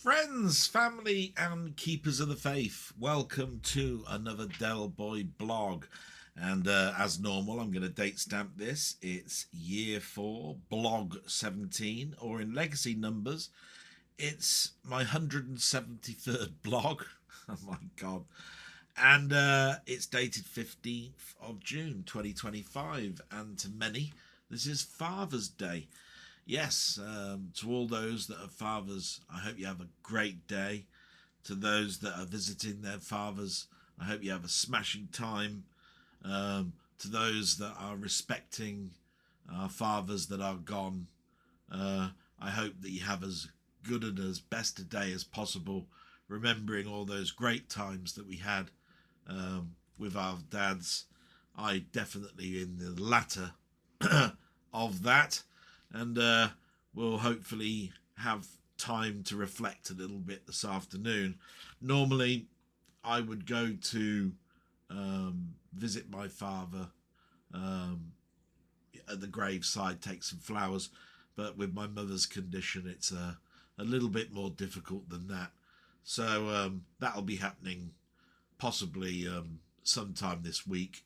Friends, family, and keepers of the faith, welcome to another Del Boy blog. And as normal, I'm going to date stamp this. It's year 4, blog 17, or in legacy numbers, it's my 173rd blog. Oh my god. And it's dated 15th of June 2025. And to many, this is Father's Day. Yes, to all those that are fathers, I hope you have a great day. To those that are visiting their fathers, I hope you have a smashing time. To those that are respecting fathers that are gone, I hope that you have as good and as best a day as possible, remembering all those great times that we had with our dads. I definitely in the latter of that, and we'll hopefully have time to reflect a little bit this afternoon. Normally I would go to visit my father at the graveside, take some flowers, but with my mother's condition it's a little bit more difficult than that. So that'll be happening possibly sometime this week.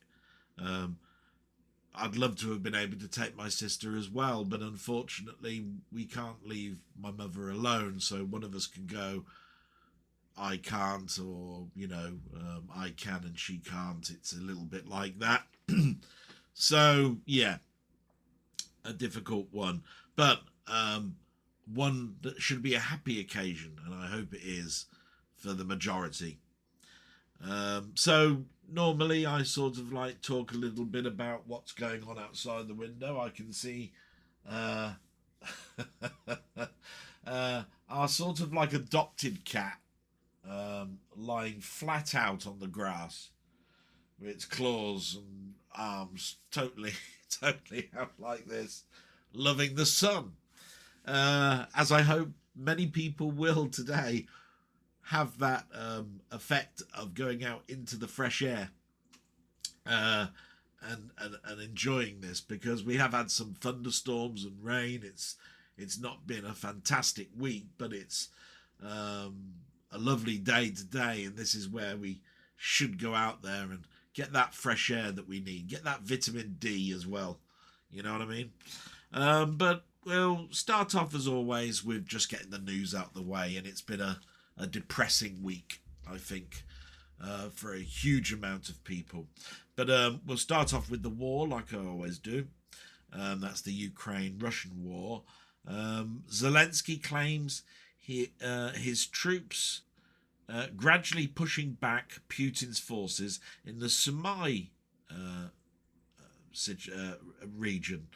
I'd love to have been able to take my sister as well, but unfortunately we can't leave my mother alone, so one of us can go. I can't, or I can and she can't. It's a little bit like that. So yeah, a difficult one, but one that should be a happy occasion, and I hope it is for the majority. So normally I sort of like talk a little bit about what's going on outside the window. I can see our sort of like adopted cat lying flat out on the grass with its claws and arms totally out like this, loving the sun, as I hope many people will today have that effect of going out into the fresh air and enjoying this, because we have had some thunderstorms and rain. It's not been a fantastic week, but it's a lovely day today, and this is where we should go out there and get that fresh air that we need, get that vitamin D as well, you know what I mean? But we'll start off as always with just getting the news out the way, and it's been a depressing week, I think, for a huge amount of people. But we'll start off with the war, like I always do. That's the Ukraine-Russian war. Zelensky claims his troops gradually pushing back Putin's forces in the Sumy region.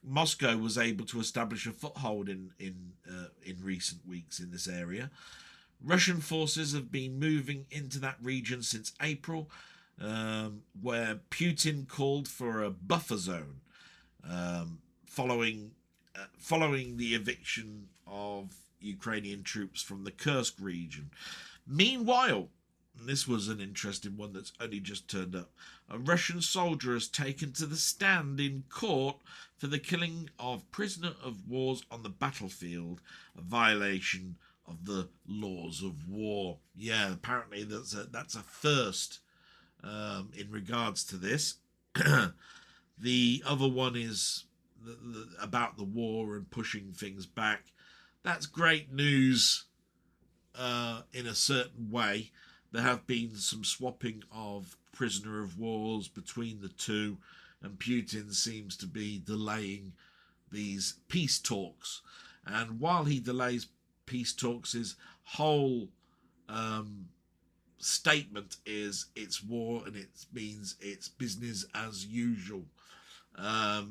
Moscow was able to establish a foothold in recent weeks in this area. Russian forces have been moving into that region since April, where Putin called for a buffer zone following the eviction of Ukrainian troops from the Kursk region. Meanwhile, and this was an interesting one that's only just turned up, a Russian soldier has taken to the stand in court for the killing of prisoner of wars on the battlefield, a violation of the laws of war. Yeah, apparently that's a first in regards to this. The other one is about the war and pushing things back. That's great news in a certain way. There have been some swapping of prisoner of wars between the two, and Putin seems to be delaying these peace talks. And while he delays peace talks, his whole statement is it's war and it means it's business as usual,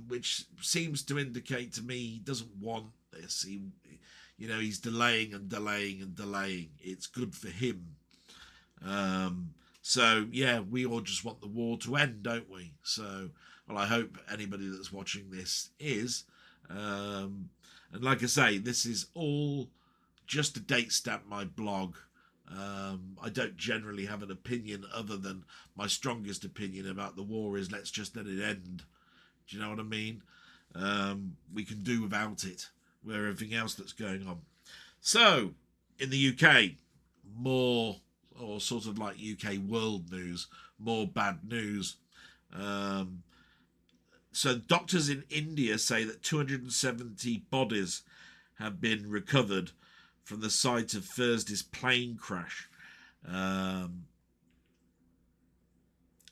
which seems to indicate to me he doesn't want this. He's delaying and delaying and delaying. It's good for him. So yeah, we all just want the war to end, don't we? So, well, I hope anybody that's watching this is. And like I say, this is all just to date stamp my blog. I don't generally have an opinion other than my strongest opinion about the war is let's just let it end. Do you know what I mean? We can do without it, with everything else that's going on. So, in the UK, more, or sort of like UK world news, more bad news. So, doctors in India say that 270 bodies have been recovered from the site of Thursday's plane crash.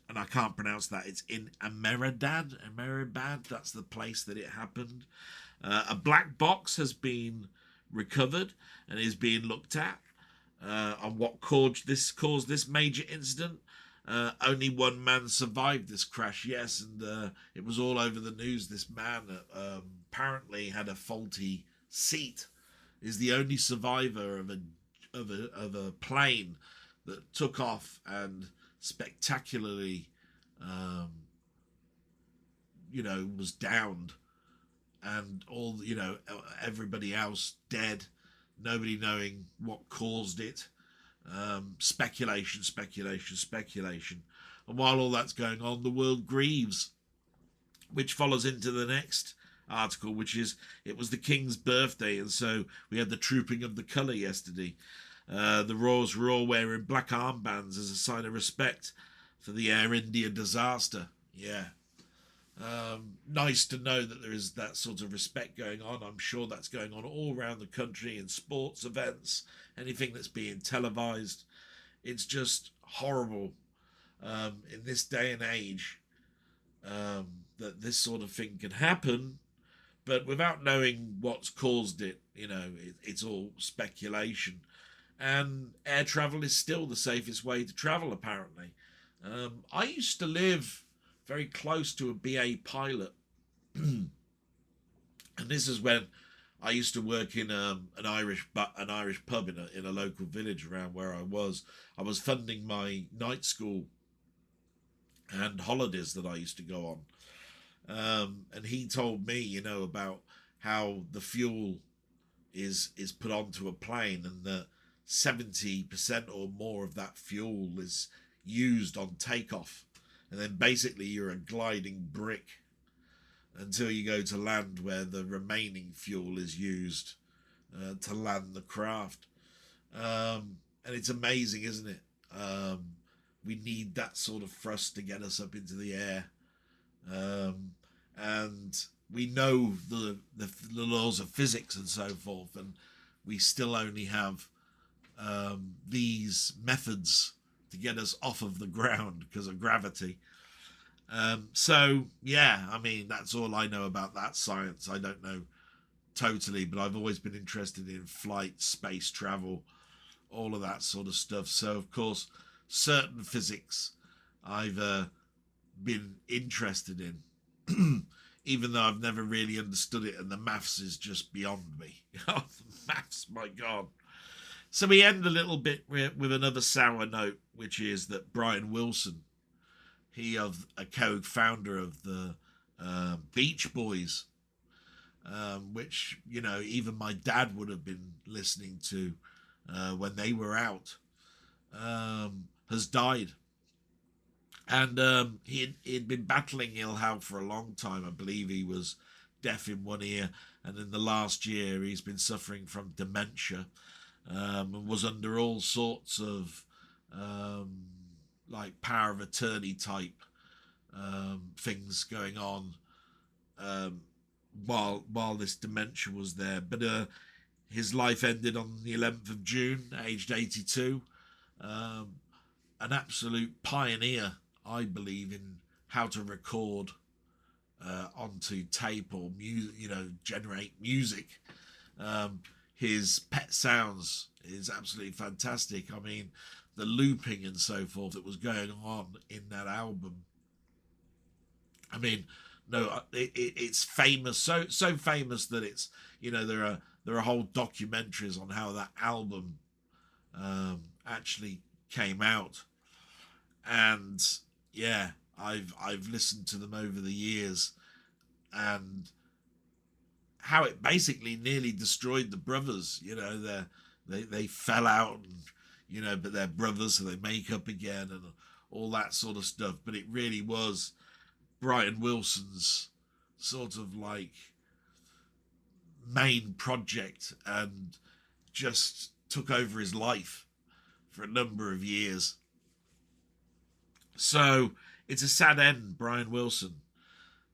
And I can't pronounce that. It's in Ahmedabad. That's the place that it happened. A black box has been recovered and is being looked at on what caused this major incident. Only one man survived this crash, yes, and it was all over the news. This man apparently had a faulty seat. Is the only survivor of a plane that took off and spectacularly, was downed, and all everybody else dead, nobody knowing what caused it. Speculation. And while all that's going on, the world grieves, which follows into the next article, which is it was the King's birthday, and so we had the trooping of the colour yesterday. The Royals were all wearing black armbands as a sign of respect for the Air India disaster. Yeah. Nice to know that there is that sort of respect going on. I'm sure that's going on all around the country in sports events, anything that's being televised. It's just horrible in this day and age that this sort of thing can happen, but without knowing what's caused it, it's all speculation. And air travel is still the safest way to travel, apparently. I used to live very close to a BA pilot, and this is when I used to work in an Irish pub in a local village around where I was. I was funding my night school and holidays that I used to go on, and he told me, about how the fuel is put onto a plane, and that 70% or more of that fuel is used on takeoff, and then basically you're a gliding brick until you go to land, where the remaining fuel is used to land the craft. And it's amazing, isn't it? We need that sort of thrust to get us up into the air, and we know the laws of physics and so forth, and we still only have these methods to get us off of the ground because of gravity. So yeah, I mean, that's all I know about that science. I don't know totally, but I've always been interested in flight, space travel, all of that sort of stuff. So of course, certain physics I've been interested in, even though I've never really understood it, and the maths is just beyond me. The maths, my God. So we end a little bit with another sour note, which is that Brian Wilson, he of a co-founder of the Beach Boys, which even my dad would have been listening to when they were out, has died. And he'd been battling ill health for a long time. I believe he was deaf in one ear, and in the last year he's been suffering from dementia, and was under all sorts of like power of attorney type things going on while this dementia was there. But his life ended on the 11th of June, aged 82. An absolute pioneer, I believe, in how to record onto tape or generate music. His Pet Sounds is absolutely fantastic. I mean, the looping and so forth that was going on in that album. I mean, no, it's famous, so famous that it's there are whole documentaries on how that album actually came out, and yeah, I've listened to them over the years, and how it basically nearly destroyed the brothers. They fell out, and but they're brothers, so they make up again and all that sort of stuff. But it really was Brian Wilson's sort of like main project, and just took over his life for a number of years. So it's a sad end, Brian Wilson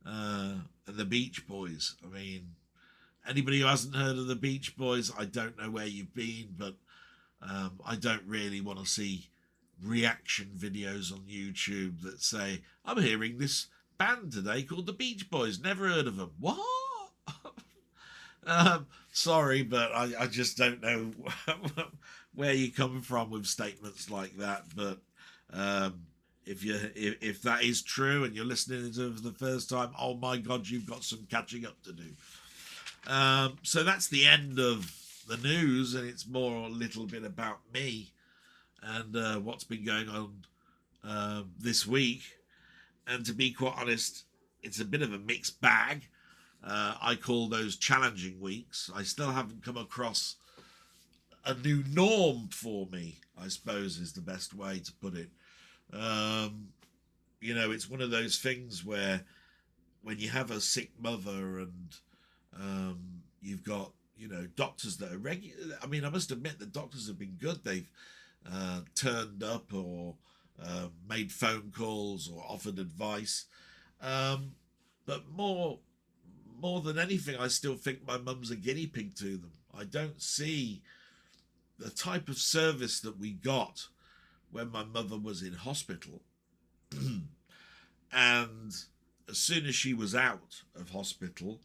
and the Beach Boys. I mean, anybody who hasn't heard of the Beach Boys, I don't know where you've been, but I don't really want to see reaction videos on YouTube that say, I'm hearing this band today called the Beach Boys. Never heard of them. What? Sorry, but I just don't know where you're coming from with statements like that. But if that is true and you're listening to it for the first time, oh my God, you've got some catching up to do. So that's the end of the news, and it's more a little bit about me and what's been going on this week. And to be quite honest, it's a bit of a mixed bag. I call those challenging weeks. I still haven't come across a new norm for me, I suppose is the best way to put it. It's one of those things where when you have a sick mother and you've got, doctors that are regular. I mean, I must admit the doctors have been good. They've turned up or made phone calls or offered advice. But more than anything, I still think my mum's a guinea pig to them. I don't see the type of service that we got when my mother was in hospital. And as soon as she was out of hospital,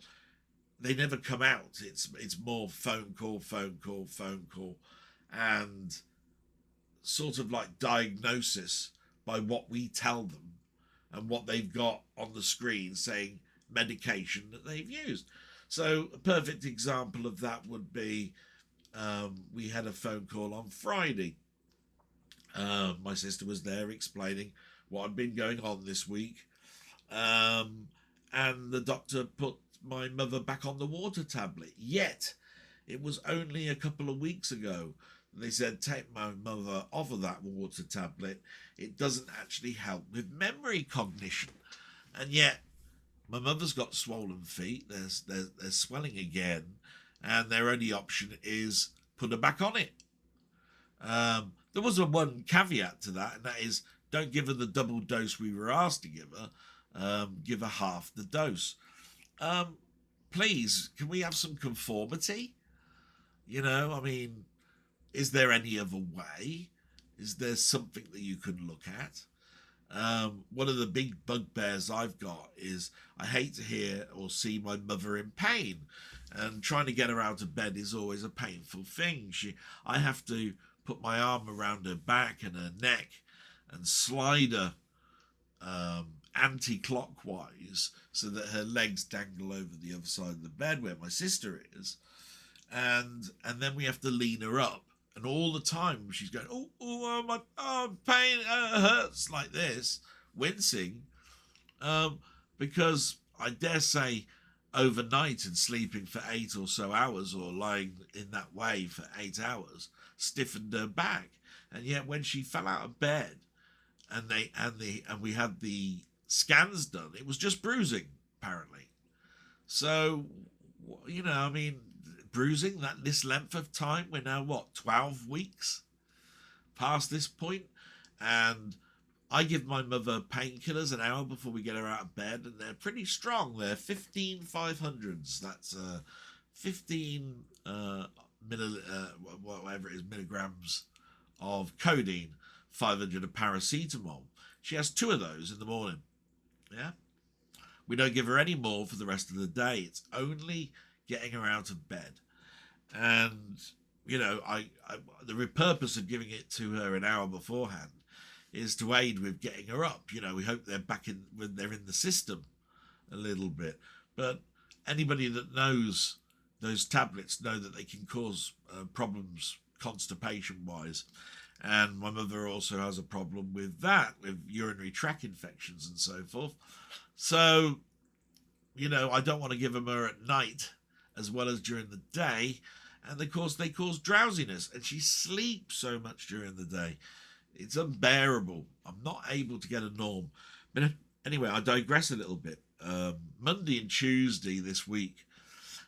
they never come out. It's more phone call, and sort of like diagnosis by what we tell them and what they've got on the screen saying medication that they've used. So a perfect example of that would be we had a phone call on Friday. My sister was there explaining what had been going on this week, and the doctor put my mother back on the water tablet. Yet it was only a couple of weeks ago they said take my mother off of that water tablet. It doesn't actually help with memory cognition. And yet my mother's got swollen feet. They're swelling again, and their only option is put her back on it. There was one caveat to that, and that is don't give her the double dose we were asked to give her. Give her half the dose. Please, can we have some conformity? I mean, is there any other way? Is there something that you can look at? One of the big bugbears I've got is I hate to hear or see my mother in pain, and trying to get her out of bed is always a painful thing. I have to put my arm around her back and her neck and slide her anti-clockwise so that her legs dangle over the other side of the bed where my sister is, and then we have to lean her up, and all the time she's going my pain, hurts, like this, wincing, because I dare say overnight and sleeping for 8 or so hours or lying in that way for 8 hours stiffened her back. And yet when she fell out of bed and we had the scans done, it was just bruising, apparently. So, I mean, bruising this length of time, we're now 12 weeks past this point, and I give my mother painkillers an hour before we get her out of bed, and they're pretty strong. They're 15 500s. That's 15 whatever it is, milligrams of codeine, 500 of paracetamol. She has 2 of those in the morning. Yeah, we don't give her any more for the rest of the day. It's only getting her out of bed. And the purpose of giving it to her an hour beforehand is to aid with getting her up. We hope they're when they're in the system a little bit. But anybody that knows those tablets know that they can cause problems constipation wise. And my mother also has a problem with that, with urinary tract infections and so forth. So, I don't want to give them her at night as well as during the day. And of course, they cause drowsiness, and she sleeps so much during the day. It's unbearable. I'm not able to get a norm. But anyway, I digress a little bit. Monday and Tuesday this week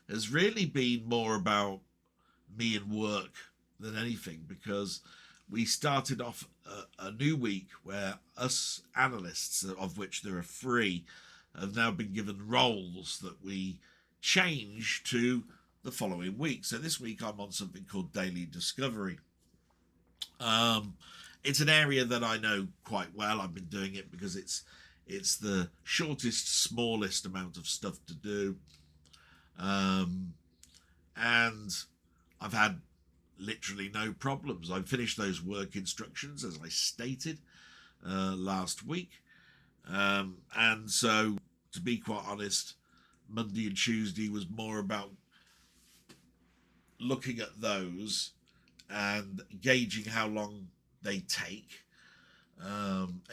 has really been more about me and work than anything, because we started off a new week where us analysts, of which there are 3, have now been given roles that we change to the following week. So this week I'm on something called Daily Discovery. It's an area that I know quite well. I've been doing it because it's the shortest, smallest amount of stuff to do. And I've had literally no problems. I finished those work instructions, as I stated last week. And so, to be quite honest, Monday and Tuesday was more about looking at those and gauging how long they take,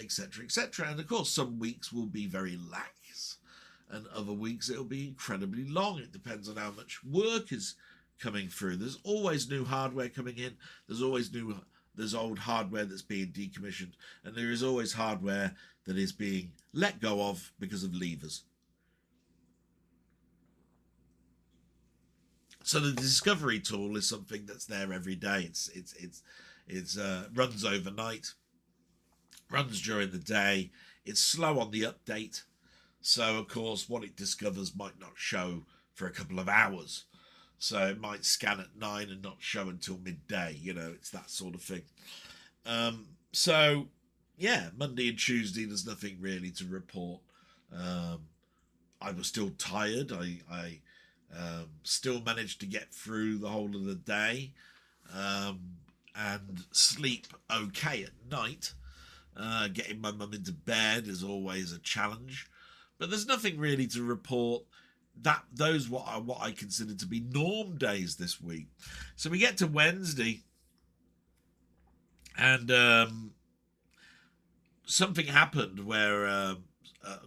etc., etc. And of course, some weeks will be very lax, and other weeks it'll be incredibly long. It depends on how much work is coming through. There's always new hardware coming in. There's old hardware that's being decommissioned, and there is always hardware that is being let go of because of levers. So the discovery tool is something that's there every day. It's runs overnight, runs during the day. It's slow on the update, so of course what it discovers might not show for a couple of hours. So it might scan at 9 and not show until midday. It's that sort of thing. So yeah, Monday and Tuesday there's nothing really to report. I was still tired. I still managed to get through the whole of the day and sleep okay at night. Getting my mum into bed is always a challenge, but there's nothing really to report. Those what I consider to be norm days this week. So we get to Wednesday, and something happened where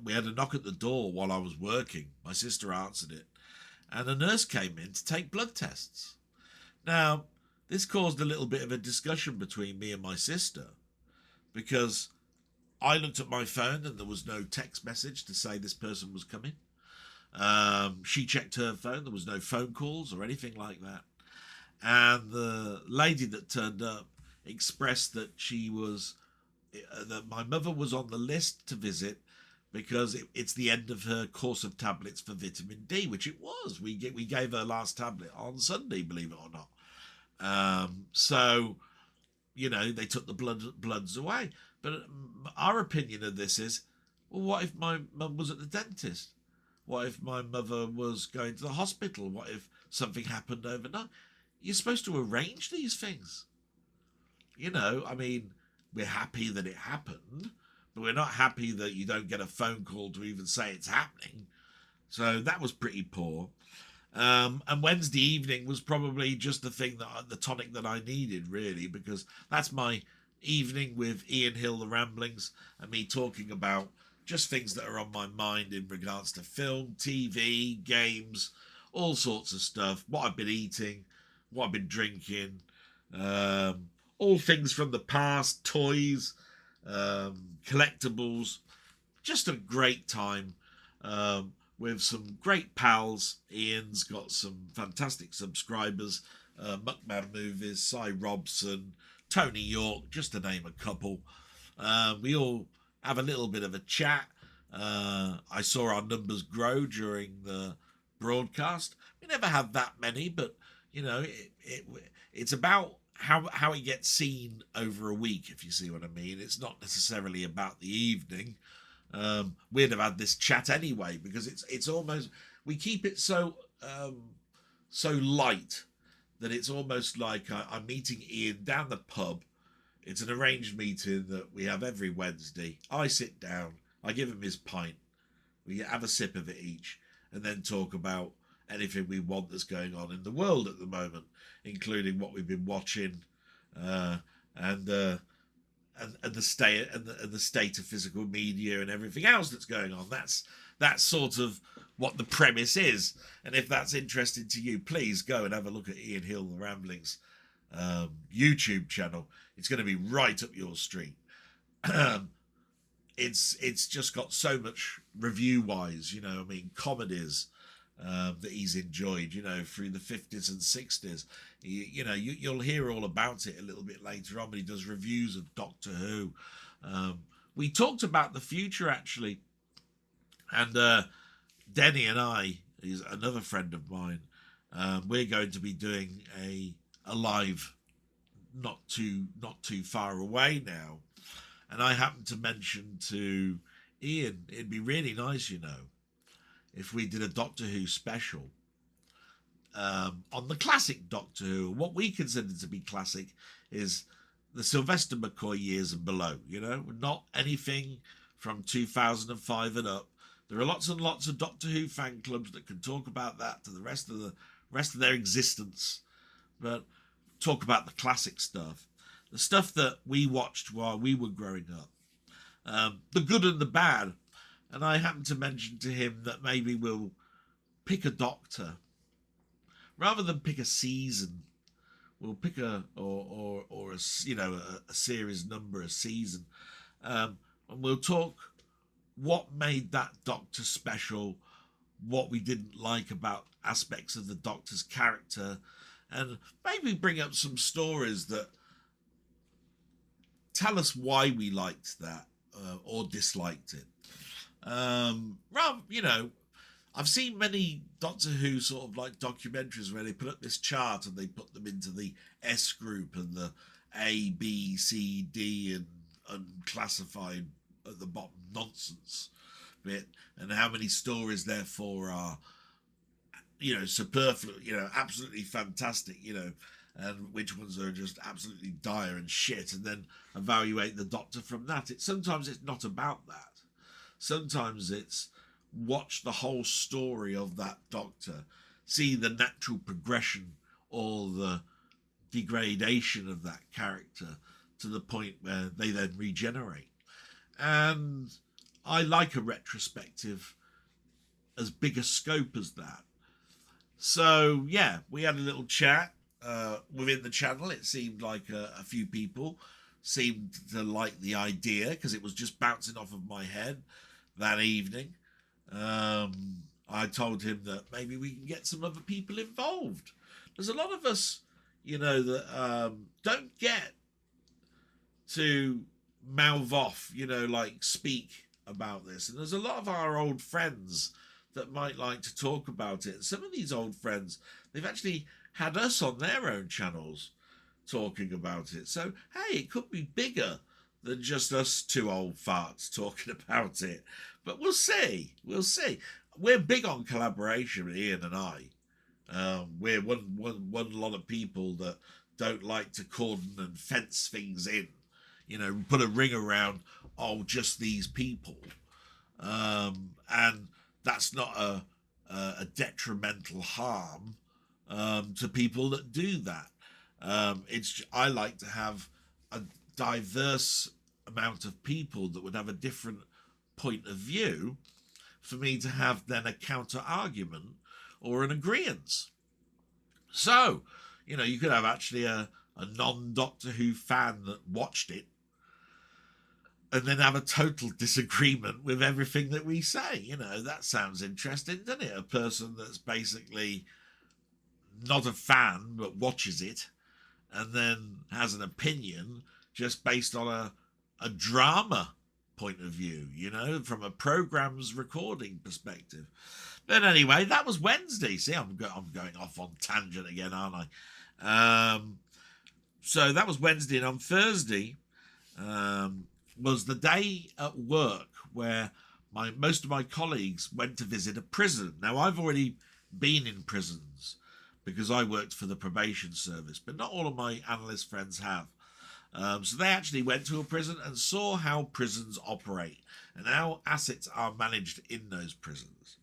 we had a knock at the door while I was working. My sister answered it, and a nurse came in to take blood tests. Now, this caused a little bit of a discussion between me and my sister, because I looked at my phone and there was no text message to say this person was coming. She checked her phone. There was no phone calls or anything like that. And the lady that turned up expressed that that my mother was on the list to visit because it's the end of her course of tablets for vitamin D, which it was. We gave her last tablet on Sunday, believe it or not. So, they took the bloods away. But our opinion of this is, well, what if my mum was at the dentist? What if my mother was going to the hospital? What if something happened overnight? You're supposed to arrange these things. We're happy that it happened, but we're not happy that you don't get a phone call to even say it's happening. So that was pretty poor. And Wednesday evening was probably just the tonic that I needed, really, because that's my evening with Ian Hill, the Ramblings, and me talking about just things that are on my mind in regards to film, TV, games, all sorts of stuff, what I've been eating, what I've been drinking, all things from the past, toys, collectibles. Just a great time with some great pals. Ian's got some fantastic subscribers, Muckman-Movies, Cy Robson, Tony York, just to name a couple. We all have a little bit of a chat. I saw our numbers grow during the broadcast. We never have that many, but it's about how it gets seen over a week, if you see what I mean. It's not necessarily about the evening. We'd have had this chat anyway, because it's almost, we keep it so light that it's almost like I'm meeting Ian down the pub. It's an arranged meeting that we have every Wednesday. I sit down, I give him his pint, we have a sip of it each, and then talk about anything we want that's going on in the world at the moment, including what we've been watching, and the state of physical media and everything else that's going on. That's sort of what the premise is. And if that's interesting to you, please go and have a look at Ian Hill, the Ramblings YouTube channel. It's going to be right up your street. It's just got so much review wise, comedies, that he's enjoyed, through the 50s and 60s. You'll hear all about it a little bit later on, but he does reviews of Doctor Who. We talked about the future, actually, and Denny and I, he's another friend of mine, we're going to be doing a live not too far away now. And I happened to mention to Ian, it'd be really nice, if we did a Doctor Who special on the classic Doctor Who. What we consider to be classic is the Sylvester McCoy years and below, not anything from 2005 and up. There are lots and lots of Doctor Who fan clubs that can talk about that to the rest of their existence, but talk about the classic stuff, the stuff that we watched while we were growing up, the good and the bad. And I happened to mention to him that maybe we'll pick a Doctor rather than pick a season. We'll pick a series number, a season, and we'll talk what made that Doctor special, what we didn't like about aspects of the Doctor's character, and maybe bring up some stories that tell us why we liked that or disliked it. I've seen many Doctor Who sort of like documentaries where they put up this chart and they put them into the S group and the A, B, C, D and unclassified at the bottom nonsense bit, and how many stories therefore are superfluous, absolutely fantastic, and which ones are just absolutely dire and shit, and then evaluate the Doctor from that. Sometimes it's not about that. Sometimes it's watch the whole story of that Doctor, see the natural progression or the degradation of that character to the point where they then regenerate. And I like a retrospective as big a scope as that. So yeah, we had a little chat within the channel. It seemed like a few people seemed to like the idea because it was just bouncing off of my head that evening. I told him that maybe we can get some other people involved. There's a lot of us, that don't get to mouth off, speak about this. And there's a lot of our old friends that might like to talk about it. Some of these old friends, they've actually had us on their own channels talking about it. So, hey, it could be bigger than just us two old farts talking about it. But we'll see. We'll see. We're big on collaboration, Ian and I. We're one lot of people that don't like to cordon and fence things in. Put a ring around, just these people. And that's not a detrimental harm to people that do that. I like to have a diverse amount of people that would have a different point of view for me to have then a counter argument or an agreement. So, you could have actually a non-Doctor Who fan that watched it and then have a total disagreement with everything that we say. That sounds interesting, doesn't it? A person that's basically not a fan but watches it and then has an opinion just based on a drama point of view, from a program's recording perspective. But anyway, that was Wednesday. See, I'm going off on tangent again, aren't I? So that was Wednesday, and on Thursday was the day at work where most of my colleagues went to visit a prison. Now, I've already been in prisons because I worked for the probation service, but not all of my analyst friends have. So they actually went to a prison and saw how prisons operate and how assets are managed in those prisons.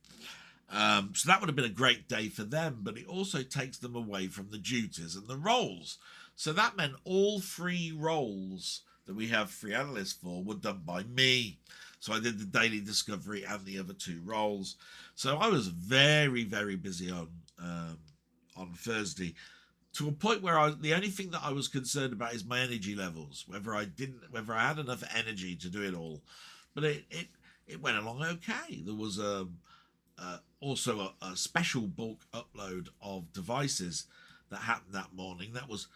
So that would have been a great day for them, but it also takes them away from the duties and the roles. So that meant all 3 roles that we have 3 analysts for were done by me. So I did the daily discovery and the other 2 roles. So I was very, very busy on Thursday, to a point where the only thing that I was concerned about is my energy levels, whether I had enough energy to do it all. But it went along okay. There was also a special bulk upload of devices that happened that morning. That was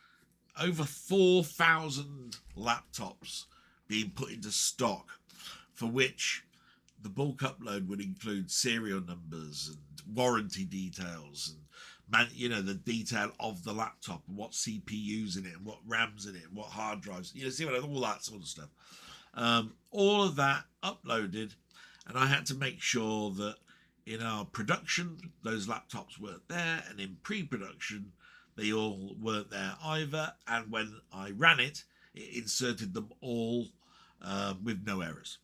over 4,000 laptops being put into stock, for which the bulk upload would include serial numbers and warranty details and the detail of the laptop and what CPUs in it and what RAMs in it and what hard drives, all that sort of stuff. All of that uploaded, and I had to make sure that in our production those laptops weren't there, and in pre-production they all weren't there either, and when I ran it, it inserted them all with no errors.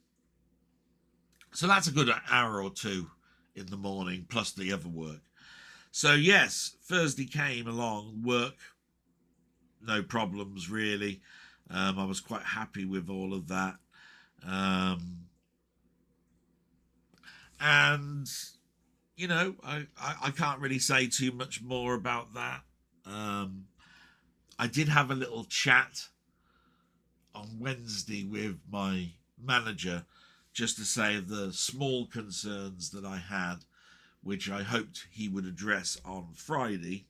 So that's a good hour or two in the morning, plus the other work. So yes, Thursday came along, work, no problems really. I was quite happy with all of that. And, I can't really say too much more about that. I did have a little chat on Wednesday with my manager, just to say the small concerns that I had, which I hoped he would address on Friday.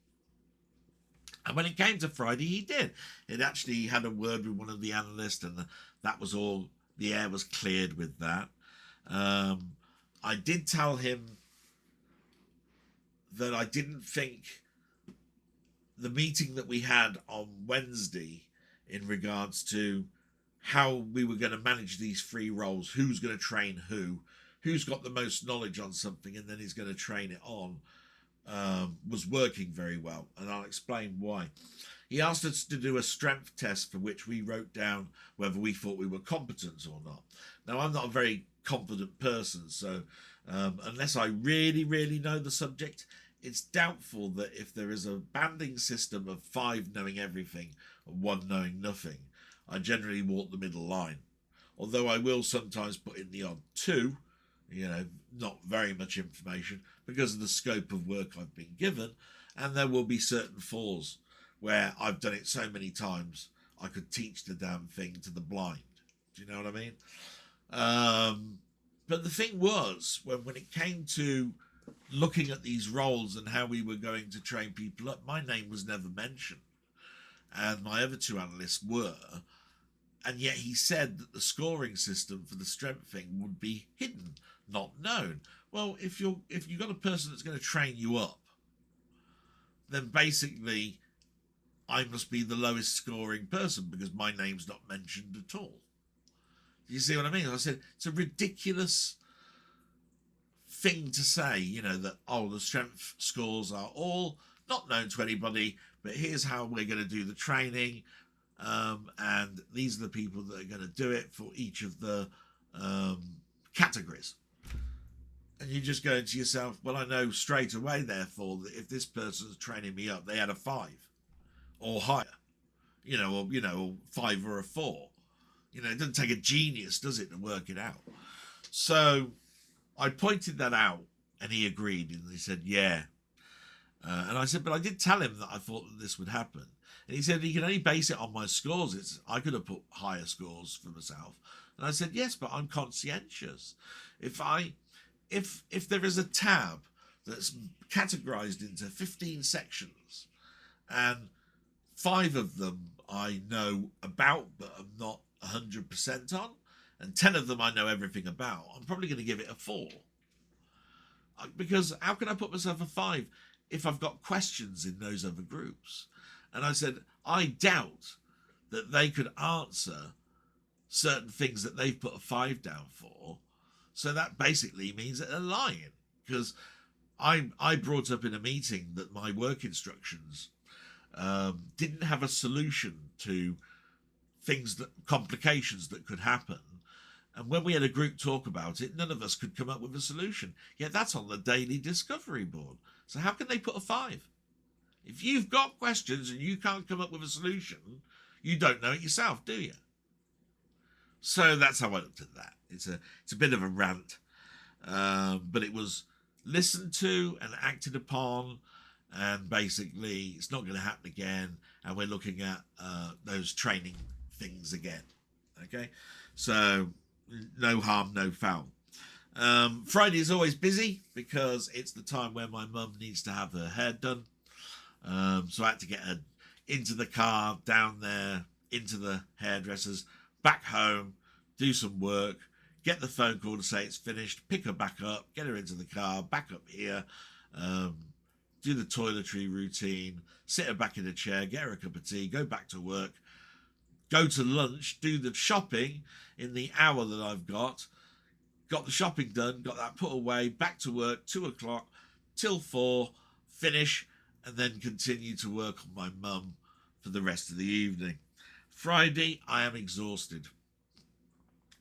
And when it came to Friday, he did. It actually had a word with one of the analysts, and that was all. The air was cleared with that. I did tell him that I didn't think the meeting that we had on Wednesday in regards to how we were going to manage these three roles, who's going to train who's got the most knowledge on something and then he's going to train it on, was working very well. And I'll explain why. He asked us to do a strength test for which we wrote down whether we thought we were competent or not. Now, I'm not a very confident person, so unless I really, really know the subject, it's doubtful that if there is a banding system of 5 knowing everything and 1 knowing nothing, I generally walk the middle line. Although I will sometimes put in the odd 2, not very much information because of the scope of work I've been given, and there will be certain 4s where I've done it so many times I could teach the damn thing to the blind. Do you know what I mean? But the thing was, when it came to looking at these roles and how we were going to train people up, my name was never mentioned, and my other 2 analysts were, and yet he said that the scoring system for the strength thing would be hidden, not known. Well, if you've got a person that's going to train you up, then basically I must be the lowest scoring person because my name's not mentioned at all. Do you see what I mean? I said it's a ridiculous thing to say, that, the strength scores are all not known to anybody, but here's how we're going to do the training, and these are the people that are going to do it for each of the categories. And you just go to yourself, well, I know straight away, therefore, that if this person's training me up, they had a 5 or higher, or 5 or a 4. It doesn't take a genius, does it, to work it out? So I pointed that out, and he agreed, and he said, yeah. And I said, but I did tell him that I thought that this would happen. And he said, he can only base it on my scores. I could have put higher scores for myself. And I said, yes, but I'm conscientious. If there is a tab that's categorized into 15 sections, and 5 of them I know about, but I'm not 100% on, and 10 of them I know everything about, I'm probably going to give it a 4. Because how can I put myself a 5 if I've got questions in those other groups? And I said, I doubt that they could answer certain things that they've put a 5 down for. So that basically means that they're lying. Because I brought up in a meeting that my work instructions didn't have a solution to complications that could happen. And when we had a group talk about it, none of us could come up with a solution. Yet that's on the daily discovery board. So how can they put a 5? If you've got questions and you can't come up with a solution, you don't know it yourself, do you? So that's how I looked at that. It's a bit of a rant, but it was listened to and acted upon, and basically it's not going to happen again, and we're looking at those training things again. Okay, so no harm, no foul. Friday is always busy because it's the time where my mum needs to have her hair done. So I had to get her into the car, down there, into the hairdressers, back home, do some work, get the phone call to say it's finished, pick her back up, get her into the car, back up here, do the toiletry routine, sit her back in a chair, get her a cup of tea, go back to work, go to lunch, do the shopping in the hour that I've got the shopping done, got that put away, back to work, 2 o'clock till 4, finish, and then continue to work on my mum for the rest of the evening. Friday, I am exhausted.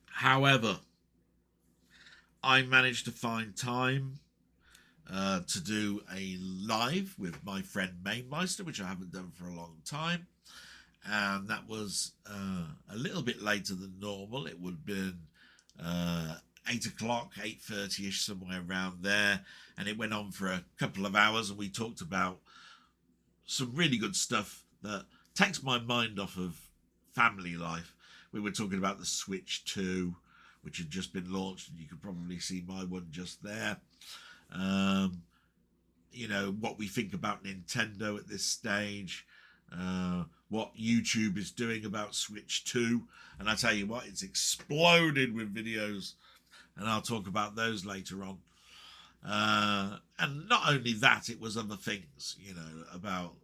However, I managed to find time to do a live with my friend Mainmeister, which I haven't done for a long time. And that was a little bit later than normal. It would have been 8 o'clock, 8:30ish, somewhere around there. And it went on for a couple of hours, and we talked about some really good stuff that takes my mind off of family life. We were talking about the Switch 2, which had just been launched, and you could probably see my one just there. You know, what we think about Nintendo at this stage, what YouTube is doing about Switch 2. And I tell you what, it's exploded with videos, and I'll talk about those later on. And not only that, it was other things, you know, about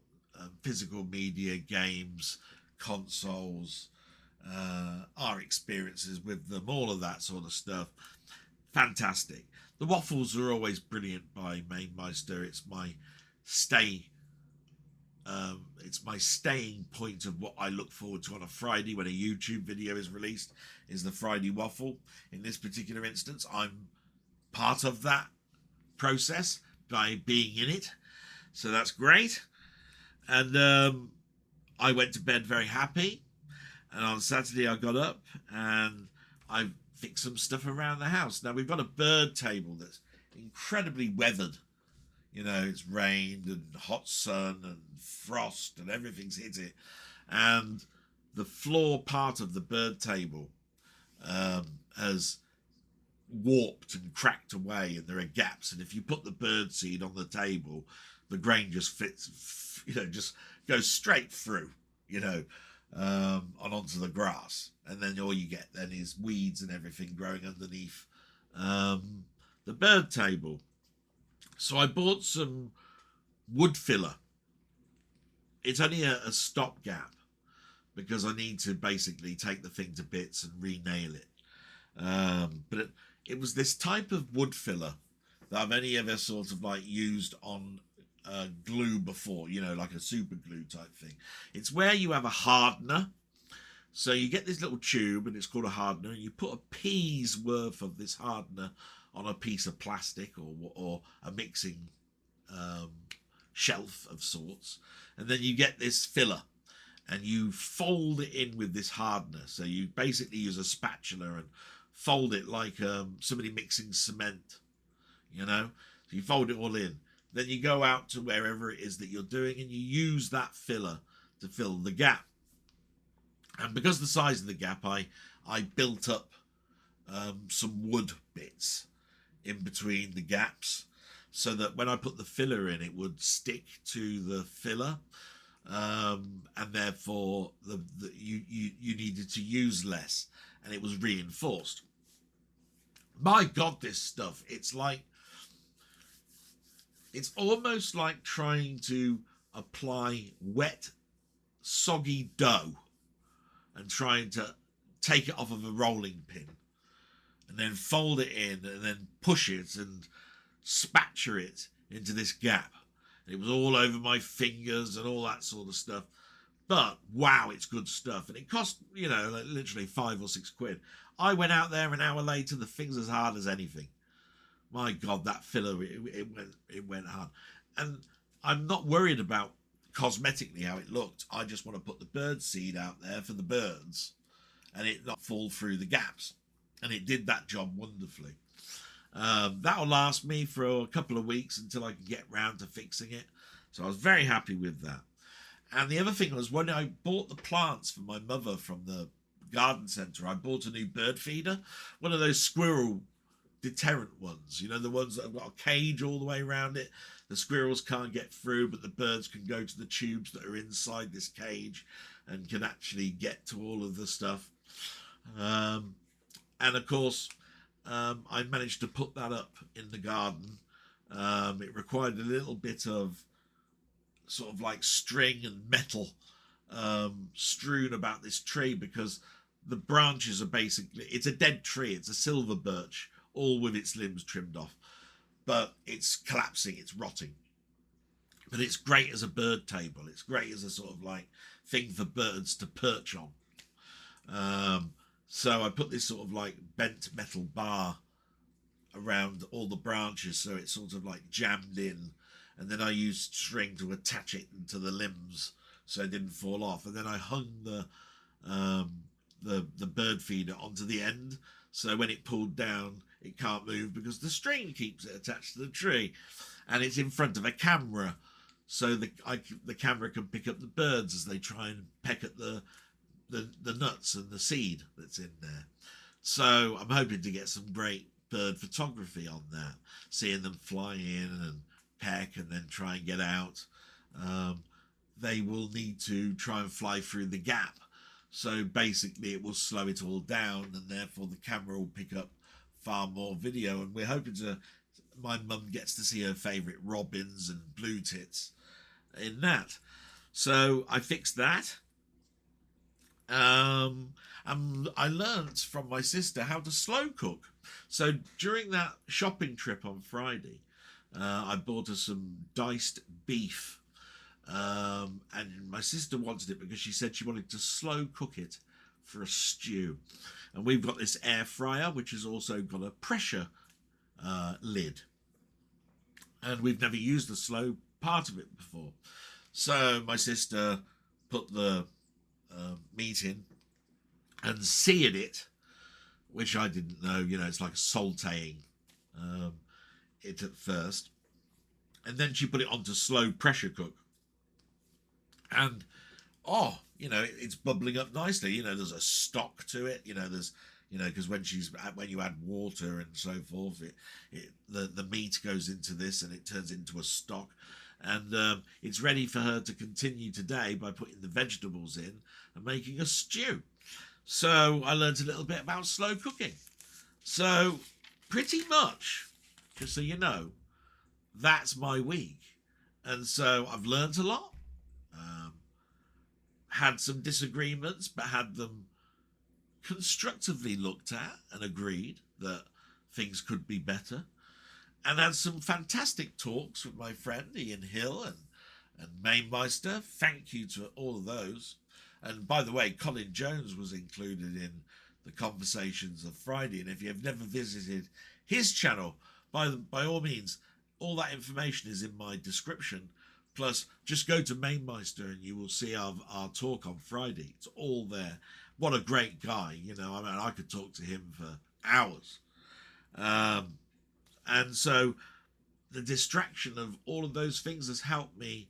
physical media, games, consoles, our experiences with them, all of that sort of stuff. Fantastic. The waffles are always brilliant by Mainmeister. It's my staying point of what I look forward to on a Friday when a YouTube video is released, is the Friday waffle. In this particular instance, I'm part of that process by being in it, so that's great. And I went to bed very happy, and on Saturday I got up and I fixed some stuff around the house. Now we've got a bird table that's incredibly weathered. You know, it's rained and hot sun and frost and everything's hit it. And the floor part of the bird table has warped and cracked away, and there are gaps. And if you put the bird seed on the table, the grain just fits, you know, just goes straight through, you know, and onto the grass. And then all you get then is weeds and everything growing underneath the bird table. So I bought some wood filler. It's only a stopgap because I need to basically take the thing to bits and re-nail it. But it was this type of wood filler that I've only ever sort of like used on glue before, you know, like a super glue type thing. It's where you have a hardener. So you get this little tube, and it's called a hardener, and you put a pea's worth of this hardener on a piece of plastic or a mixing shelf of sorts, and then you get this filler, and you fold it in with this hardener. So you basically use a spatula and fold it like somebody mixing cement, you know. So you fold it all in. Then you go out to wherever it is that you're doing, and you use that filler to fill the gap. And because of the size of the gap, I built up some wood bits in between the gaps, so that when I put the filler in, it would stick to the filler, and therefore you needed to use less, and it was reinforced. My God, this stuff, it's almost like trying to apply wet, soggy dough and trying to take it off of a rolling pin and then fold it in and then push it and spatula it into this gap. And it was all over my fingers and all that sort of stuff. But wow, it's good stuff. And it cost, you know, like literally £5 or £6. I went out there an hour later, the thing's as hard as anything. My God, that filler, it went hard. And I'm not worried about cosmetically how it looked. I just want to put the bird seed out there for the birds and it not fall through the gaps. And it did that job wonderfully. That'll last me for a couple of weeks until I can get round to fixing it. So I was very happy with that. And the other thing was, when I bought the plants for my mother from the garden centre, I bought a new bird feeder, one of those squirrel deterrent ones, you know, the ones that have got a cage all the way around it. The squirrels can't get through, but the birds can go to the tubes that are inside this cage and can actually get to all of the stuff. And of course, I managed to put that up in the garden. It required a little bit of sort of like string and metal strewn about this tree, because the branches are basically, it's a dead tree, it's a silver birch, all with its limbs trimmed off, but it's collapsing, it's rotting. But it's great as a bird table, it's great as a sort of like thing for birds to perch on. So I put this sort of like bent metal bar around all the branches, so it's sort of like jammed in, and then I used string to attach it into the limbs so it didn't fall off, and then I hung the bird feeder onto the end, so when it pulled down it can't move because the string keeps it attached to the tree, and it's in front of a camera, so the camera can pick up the birds as they try and peck at the nuts and the seed that's in there. So I'm hoping to get some great bird photography on that, seeing them fly in and peck and then try and get out. They will need to try and fly through the gap, so basically it will slow it all down, and therefore the camera will pick up far more video, and we're hoping to, my mum gets to see her favourite robins and blue tits in that. So I fixed that. And I learnt from my sister how to slow cook. So during that shopping trip on Friday, I bought her some diced beef, and my sister wanted it because she said she wanted to slow cook it for a stew. And we've got this air fryer which has also got a pressure lid, and we've never used the slow part of it before. So my sister put the meat in and seared it, which I didn't know, you know, it's like sauteing it at first, and then she put it onto slow pressure cook, and you know, it's bubbling up nicely, you know, there's a stock to it, you know, there's, you know, because when you add water and so forth, the meat goes into this and it turns into a stock, and it's ready for her to continue today by putting the vegetables in and making a stew. So I learned a little bit about slow cooking. So pretty much, just so you know, that's my week. And so I've learned a lot. Had some disagreements, but had them constructively looked at and agreed that things could be better. And had some fantastic talks with my friend Ian Hill and Mainmeister. Thank you to all of those. And by the way, Colin Jones was included in the conversations of Friday. And if you have never visited his channel, by all means, all that information is in my description. Plus, just go to Mainmeister and you will see our talk on Friday. It's all there. What a great guy, you know. I mean, I could talk to him for hours. And so the distraction of all of those things has helped me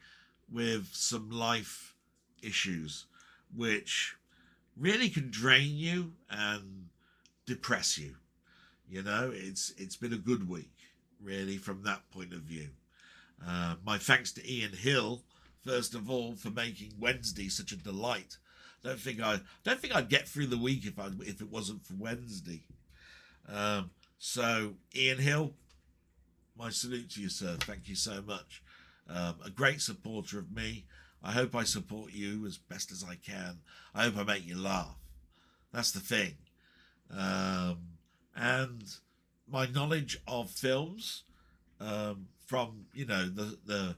with some life issues, which really can drain you and depress you. You know, it's been a good week, really, from that point of view. My thanks to Ian Hill, first of all, for making Wednesday such a delight. Don't think I'd get through the week if it wasn't for Wednesday. So Ian Hill, my salute to you, sir. Thank you so much. A great supporter of me. I hope I support you as best as I can. I hope I make you laugh. That's the thing. And my knowledge of films, from, you know, the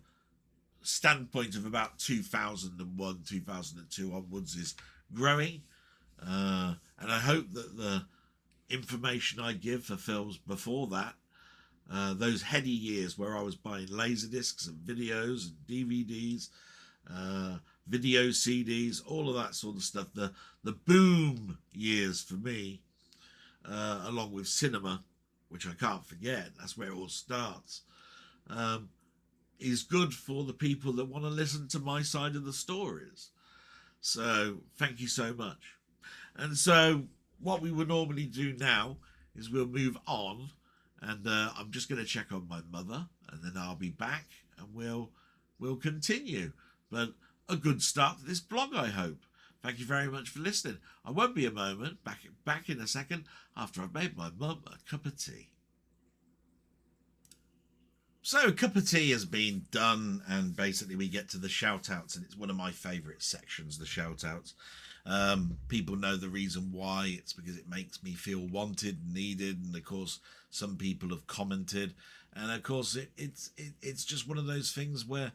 standpoint of about 2001, 2002 onwards, is growing. And I hope that the information I give for films before that, those heady years where I was buying laserdiscs and videos and DVDs, video CDs, all of that sort of stuff, the boom years for me, along with cinema, which I can't forget, that's where it all starts, is good for the people that want to listen to my side of the stories. So thank you so much. And so what we would normally do now is we'll move on and I'm just going to check on my mother, and then I'll be back, and we'll continue. But a good start to this blog, I hope. Thank you very much for listening. I won't be a moment. Back in a second after I've made my mum a cup of tea. So, a cup of tea has been done, and basically we get to the shout-outs, and it's one of my favourite sections, the shout-outs. People know the reason why. It's because it makes me feel wanted and needed, and of course some people have commented, and of course it's just one of those things where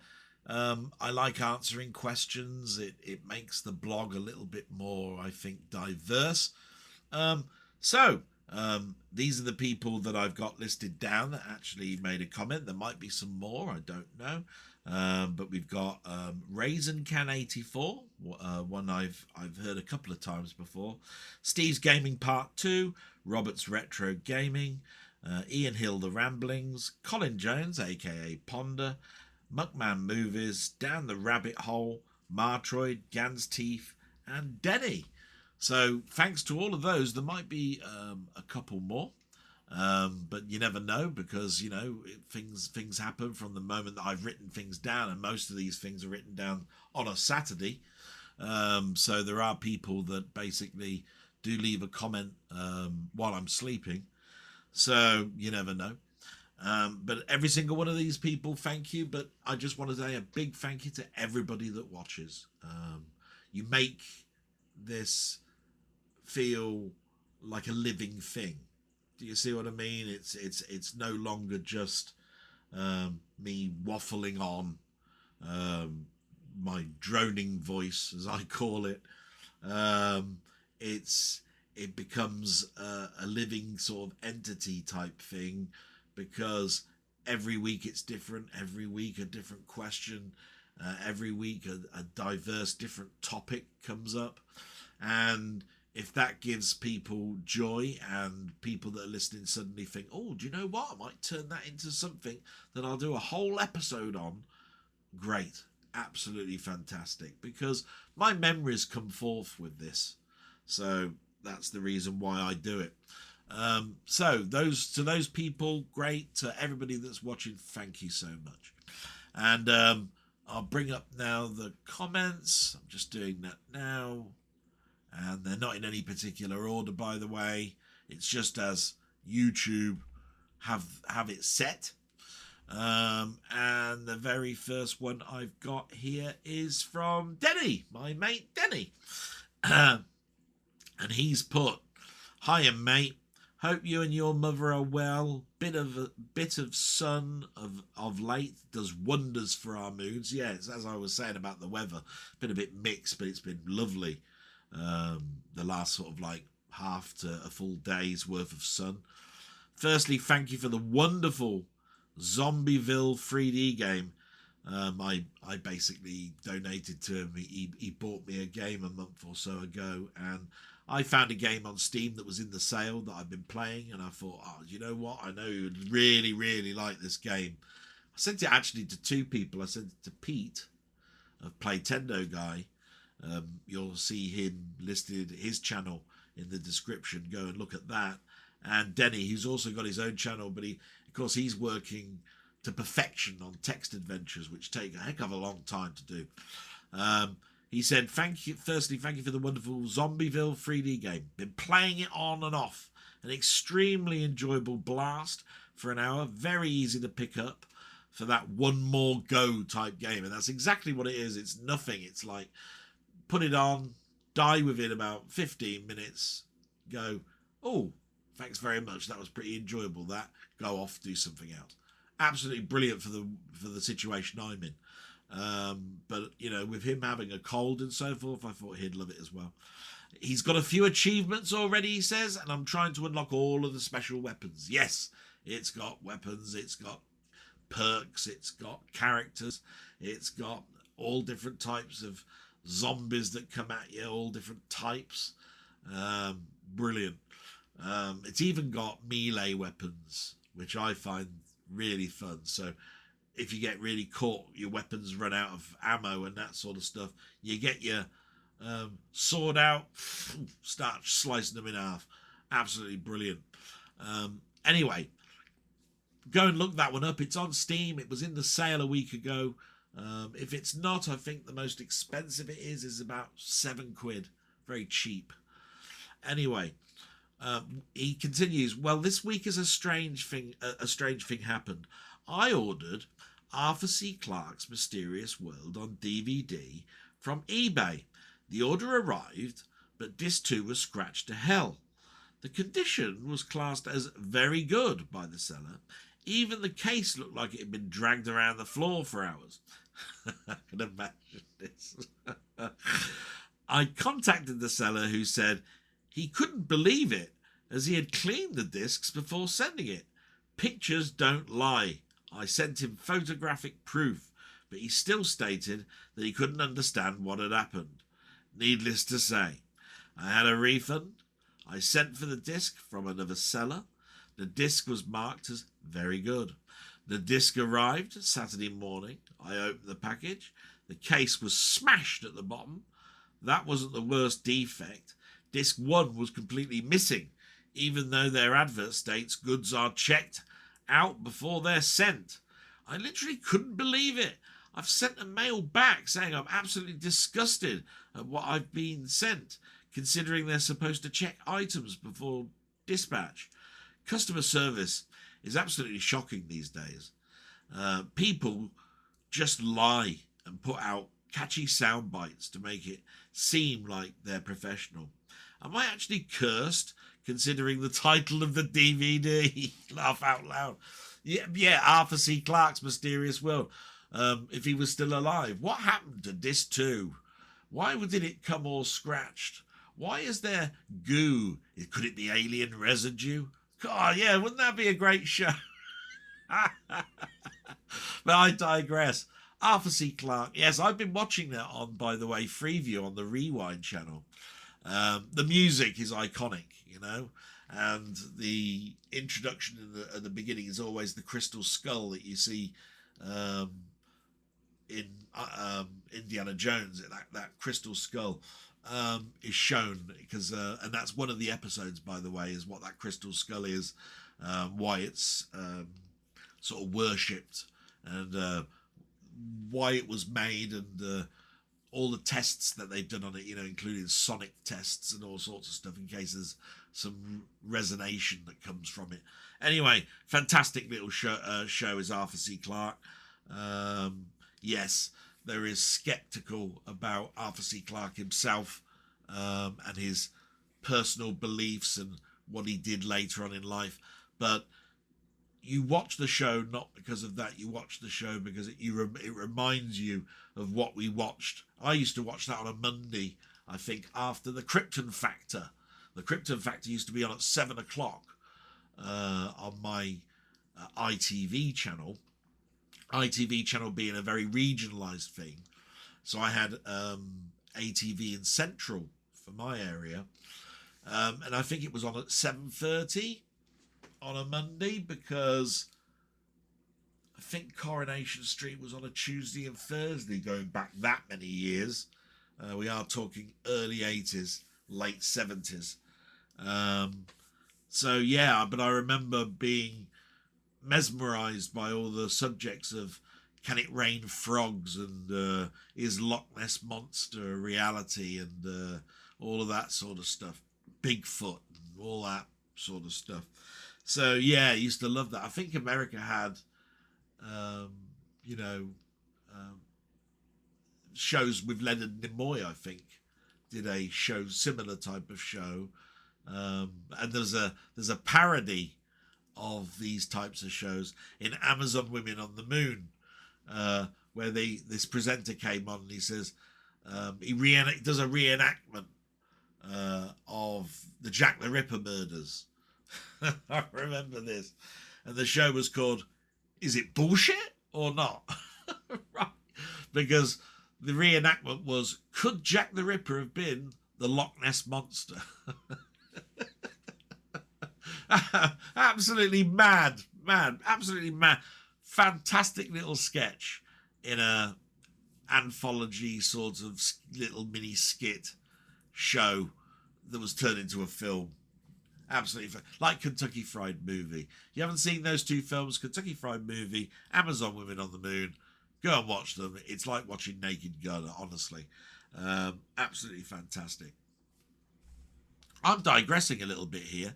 I like answering questions. It makes the blog a little bit more, I think, diverse. These are the people that I've got listed down that actually made a comment. There might be some more, I don't know. But we've got Raisin Can 84, one I've heard a couple of times before. Steve's Gaming Part 2, Robert's Retro Gaming, Ian Hill The Ramblings, Colin Jones, aka Ponder, Muckman-Movies, Down the Rabbit Hole, Martroid, Gans Teeth, and Denny. So thanks to all of those. There might be a couple more, but you never know, because you know things happen from the moment that I've written things down, and most of these things are written down on a Saturday. So there are people that basically do leave a comment while I'm sleeping, so you never know. But every single one of these people, thank you. But I just want to say a big thank you to everybody that watches. You make this feel like a living thing. Do you see what I mean? It's no longer just me waffling on, my droning voice, as I call it. It becomes a living sort of entity type thing, because every week it's different. Every week a different question. Every week a diverse different topic comes up, and if that gives people joy, and people that are listening suddenly think, oh, do you know what, I might turn that into something that I'll do a whole episode on, great, absolutely fantastic, because my memories come forth with this, so that's the reason why I do it. So those people, great. To everybody that's watching, thank you so much. And I'll bring up now the comments. I'm just doing that now, and they're not in any particular order, by the way. It's just as YouTube have it set. And the very first one I've got here is from Denny, my mate Denny. And he's put, hiya mate, hope you and your mother are well. Bit of sun of late does wonders for our moods. Yeah, it's as I was saying about the weather, been a bit mixed, but it's been lovely. The last sort of like half to a full day's worth of sun. Firstly, thank you for the wonderful Zombieville 3D game. I basically donated to him. He bought me a game a month or so ago, and I found a game on Steam that was in the sale that I've been playing, and I thought, oh, you know what? I know you would really, really like this game. I sent it actually to two people. I sent it to Pete of Playtendoguy. You'll see him listed, his channel, in the description. Go and look at that. And Denny, who's also got his own channel, but of course he's working to perfection on text adventures, which take a heck of a long time to do. He said, thank you for the wonderful Zombieville 3D game. Been playing it on and off. An extremely enjoyable blast for an hour. Very easy to pick up for that one more go type game. And that's exactly what it is. It's nothing. It's like, put it on, die within about 15 minutes, go, oh, thanks very much. That was pretty enjoyable. That, go off, do something else. Absolutely brilliant for the situation I'm in. But you know, with him having a cold and so forth, I thought he'd love it as well. He's got a few achievements already, he says, and I'm trying to unlock all of the special weapons. Yes, it's got weapons, it's got perks, it's got characters, it's got all different types of zombies that come at you, all different types. Brilliant. It's even got melee weapons, which I find really fun. So if you get really caught, your weapons run out of ammo and that sort of stuff, you get your sword out, start slicing them in half. Absolutely brilliant. Anyway, go and look that one up. It's on Steam. It was in the sale a week ago. If it's not, I think the most expensive it is about £7. Very cheap. Anyway, he continues. Well, this week is a strange thing. A strange thing happened. I ordered Arthur C. Clarke's Mysterious World on DVD from eBay. The order arrived, but disc 2 was scratched to hell. The condition was classed as very good by the seller. Even the case looked like it had been dragged around the floor for hours. I can imagine this. I contacted the seller, who said he couldn't believe it, as he had cleaned the discs before sending it. Pictures don't lie. I sent him photographic proof, but he still stated that he couldn't understand what had happened. Needless to say, I had a refund. I sent for the disc from another seller. The disc was marked as very good. The disc arrived Saturday morning. I opened the package. The case was smashed at the bottom. That wasn't the worst defect. Disc 1 was completely missing, even though their advert states goods are checked out before they're sent. I literally couldn't believe it. I've sent a mail back saying I'm absolutely disgusted at what I've been sent, considering they're supposed to check items before dispatch. Customer service is absolutely shocking these days. People just lie and put out catchy sound bites to make it seem like they're professional. Am I actually cursed, considering the title of the DVD? Laugh out loud. Yeah, Arthur C. Clarke's Mysterious World. If he was still alive. What happened to disc 2? Why did it come all scratched? Why is there goo? Could it be alien residue? God, yeah, wouldn't that be a great show? But I digress. Arthur C. Clarke. Yes, I've been watching that on, by the way, Freeview on the Rewind channel. The music is iconic, you know, and the introduction at the beginning is always the crystal skull that you see in Indiana Jones. That crystal skull is shown because, and that's one of the episodes, by the way, is what that crystal skull is, why it's sort of worshipped, and why it was made, and all the tests that they've done on it, you know, including sonic tests and all sorts of stuff in case there's some resonation that comes from it. Anyway, fantastic little show is Arthur C. Clarke. Yes, there is skeptical about Arthur C. Clarke himself and his personal beliefs and what he did later on in life. But you watch the show not because of that. You watch the show because it reminds you of what we watched. I used to watch that on a Monday, I think, after the Krypton Factor. The Krypton Factor used to be on at 7 o'clock on my ITV channel. ITV channel being a very regionalised thing. So I had ATV in Central for my area. And I think it was on at 7:30 on a Monday, because I think Coronation Street was on a Tuesday and Thursday going back that many years. We are talking early 80s, late 70s. So yeah, but I remember being mesmerised by all the subjects of can it rain frogs, and is Loch Ness Monster a reality, and all of that sort of stuff. Bigfoot and all that sort of stuff. So yeah, I used to love that. I think America had, shows with Leonard Nimoy. I think did a show, similar type of show, and there's a parody of these types of shows in Amazon Women on the Moon, where this presenter came on and he says he does a reenactment of the Jack the Ripper murders. I remember this, and the show was called "Is It Bullshit or Not?" Right, because the reenactment was, could Jack the Ripper have been the Loch Ness Monster? Absolutely mad, absolutely mad. Fantastic little sketch in a anthology sort of little mini skit show that was turned into a film. Absolutely. Like Kentucky Fried Movie. You haven't seen those two films, Kentucky Fried Movie, Amazon Women on the Moon, go and watch them. It's like watching Naked Gun, honestly. Absolutely fantastic. I'm digressing a little bit here.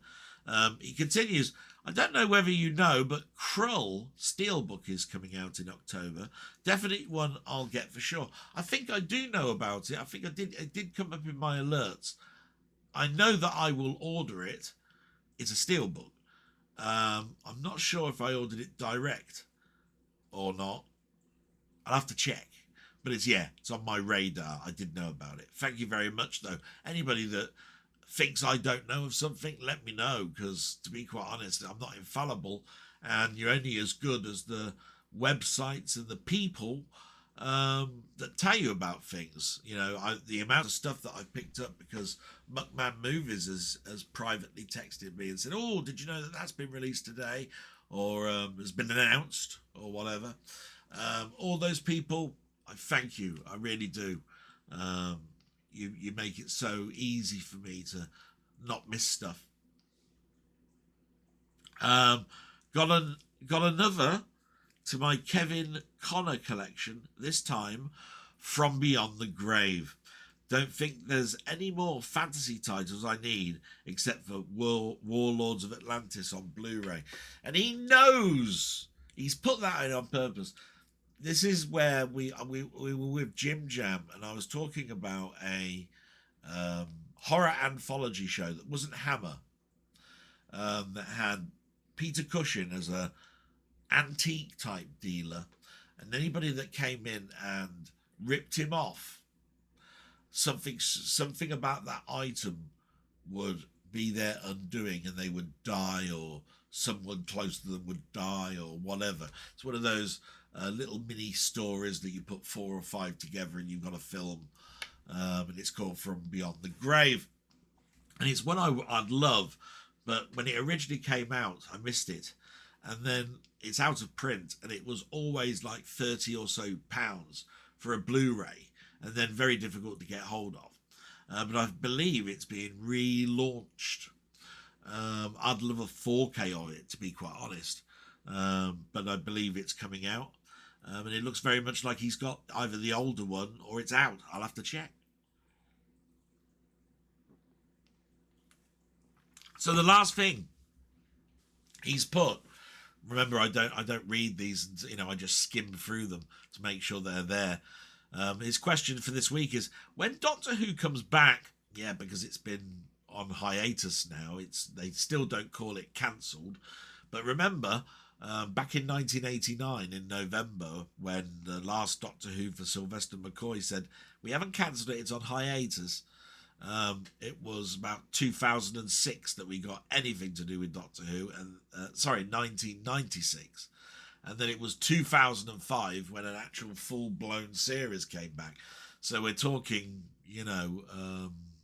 He continues, I don't know whether you know, but Krull Steelbook is coming out in October. Definitely one I'll get for sure. I think I do know about it. I think it did come up in my alerts. I know that I will order it. It's a Steelbook. I'm not sure if I ordered it direct or not. I'll have to check. But it's on my radar. I did know about it. Thank you very much, though. Anybody that thinks I don't know of something, let me know, because to be quite honest, I'm not infallible, and you're only as good as the websites and the people that tell you about things. The amount of stuff that I've picked up because Muckman-Movies has privately texted me and said, oh, did you know that that's been released today, or has been announced, or whatever. All those people, I thank you. I really do. You make it so easy for me to not miss stuff. Got another to my Kevin Connor collection, this time From Beyond the Grave. Don't think there's any more fantasy titles I need except for Warlords of Atlantis on Blu-ray. And he knows. He's put that in on purpose. This is where we were with Jim Jam, and I was talking about a horror anthology show that wasn't Hammer, that had Peter Cushing as a antique type dealer, and anybody that came in and ripped him off, something about that item would be their undoing, and they would die, or someone close to them would die, or whatever. It's one of those little mini stories that you put 4 or 5 together and you've got a film, and it's called From Beyond the Grave, and it's one I'd love, but when it originally came out I missed it, and then it's out of print, and it was always like 30 or so pounds for a Blu-ray, and then very difficult to get hold of, but I believe it's being relaunched. I'd love a 4K of it, to be quite honest, but I believe it's coming out, and it looks very much like he's got either the older one or it's out. I'll have to check. So the last thing he's put, remember, I don't read these, I just skim through them to make sure they're there. His question for this week is, when Doctor Who comes back, because it's been on hiatus now, they still don't call it cancelled, but remember, back in 1989 in November, when the last Doctor Who for Sylvester McCoy said, we haven't cancelled it, it's on hiatus, it was about 2006 that we got anything to do with Doctor Who, and 1996, and then it was 2005 when an actual full-blown series came back. So we're talking,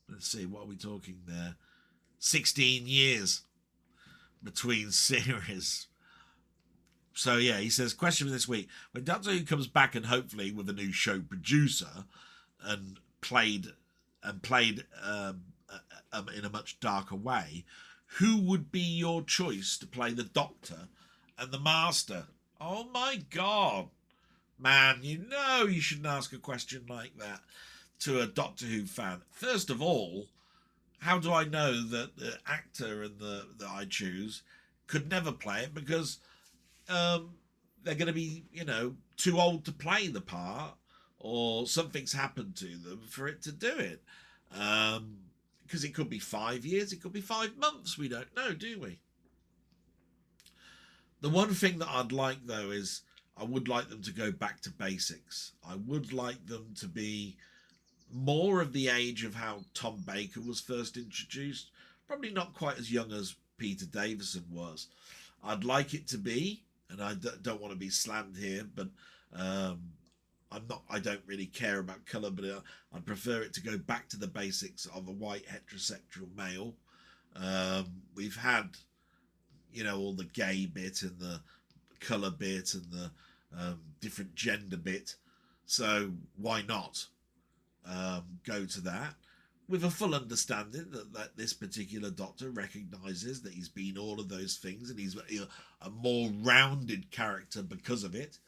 let's see, what are we talking there? 16 years between series. So he says, question for this week, when Doctor Who comes back, and hopefully with a new show producer, and played in a much darker way, who would be your choice to play the Doctor and the Master? Oh my God, man, you shouldn't ask a question like that to a Doctor Who fan. First of all, how do I know that the actor and that I choose could never play it? Because they're going to be, too old to play the part, or something's happened to them for it to do it. Because it could be 5 years, it could be 5 months. We don't know, do we? The one thing that I'd like, though, is I would like them to go back to basics. I would like them to be more of the age of how Tom Baker was first introduced. Probably not quite as young as Peter Davison was. I'd like it to be, and I don't want to be slammed here, but I don't really care about colour, but I'd prefer it to go back to the basics of a white heterosexual male. We've had, all the gay bit and the colour bit and the different gender bit, so why not go to that? with a full understanding that this particular doctor recognises that he's been all of those things, and he's a more rounded character because of it.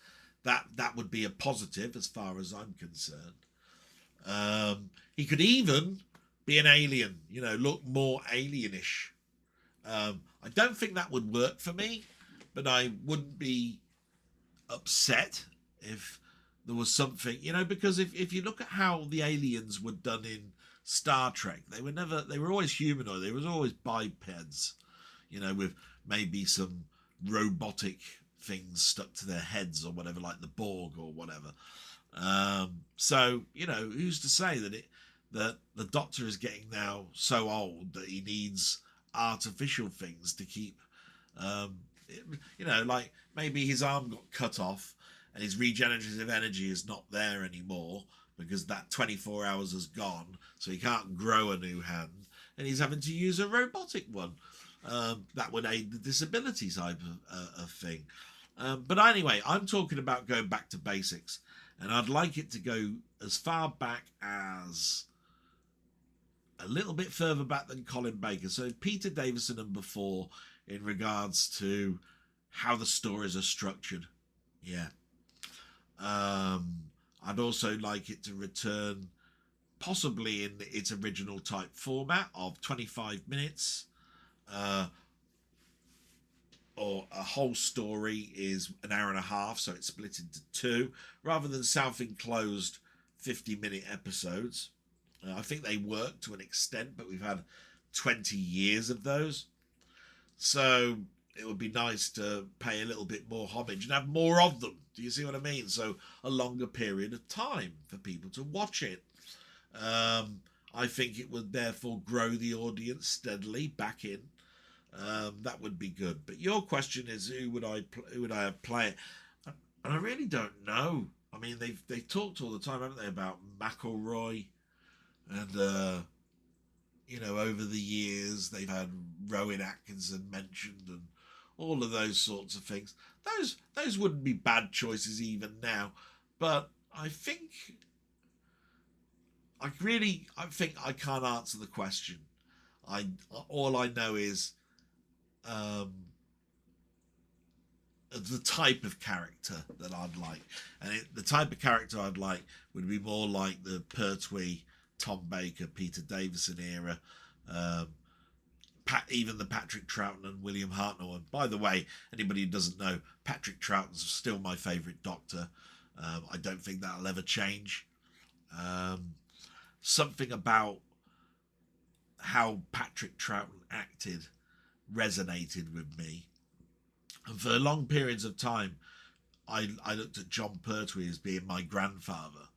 That would be a positive as far as I'm concerned. He could even be an alien, look more alienish. I don't think that would work for me, but I wouldn't be upset if there was something, because if you look at how the aliens were done in Star Trek, they were always humanoid. They was always bipeds, with maybe some robotic things stuck to their heads or whatever, like the Borg or whatever. So, who's to say that the Doctor is getting now so old that he needs artificial things to keep, like maybe his arm got cut off and his regenerative energy is not there anymore because that 24 hours has gone, so he can't grow a new hand, and he's having to use a robotic one. That would aid the disability type of thing. But anyway, I'm talking about going back to basics, and I'd like it to go as far back as a little bit further back than Colin Baker. So Peter Davison and before, in regards to how the stories are structured. Yeah. I'd also like it to return possibly in its original type format of 25 minutes. Or a whole story is an hour and a half, so it's split into two, rather than self-enclosed 50-minute episodes. I think they work to an extent, but we've had 20 years of those. So it would be nice to pay a little bit more homage and have more of them. Do you see what I mean? So a longer period of time for people to watch it. I think it would therefore grow the audience steadily back in. That would be good. But your question is, who would I play it? And I really don't know. I mean, they've talked all the time, haven't they, about McElroy, and over the years they've had Rowan Atkinson mentioned and all of those sorts of things. Those wouldn't be bad choices even now, but I think I can't answer the question. All I know is the type of character that I'd like, and the type of character I'd like would be more like the Pertwee, Tom Baker, Peter Davison era, even the Patrick Troughton and William Hartnell one. By the way, anybody who doesn't know, Patrick Troughton's still my favourite Doctor. I don't think that'll ever change. Something about how Patrick Troughton acted resonated with me. And for long periods of time, I looked at John Pertwee as being my grandfather.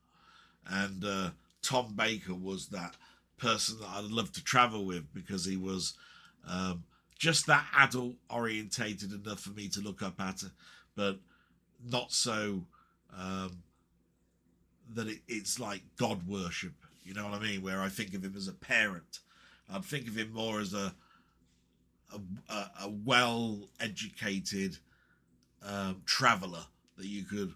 And Tom Baker was that person that I'd love to travel with, because he was just that adult orientated enough for me to look up at, but not so that it's like God worship, you know what I mean, where I think of him as a parent. I'd think of him more as a well-educated traveller that you could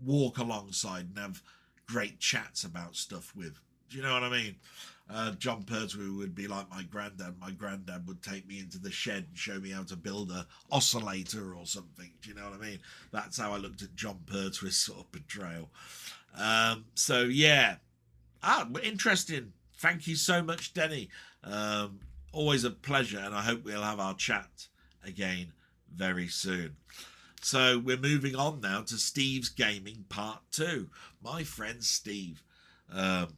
walk alongside and have great chats about stuff with. Do you know what I mean? John Pertwee would be like my granddad. My granddad would take me into the shed and show me how to build a oscillator or something. Do you know what I mean? That's how I looked at John Pertwee's sort of portrayal. So yeah. Interesting. Thank you so much, Denny. Always a pleasure, and I hope we'll have our chat again very soon. So we're moving on now to Steve's Gaming Part 2. My friend Steve.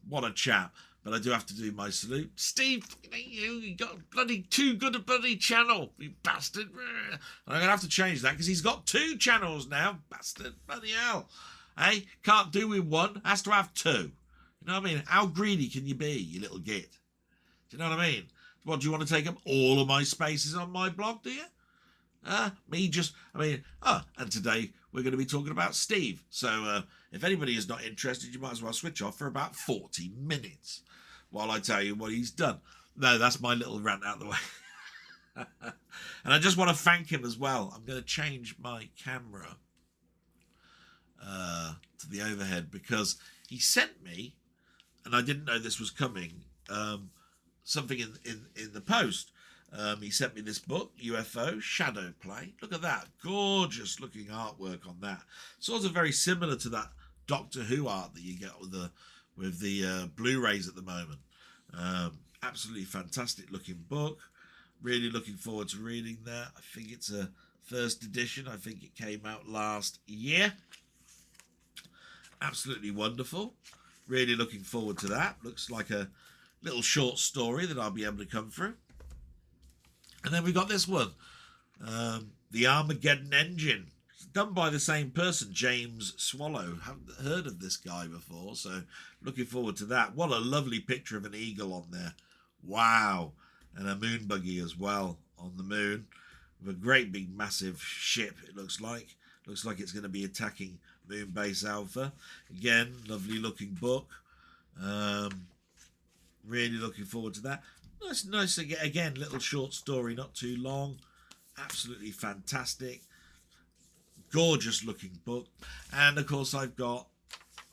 What a chap. But I do have to do my salute. Steve, you got bloody too good a bloody channel, you bastard. And I'm going to have to change that because he's got 2 channels now. Bastard, bloody hell. Hey, can't do with one, has to have 2. You know what I mean? How greedy can you be, you little git? Do you know what I mean? What, do you want to take up all of my spaces on my blog, do you? And today we're going to be talking about Steve. So if anybody is not interested, you might as well switch off for about 40 minutes while I tell you what he's done. No, that's my little rant out of the way. And I just want to thank him as well. I'm going to change my camera to the overhead because he sent me and I didn't know this was coming, something in the post. He sent me this book, UFO Shadow Play. Look at that, gorgeous looking artwork on that. Sort of very similar to that Doctor Who art that you get with the Blu-rays at the moment. Absolutely fantastic looking book. Really looking forward to reading that. I think it's a first edition. I think it came out last year. Absolutely wonderful. Really looking forward to that. Looks like a little short story that I'll be able to come through. And then we got this one, The Armageddon Engine. It's done by the same person, James Swallow. Haven't heard of this guy before, so looking forward to that. What a lovely picture of an eagle on there. Wow. And a moon buggy as well on the moon, with a great big massive ship, it looks like. Looks like it's going to be attacking Moon Base Alpha. Again, lovely looking book. Really looking forward to that. Nice again, little short story, not too long. Absolutely fantastic. Gorgeous looking book. And of course I've got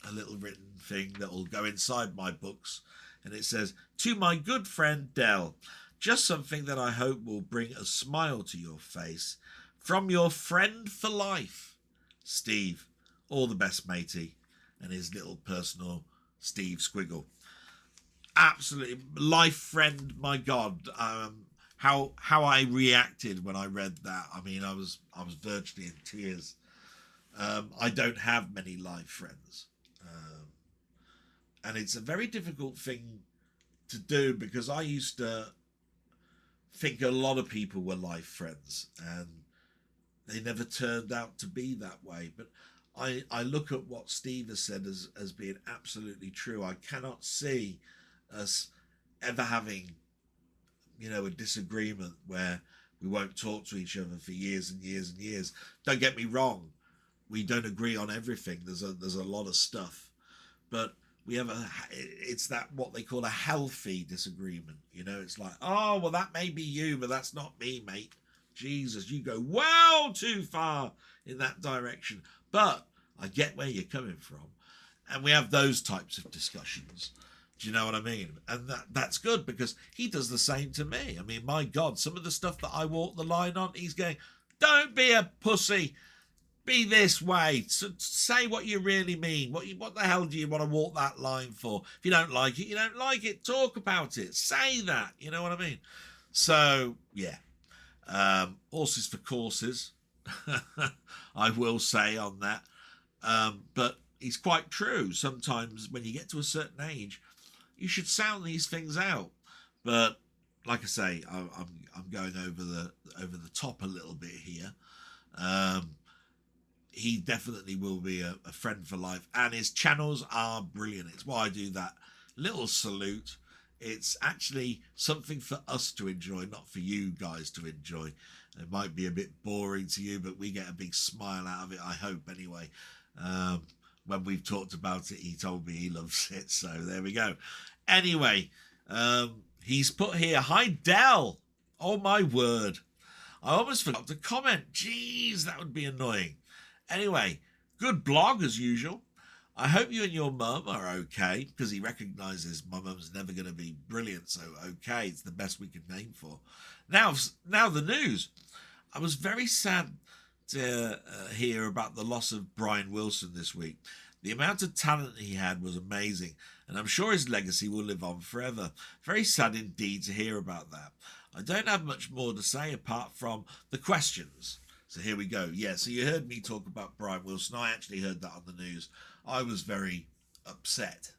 a little written thing that will go inside my books. And it says, to my good friend Dell, just something that I hope will bring a smile to your face. From your friend for life, Steve. All the best, matey. And his little personal Steve squiggle. Absolutely. Life friend, my God. How I reacted when I read that. I mean, I was virtually in tears. I don't have many life friends. And it's a very difficult thing to do, because I used to think a lot of people were life friends and they never turned out to be that way. But I look at what Steve has said as being absolutely true. I cannot see us ever having, a disagreement where we won't talk to each other for years and years and years. Don't get me wrong, we don't agree on everything. There's a lot of stuff, but we have it's that what they call a healthy disagreement. It's like, oh well, that may be you, but that's not me, mate. Jesus, you go well too far in that direction. But I get where you're coming from, and we have those types of discussions. Do you know what I mean? And that's good, because he does the same to me. I mean, my God, some of the stuff that I walk the line on, he's going, don't be a pussy. Be this way. So say what you really mean. What the hell do you want to walk that line for? If you don't like it, you don't like it. Talk about it. Say that. You know what I mean? So, yeah. Horses for courses. I will say on that. But it's quite true. Sometimes when you get to a certain age, you should sound these things out. But like I say, I'm going over the top a little bit here. He definitely will be a friend for life, and his channels are brilliant. It's why I do that little salute. It's actually something for us to enjoy, not for you guys to enjoy. It might be a bit boring to you, but we get a big smile out of it, I hope, anyway. When we've talked about it, he told me he loves it, so there we go. Anyway, he's put here, hi Dell. Oh my word, I almost forgot to comment. Jeez, that would be annoying. Anyway, good blog as usual. I hope you and your mum are okay, because he recognises my mum's never going to be brilliant, so okay, it's the best we can aim for. Now the news. I was very sad to hear about the loss of Brian Wilson this week. The amount of talent he had was amazing, and I'm sure his legacy will live on forever. Very sad indeed to hear about that. I don't have much more to say apart from the questions. So here we go. Yeah, so you heard me talk about Brian Wilson. I actually heard that on the news. I was very upset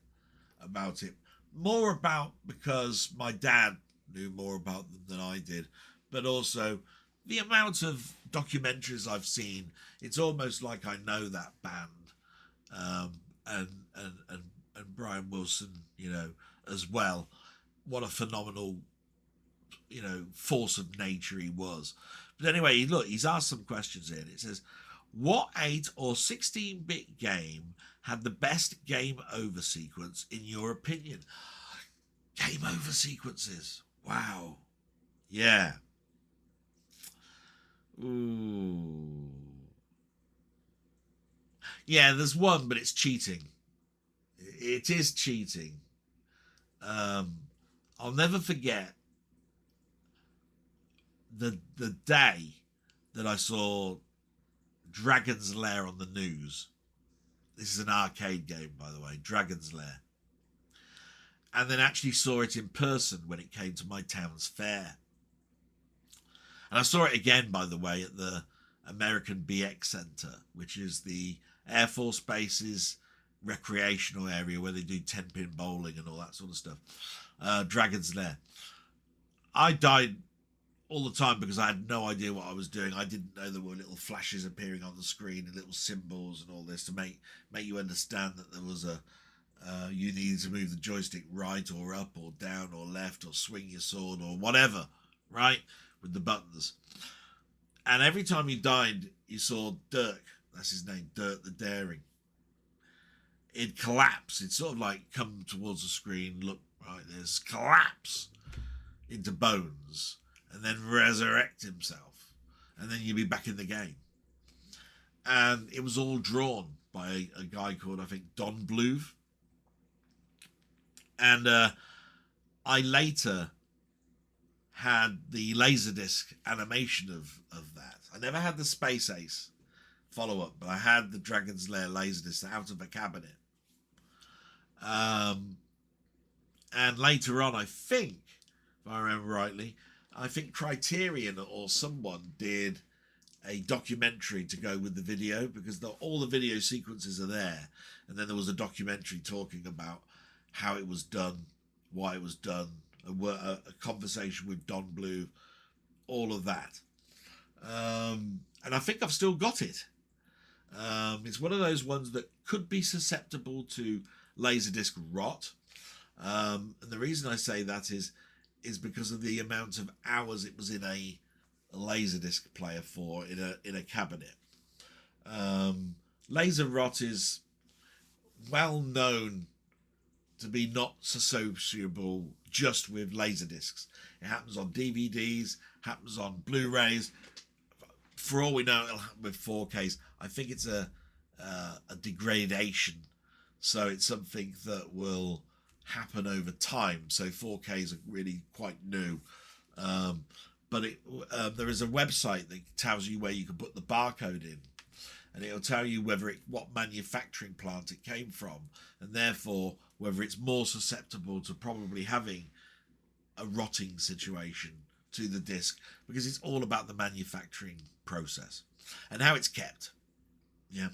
about it. More about because my dad knew more about them than I did, but also the amount of documentaries I've seen. It's almost like I know that band, and Brian Wilson, as well. What a phenomenal, force of nature he was. But anyway, look, he's asked some questions here. It says, what 8 or 16-bit game had the best game over sequence in your opinion? Game over sequences. Wow. Yeah. Ooh. Yeah, there's one, but it's cheating. It is cheating. I'll never forget the day that I saw Dragon's Lair on the news. This is an arcade game, by the way, Dragon's Lair. And then actually saw it in person when it came to my town's fair. And I saw it again, by the way, at the American BX Center, which is the Air Force Base's recreational area where they do 10-pin bowling and all that sort of stuff. Dragon's Lair. I died all the time because I had no idea what I was doing. I didn't know there were little flashes appearing on the screen and little symbols and all this to make you understand that there was you needed to move the joystick right or up or down or left or swing your sword or whatever, right, with the buttons. And every time you died, you saw Dirk, that's his name, Dirk the Daring. It'd collapse. It'd sort of like come towards the screen, look, right, there's collapse into bones, and then resurrect himself, and then you'd be back in the game. And it was all drawn by a guy called, I think, Don Bluth. And I later had the Laserdisc animation of that. I never had the Space Ace follow-up, but I had the Dragon's Lair Laserdisc out of a cabinet. And later on, I think, if I remember rightly, I think Criterion or someone did a documentary to go with the video, because all the video sequences are there. And then there was a documentary talking about how it was done, why it was done, a conversation with Don Blue, all of that. And I think I've still got it. It's one of those ones that could be susceptible to Laserdisc rot. And the reason I say that is because of the amount of hours it was in a Laserdisc player for in a cabinet. Laser rot is well known to be not associable just with Laserdiscs. It happens on DVDs, happens on Blu-rays. For all we know, it'll happen with 4Ks. I think it's a degradation, so it's something that will happen over time. So 4Ks are really quite new. But there is a website that tells you where you can put the barcode in, and it'll tell you what manufacturing plant it came from, and therefore whether it's more susceptible to probably having a rotting situation to the disc, because it's all about the manufacturing process and how it's kept. Yeah.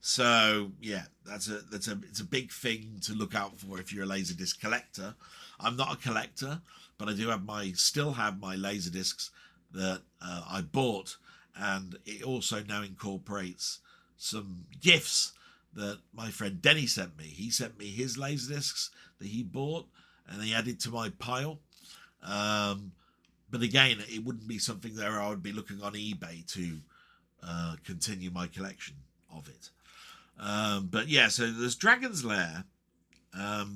So yeah, it's a big thing to look out for if you're a Laserdisc collector. I'm not a collector, but I do still have my Laserdiscs that I bought, and it also now incorporates some gifts that my friend Denny sent me. He sent me his Laserdiscs that he bought, and he added to my pile. But again, it wouldn't be something that I would be looking on eBay to continue my collection of it. But yeah, so there's Dragon's Lair. I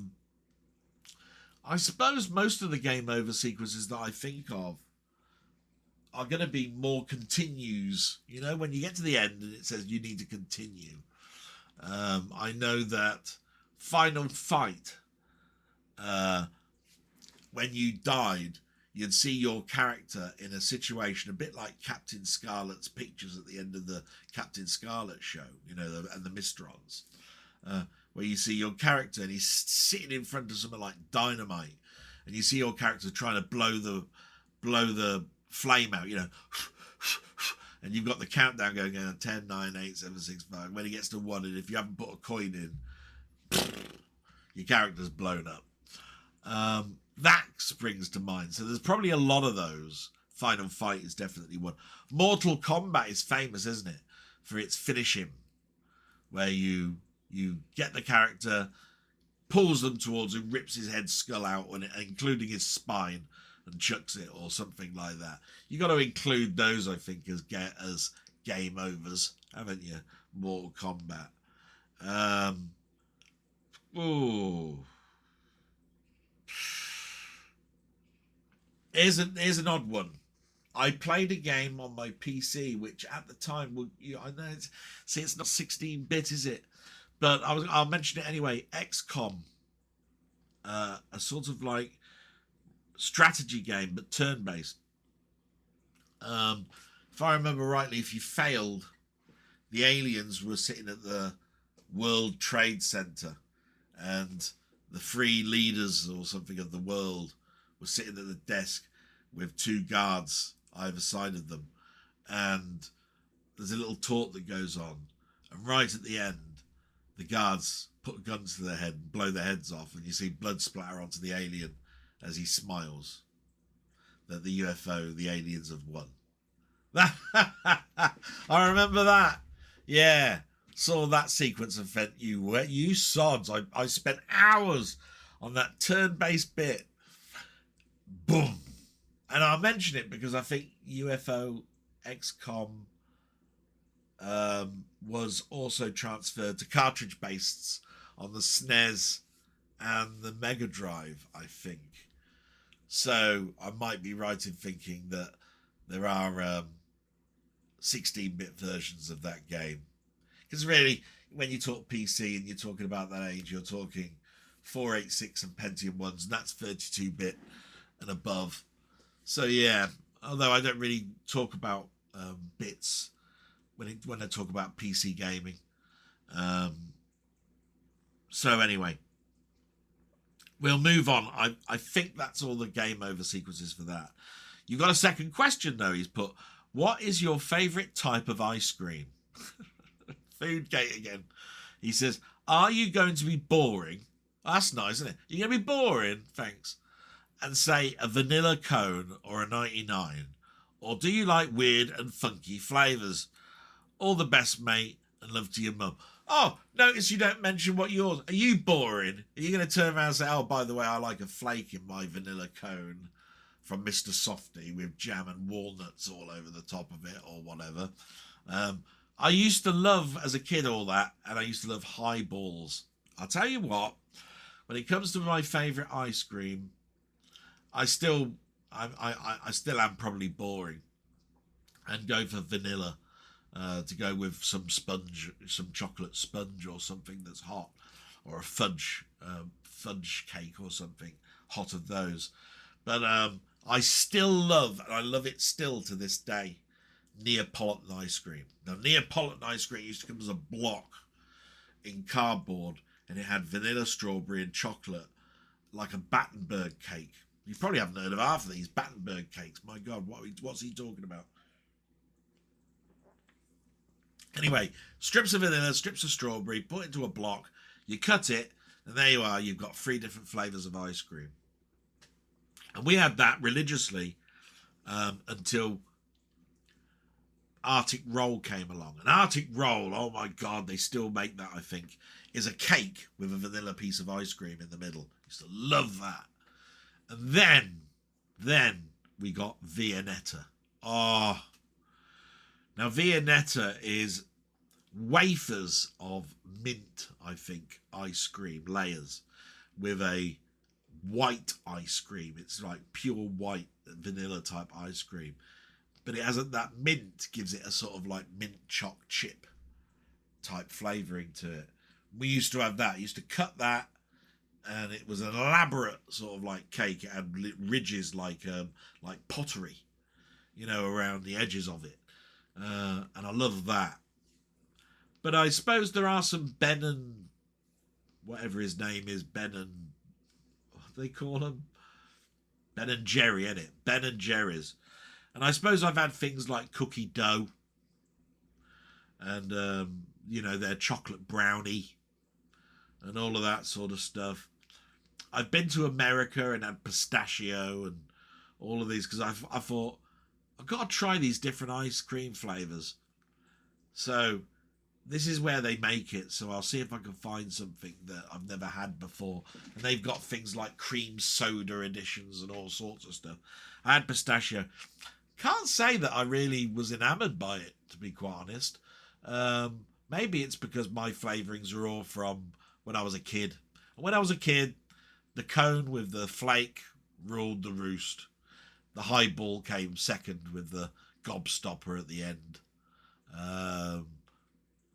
suppose most of the game over sequences that I think of are going to be more continues. You know, when you get to the end and it says you need to continue. I know that Final Fight, when you died, you'd see your character in a situation a bit like Captain Scarlet's pictures at the end of the Captain Scarlet show, you know, and the Mistrons, where you see your character and he's sitting in front of something like dynamite, and you see your character trying to blow the flame out, you know, and you've got the countdown going on 10, 9, 8, 7, 6, 5. When he gets to 1, and if you haven't put a coin in, your character's blown up. That springs to mind. So there's probably a lot of those. Final Fight is definitely one. Mortal Kombat is famous, isn't it, for its finish him, where you get the character, pulls them towards him, rips his head skull out, including his spine, and chucks it or something like that. You got to include those, I think, as game overs, haven't you? Mortal Kombat. Here's an odd one. I played a game on my PC, which at the time I know it's not 16-bit, is it? But I'll mention it anyway. XCOM a sort of like strategy game, but turn-based. If I remember rightly, if you failed, the aliens were sitting at the World Trade Center, and the three leaders or something of the world were sitting at the desk with two guards either side of them, and there's a little talk that goes on, and right at the end, the guards put guns to their head and blow their heads off, and you see blood splatter onto the alien as he smiles. That the UFO, the aliens have won. I remember that. Yeah, saw that sequence and felt you sods. I spent hours on that turn-based bit. Boom. And I'll mention it because I think UFO XCOM was also transferred to cartridge-based on the SNES and the Mega Drive, I think. So I might be right in thinking that there are 16-bit versions of that game. Because really, when you talk PC and you're talking about that age, you're talking 486 and Pentium 1s, and that's 32-bit and above. So yeah, although I don't really talk about bits when I talk about PC gaming. So anyway, we'll move on. I think that's all the game over sequences for that. You've got a second question, though. He's put, what is your favourite type of ice cream? Foodgate again. He says, are you going to be boring? Oh, that's nice, isn't it? You're going to be boring, thanks. And say a vanilla cone or a 99? Or do you like weird and funky flavours? All the best, mate, and love to your mum. Oh, notice you don't mention what yours. Are you boring? Are you going to turn around and say, oh, by the way, I like a flake in my vanilla cone from Mr. Softy with jam and walnuts all over the top of it or whatever? I used to love, as a kid, all that, and I used to love highballs. I'll tell you what, when it comes to my favourite ice cream, I still am probably boring and go for vanilla. To go with some chocolate sponge or something that's hot, or a fudge cake or something hot of those. But I still love, and I love it still to this day, Neapolitan ice cream. Now, Neapolitan ice cream used to come as a block in cardboard, and it had vanilla, strawberry, and chocolate, like a Battenberg cake. You probably haven't heard of half of these Battenberg cakes. My God, what's he talking about? Anyway, strips of vanilla, strips of strawberry, put into a block, you cut it, and there you are, you've got 3 different flavours of ice cream. And we had that religiously until Arctic Roll came along. And Arctic Roll, oh my God, they still make that, I think, is a cake with a vanilla piece of ice cream in the middle. I used to love that. And then we got Viennetta. Oh, now, Viennetta is wafers of mint, I think, ice cream layers with a white ice cream. It's like pure white vanilla type ice cream. But it hasn't, that mint gives it a sort of like mint choc chip type flavouring to it. We used to have that. I used to cut that, and it was an elaborate sort of like cake. It had ridges like pottery, around the edges of it. And I love that. But I suppose there are some Ben and whatever his name is, Ben and what do they call him? Ben and Jerry, innit? Ben and Jerry's. And I suppose I've had things like cookie dough and their chocolate brownie and all of that sort of stuff. I've been to America and had pistachio and all of these because I thought I've got to try these different ice cream flavours. So this is where they make it. So I'll see if I can find something that I've never had before. And they've got things like cream soda editions and all sorts of stuff. I had pistachio. Can't say that I really was enamoured by it, to be quite honest. Maybe it's because my flavourings are all from when I was a kid. And when I was a kid, the cone with the flake ruled the roost. The highball came second with the gobstopper at the end.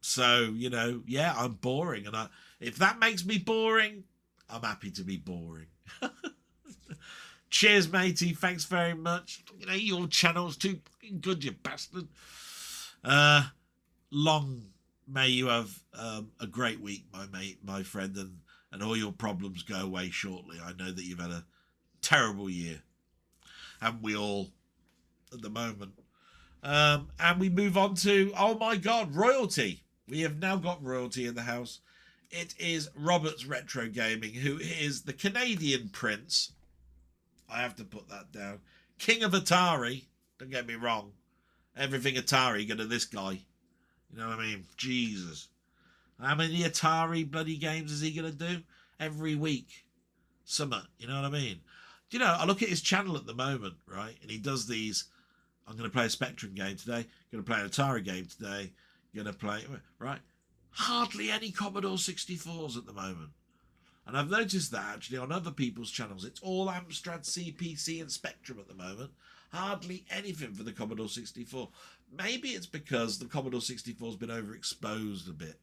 So, I'm boring. And if that makes me boring, I'm happy to be boring. Cheers, matey. Thanks very much. You know, your channel's too good, you bastard. Long may you have a great week, my mate, my friend, and all your problems go away shortly. I know that you've had a terrible year, haven't we all, at the moment? And we move on to, oh my God, royalty. We have now got royalty in the house. It is Robert's Retro Gaming, who is the Canadian prince. I have to put that down. King of Atari. Don't get me wrong. Everything Atari, go to this guy. You know what I mean? Jesus. How many Atari bloody games is he going to do? Every week. Summer. You know what I mean? You know, I look at his channel at the moment, right? And he does these. I'm going to play a Spectrum game today. Going to play an Atari game today. Going to play, right? Hardly any Commodore 64s at the moment. And I've noticed that actually on other people's channels. It's all Amstrad, CPC and Spectrum at the moment. Hardly anything for the Commodore 64. Maybe it's because the Commodore 64 has been overexposed a bit.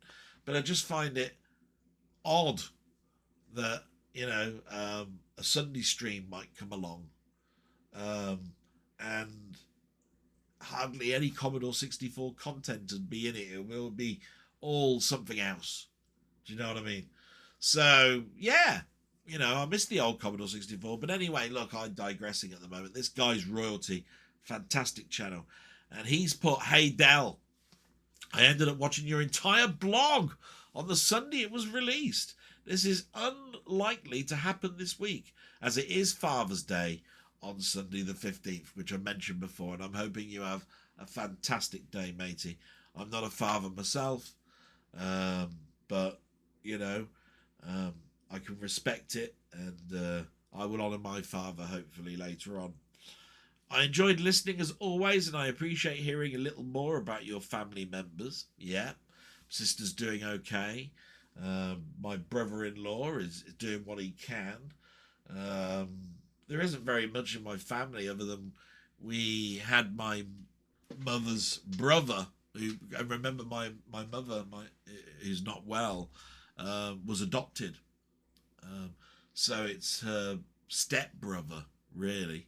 But I just find it odd that, you know, a Sunday stream might come along. And hardly any Commodore 64 content would be in it. It will be all something else. Do you know what I mean? So, yeah, you know, I miss the old Commodore 64. But anyway, look, I'm digressing at the moment. This guy's royalty, fantastic channel. And he's put, hey, Del, I ended up watching your entire blog on the Sunday it was released. This is unlikely to happen this week, as it is Father's Day on Sunday the 15th, which I mentioned before. And I'm hoping you have a fantastic day, matey. I'm not a father myself, but, you know, I can respect it, and I will honour my father hopefully later on. I enjoyed listening as always, and I appreciate hearing a little more about your family members. Yeah, sister's doing okay. My brother-in-law is doing what he can. There isn't very much in my family other than we had my mother's brother, who, I remember my mother, who's not well, was adopted. So it's her step-brother, really.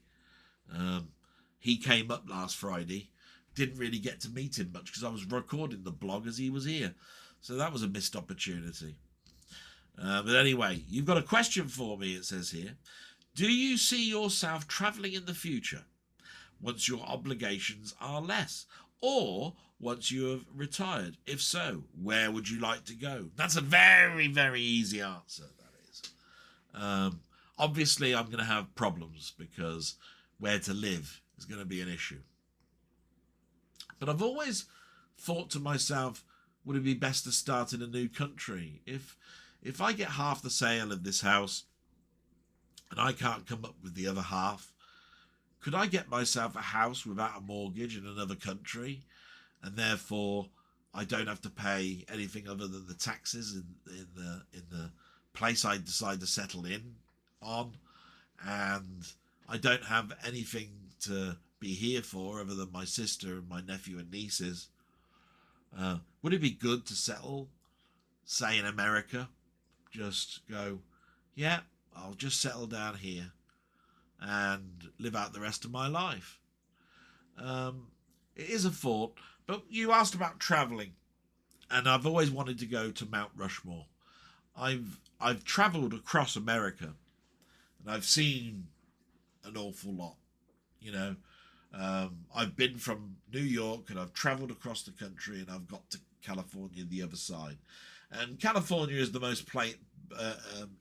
He came up last Friday. Didn't really get to meet him much because I was recording the blog as he was here. So that was a missed opportunity. But anyway, you've got a question for me, it says here. Do you see yourself travelling in the future once your obligations are less, or once you have retired? If so, where would you like to go? That's a very, very easy answer, that is. Obviously, I'm going to have problems because where to live is going to be an issue. But I've always thought to myself, would it be best to start in a new country? If I get half the sale of this house and I can't come up with the other half, could I get myself a house without a mortgage in another country, and therefore I don't have to pay anything other than the taxes in the place I decide to settle in on, and I don't have anything to be here for other than my sister and my nephew and nieces? Would it be good to settle, say in America? Just go, yeah, I'll just settle down here and live out the rest of my life. It is a thought, but you asked about travelling, and I've always wanted to go to Mount Rushmore. I've travelled across America, and I've seen an awful lot. You know, I've been from New York, and I've travelled across the country, and I've got to California the other side. And California is the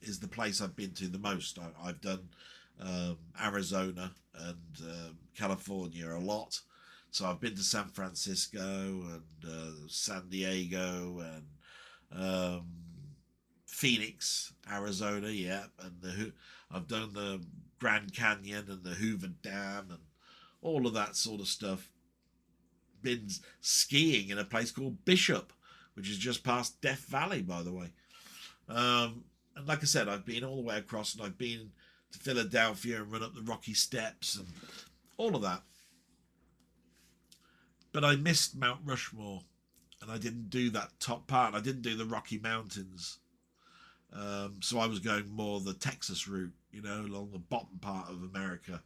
is the place I've been to the most. I've done Arizona and California a lot. So I've been to San Francisco and San Diego and Phoenix, Arizona, yeah. And I've done the Grand Canyon and the Hoover Dam and all of that sort of stuff. Been skiing in a place called Bishop, which is just past Death Valley, by the way. And like I said, I've been all the way across, and I've been to Philadelphia and run up the Rocky Steps and all of that. But I missed Mount Rushmore, and I didn't do that top part. I didn't do the Rocky Mountains. So I was going more the Texas route, along the bottom part of America,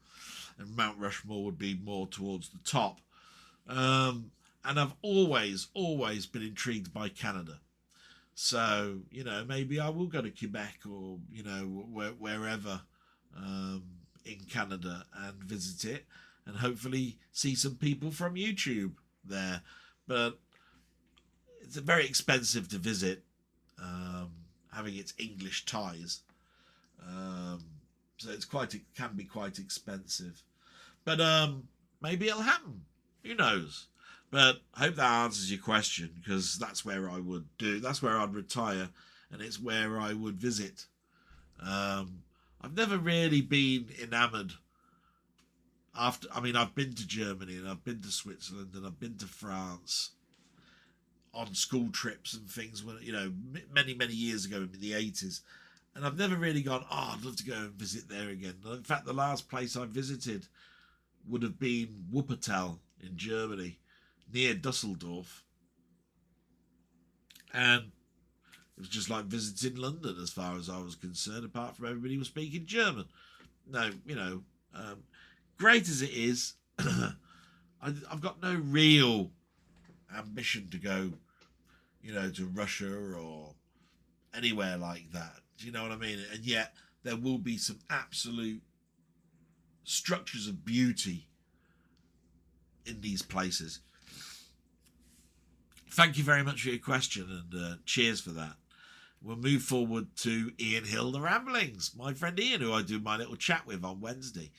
and Mount Rushmore would be more towards the top. And I've always been intrigued by Canada. So, maybe I will go to Quebec or, wherever in Canada and visit it, and hopefully see some people from YouTube there. But it's very expensive to visit, having its English ties. So it can be quite expensive. But maybe it'll happen. Who knows? But I hope that answers your question, because that's where that's where I'd retire, and it's where I would visit. I've never really been enamoured. I've been to Germany, and I've been to Switzerland, and I've been to France on school trips and things when, many years ago in the 80s. And I've never really gone, I'd love to go and visit there again. In fact, the last place I visited would have been Wuppertal in Germany, near Dusseldorf. And it was just like visiting London as far as I was concerned, apart from everybody was speaking German. No, great as it is, I've got no real ambition to go, to Russia or anywhere like that. Do you know what I mean? And yet there will be some absolute structures of beauty in these places. Thank you very much for your question, and cheers for that. We'll move forward to Ian Hill, the Ramblings. My friend Ian, who I do my little chat with on Wednesday.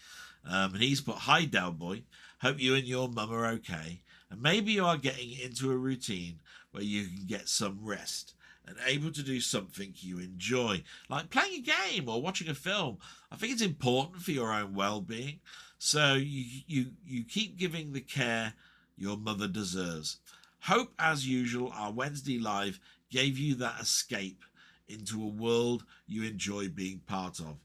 And he's put, "Hi, Del Boy. Hope you and your mum are okay. And maybe you are getting into a routine where you can get some rest and able to do something you enjoy, like playing a game or watching a film. I think it's important for your own well-being. So you keep giving the care your mother deserves. Hope, as usual, our Wednesday live gave you that escape into a world you enjoy being part of.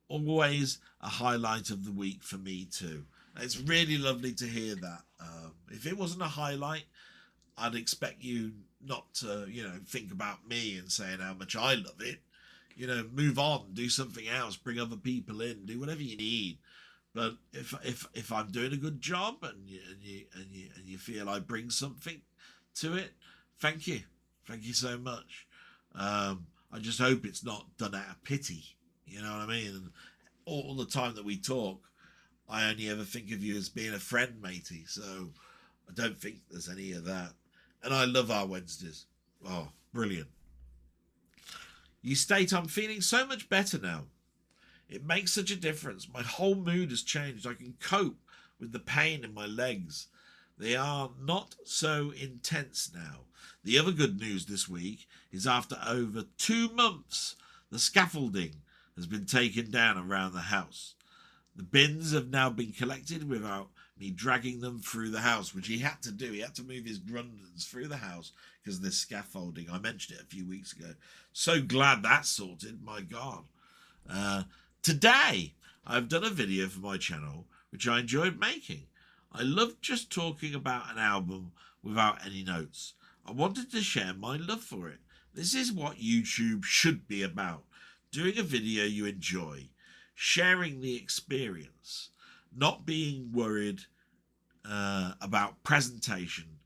Always a highlight of the week for me too." It's really lovely to hear that. If it wasn't a highlight, I'd expect you not to, think about me and saying how much I love it. Move on, do something else, bring other people in, do whatever you need. But if I'm doing a good job and you feel I bring something to it, thank you so much. I just hope it's not done out of pity. You know what I mean? And all the time that we talk, I only ever think of you as being a friend, matey. So I don't think there's any of that. And I love our Wednesdays. Oh, brilliant. You state, "I'm feeling so much better now. It makes such a difference. My whole mood has changed. I can cope with the pain in my legs. They are not so intense now. The other good news this week is after over 2 months, the scaffolding has been taken down around the house. The bins have now been collected without me dragging them through the house," which he had to do. He had to move his grundens through the house because of this scaffolding. I mentioned it a few weeks ago. So glad that's sorted. My God. Today, I've done a video for my channel, which I enjoyed making. I love just talking about an album without any notes. I wanted to share my love for it. This is what YouTube should be about. Doing a video you enjoy, sharing the experience, not being worried about presentation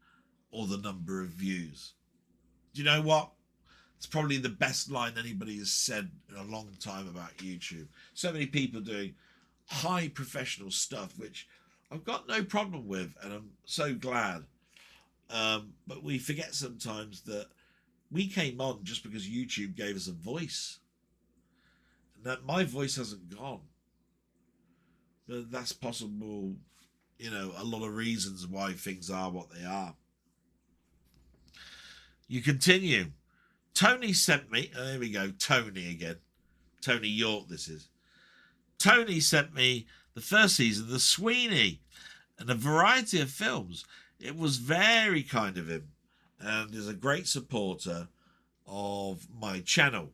or the number of views. Do you know what? It's probably the best line anybody has said in a long time about YouTube. So many people doing high professional stuff, which I've got no problem with, and I'm so glad. But we forget sometimes that we came on just because YouTube gave us a voice. And that my voice hasn't gone. But that's possible, a lot of reasons why things are what they are. You continue. Tony sent me, there we go, Tony again. Tony York, this is. Tony sent me the first season of The Sweeney and a variety of films. It was very kind of him and is a great supporter of my channel.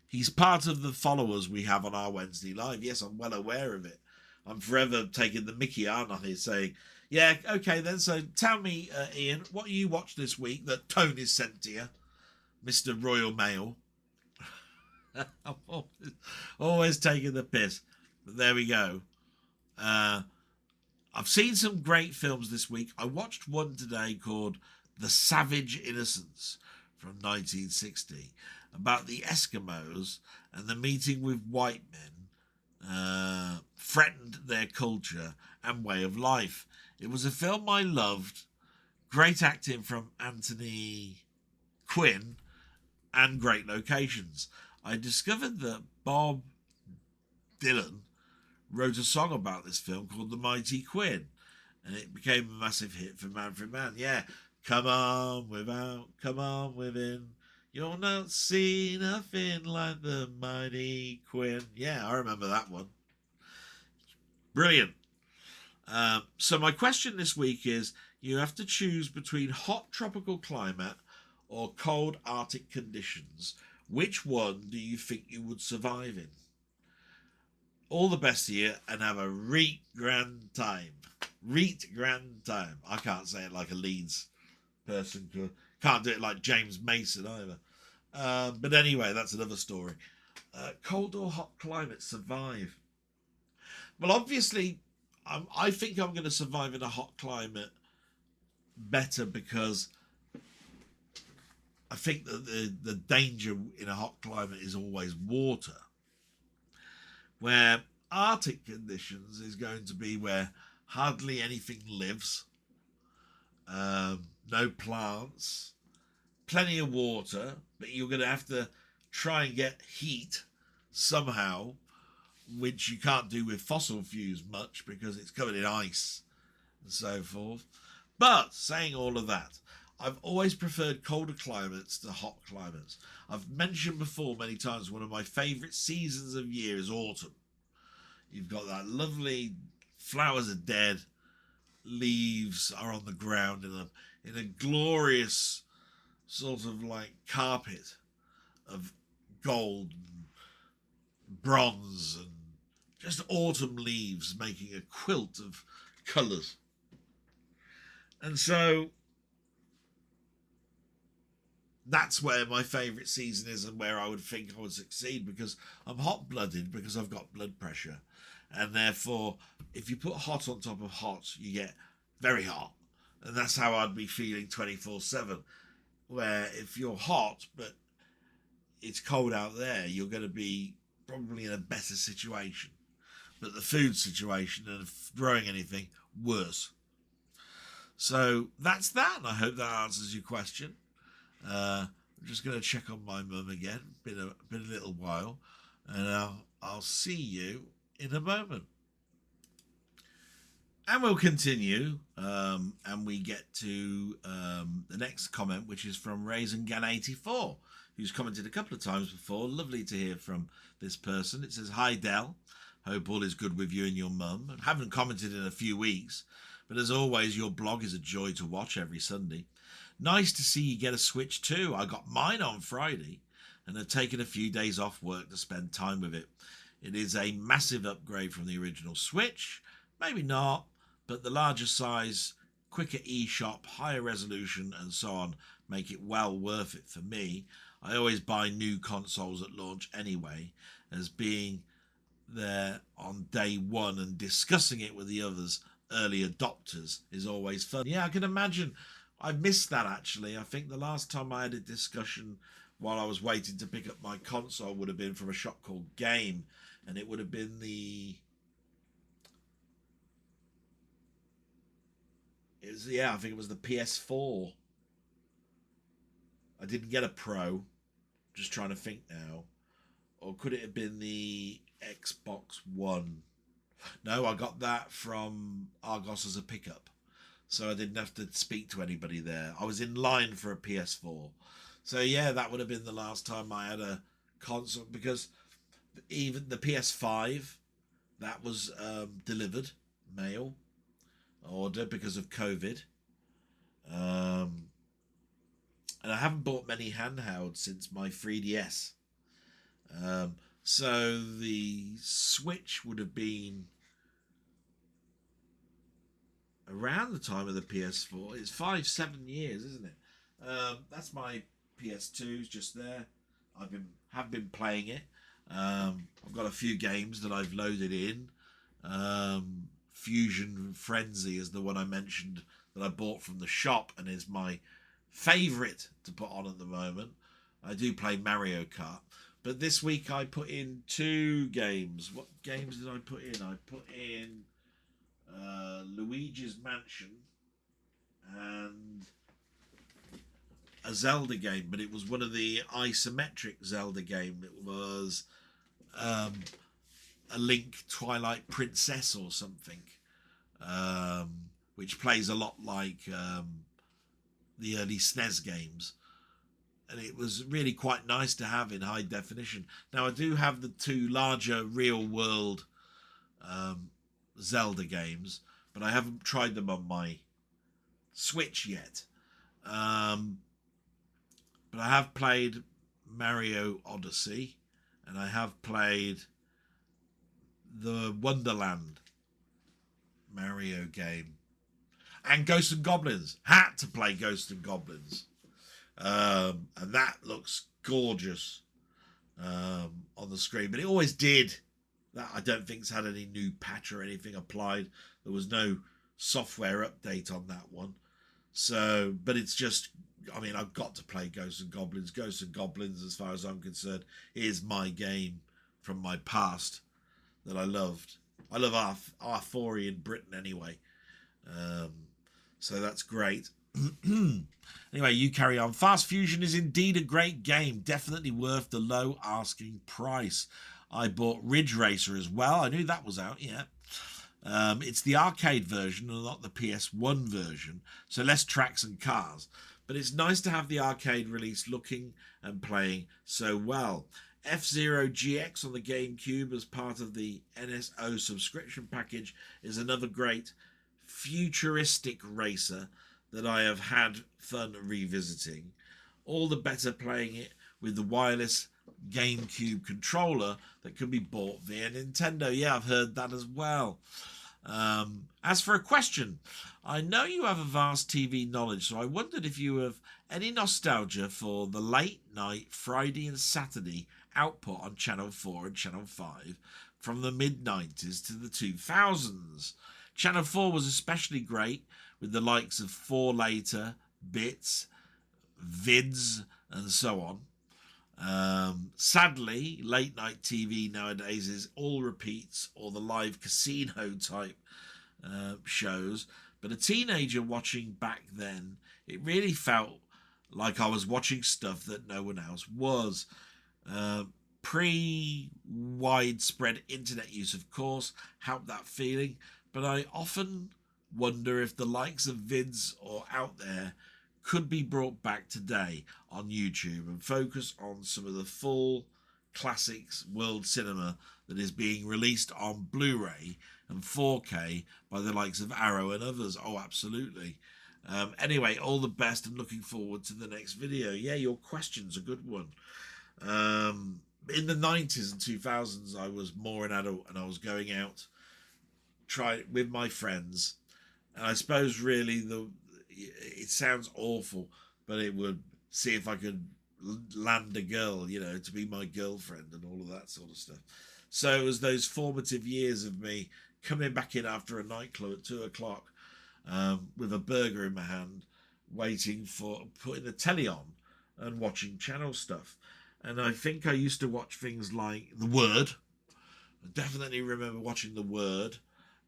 He's part of the followers we have on our Wednesday Live. Yes, I'm well aware of it. I'm forever taking the mickey, aren't I, saying, yeah, okay then, so tell me, Ian, what you watched this week that Tony sent to you, Mr. Royal Mail. I'm always taking the piss. But there we go. I've seen some great films this week. I watched one today called The Savage Innocents from 1960 about the Eskimos and the meeting with white men threatened their culture and way of life. It was a film I loved. Great acting from Anthony Quinn and great locations. I discovered that Bob Dylan wrote a song about this film called The Mighty Quinn, and it became a massive hit for Manfred Mann. Yeah, come on without, come on within. You'll not see nothing like the Mighty Quinn. Yeah, I remember that one. Brilliant. So my question this week is, you have to choose between hot tropical climate or cold Arctic conditions. Which one do you think you would survive in? All the best to you and have a reet grand time. Reet grand time. I can't say it like a Leeds person could. Can't do it like James Mason either. But anyway, that's another story. Cold or hot climate survive? Well, obviously, I think I'm going to survive in a hot climate better because I think that the danger in a hot climate is always water. Where Arctic conditions is going to be where hardly anything lives, no plants, plenty of water, but you're going to have to try and get heat somehow, which you can't do with fossil fuels much because it's covered in ice and so forth. But saying all of that, I've always preferred colder climates to hot climates. I've mentioned before many times one of my favourite seasons of year is autumn. You've got that lovely, flowers are dead, leaves are on the ground in a glorious sort of like carpet of gold and bronze and just autumn leaves making a quilt of colours. And so that's where my favourite season is and where I would think I would succeed because I'm hot-blooded because I've got blood pressure. And therefore, if you put hot on top of hot, you get very hot. And that's how I'd be feeling 24/7. Where if you're hot, but it's cold out there, you're going to be probably in a better situation. But the food situation and growing anything, worse. So that's that, and I hope that answers your question. I'm just going to check on my mum again. Been a little while, and I'll see you in a moment. And we'll continue, and we get to the next comment, which is from RaisinGan84, who's commented a couple of times before. Lovely to hear from this person. It says, "Hi Del, hope all is good with you and your mum. I haven't commented in a few weeks, but as always, your blog is a joy to watch every Sunday. Nice to see you get a Switch too. I got mine on Friday and have taken a few days off work to spend time with it. It is a massive upgrade from the original Switch. Maybe not, but the larger size, quicker eShop, higher resolution and so on make it well worth it for me. I always buy new consoles at launch anyway, as being there on day one and discussing it with the others early adopters is always fun." Yeah, I can imagine. I missed that actually. I think the last time I had a discussion while I was waiting to pick up my console would have been from a shop called Game, and it would have been I think it was the PS4. I didn't get a Pro. Just trying to think now. Or could it have been the Xbox One? No, I got that from Argos as a pickup. So I didn't have to speak to anybody there. I was in line for a PS4. So yeah, that would have been the last time I had a console, because even the PS5, that was delivered, mail order because of COVID. And I haven't bought many handhelds since my 3DS. So the Switch would have been around the time of the PS4. It's 5-7 years, isn't it? That's my PS2's just there. I've been have been playing it. I've got a few games that I've loaded in. Fusion Frenzy is the one I mentioned that I bought from the shop and is my favourite to put on at the moment. I do play Mario Kart. But this week I put in 2 games. What games did I put in? I put in Luigi's Mansion and a Zelda game, but it was one of the isometric Zelda game. It was a Link Twilight Princess or something, which plays a lot like the early SNES games. And it was really quite nice to have in high definition. Now, I do have the 2 larger real-world Zelda games, but I haven't tried them on my Switch yet. But I have played Mario Odyssey, and I have played the Wonderland Mario game. And Ghosts and Goblins. Had to play Ghosts and Goblins. And that looks gorgeous on the screen, but it always did. That I don't think's had any new patch or anything applied. There was no software update on that one. So, but it's just, I mean, I've got to play Ghosts and Goblins. Ghosts and Goblins, as far as I'm concerned, is my game from my past that I loved. I love Arthurian Britain anyway. So that's great. Anyway, you carry on. Fast Fusion is indeed a great game. Definitely worth the low asking price. I bought Ridge Racer as well. I knew that was out, yeah. It's the arcade version and not the PS1 version, so less tracks and cars. But it's nice to have the arcade release looking and playing so well. F-Zero GX on the GameCube as part of the NSO subscription package is another great futuristic racer that I have had fun revisiting. All the better playing it with the wireless GameCube controller that can be bought via Nintendo. Yeah, I've heard that as well. As for a question, I know you have a vast TV knowledge, so I wondered if you have any nostalgia for the late night Friday and Saturday output on Channel 4 and Channel 5 from the mid-90s to the 2000s. Channel 4 was especially great with the likes of 4 Later, Bits, Vids, and so on. Sadly, late night TV nowadays is all repeats or the live casino type shows. But a teenager watching back then, it really felt like I was watching stuff that no one else was. Pre-widespread internet use, of course, helped that feeling. But I often wonder if the likes of Vids or Out There could be brought back today on YouTube and focus on some of the full classics world cinema that is being released on Blu-ray and 4K by the likes of Arrow and others. Oh, absolutely. Anyway, all the best and looking forward to the next video. Yeah, your question's a good one. In the 90s and 2000s, I was more an adult and I was going out try with my friends, and I suppose really it sounds awful, but it would see if I could land a girl, you know, to be my girlfriend and all of that sort of stuff. So it was those formative years of me coming back in after a nightclub at 2 o'clock with a burger in my hand, waiting for putting the telly on and watching channel stuff. And I think I used to watch things like The Word. I definitely remember watching The Word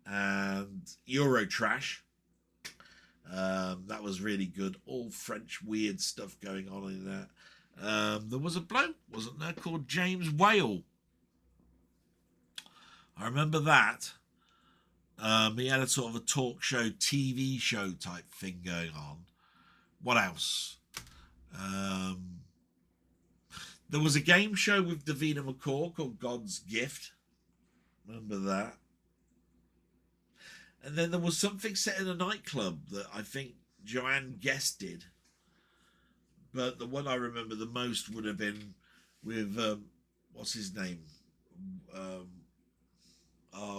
and Eurotrash. That was really good. All French weird stuff going on in that. There was a bloke, wasn't there, called James Whale. I remember that. He had a sort of a talk show, TV show type thing going on. What else? There was a game show with Davina McCall called God's Gift. Remember that? And then there was something set in a nightclub that I think Joanne Guest did. But the one I remember the most would have been with, what's his name?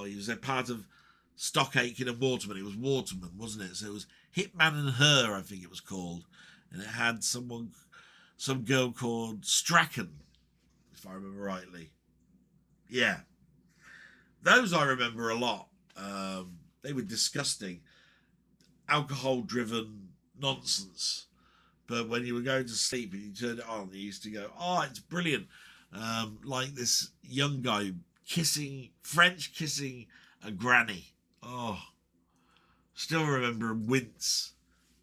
He was a part of Stock Aitken and Waterman. It was Waterman, wasn't it? So it was Hitman and Her, I think it was called. And it had some girl called Strachan. if I remember rightly. Yeah, those I remember a lot. They were disgusting, alcohol-driven nonsense. But when you were going to sleep and you turned it on, you used to go, "Oh, it's brilliant!" Like this young guy French kissing a granny. Oh, still remember and wince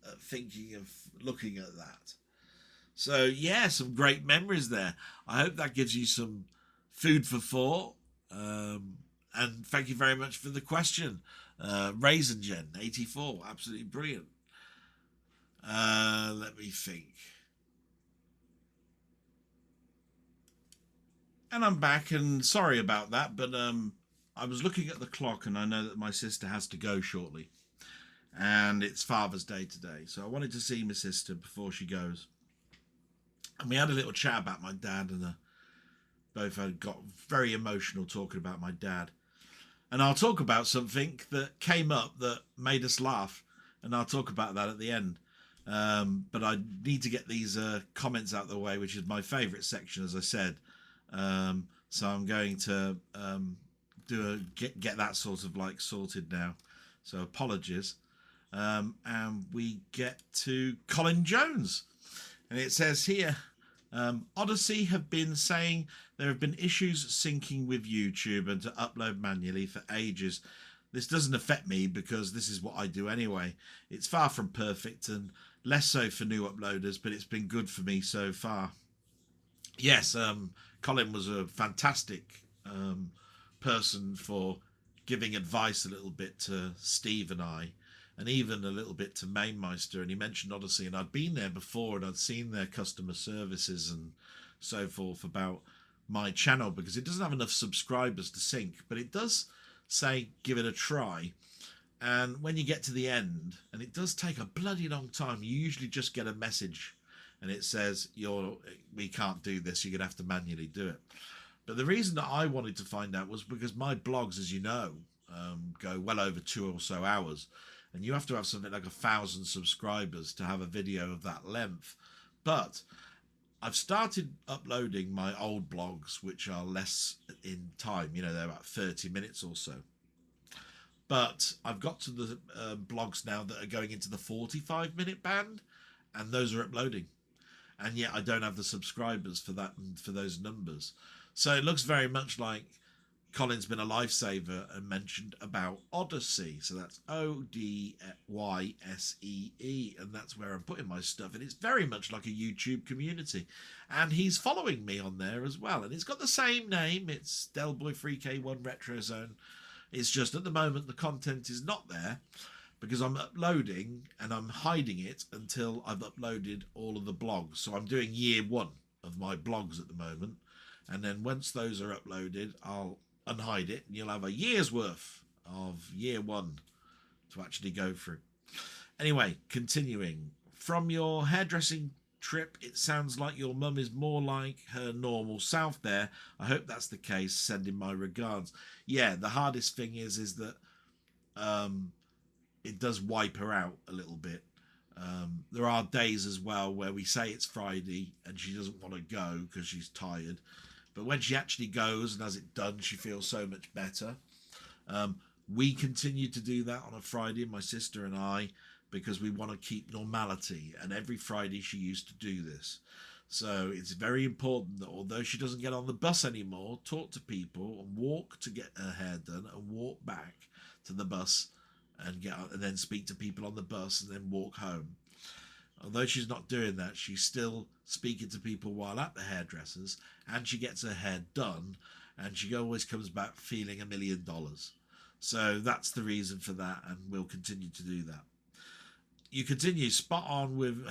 at thinking of looking at that. So yeah, some great memories there. I hope that gives you some food for thought. And thank you very much for the question. Raisin Gen 84, absolutely brilliant. Let me think. And I'm back, and sorry about that, but I was looking at the clock, and I know that my sister has to go shortly, and it's Father's Day today, so I wanted to see my sister before she goes. And we had a little chat about my dad, and both had got very emotional talking about my dad. And I'll talk about something that came up that made us laugh, and I'll talk about that at the end. But I need to get these comments out of the way, which is my favourite section, as I said. So I'm going to get that sort of like sorted now. So apologies. And we get to Colin Jones, and it says here, Odyssey have been saying there have been issues syncing with YouTube and to upload manually for ages. This doesn't affect me because this is what I do anyway. It's far from perfect and less so for new uploaders, but it's been good for me so far. Yes, Colin was a fantastic person for giving advice a little bit to Steve and I, and even a little bit to Mainmeister. And he mentioned Odyssey, and I'd been there before, and I'd seen their customer services and so forth about my channel, because it doesn't have enough subscribers to sync, but it does say give it a try. And when you get to the end, and it does take a bloody long time, you usually just get a message and it says we can't do this, you're gonna have to manually do it. But the reason that I wanted to find out was because my blogs, as you know, go well over 2 or so hours, and you have to have something like 1,000 subscribers to have a video of that length. But I've started uploading my old blogs, which are less in time, they're about 30 minutes or so. But I've got to the blogs now that are going into the 45-minute band, and those are uploading. And yet I don't have the subscribers for that and for those numbers. So it looks very much like Colin's been a lifesaver and mentioned about Odyssey. So that's Odyssee, and that's where I'm putting my stuff. And it's very much like a YouTube community. And he's following me on there as well. And it's got the same name. It's Delboy3K1 Retro Zone. It's just at the moment the content is not there because I'm uploading and I'm hiding it until I've uploaded all of the blogs. So I'm doing year 1 of my blogs at the moment. And then once those are uploaded, I'll unhide it, and you'll have a year's worth of year 1 to actually go through. Anyway, continuing. From your hairdressing trip, it sounds like your mum is more like her normal self there. I hope that's the case. Sending my regards. Yeah, the hardest thing is that it does wipe her out a little bit. There are days as well where we say it's Friday and she doesn't want to go because she's tired. But when she actually goes and has it done, she feels so much better. We continue to do that on a Friday, my sister and I, because we want to keep normality. And every Friday she used to do this. So it's very important that although she doesn't get on the bus anymore, talk to people and walk to get her hair done and walk back to the bus and then speak to people on the bus and then walk home. Although she's not doing that, she's still speaking to people while at the hairdressers, and she gets her hair done, and she always comes back feeling $1 million. So that's the reason for that, and we'll continue to do that. You continue spot on with...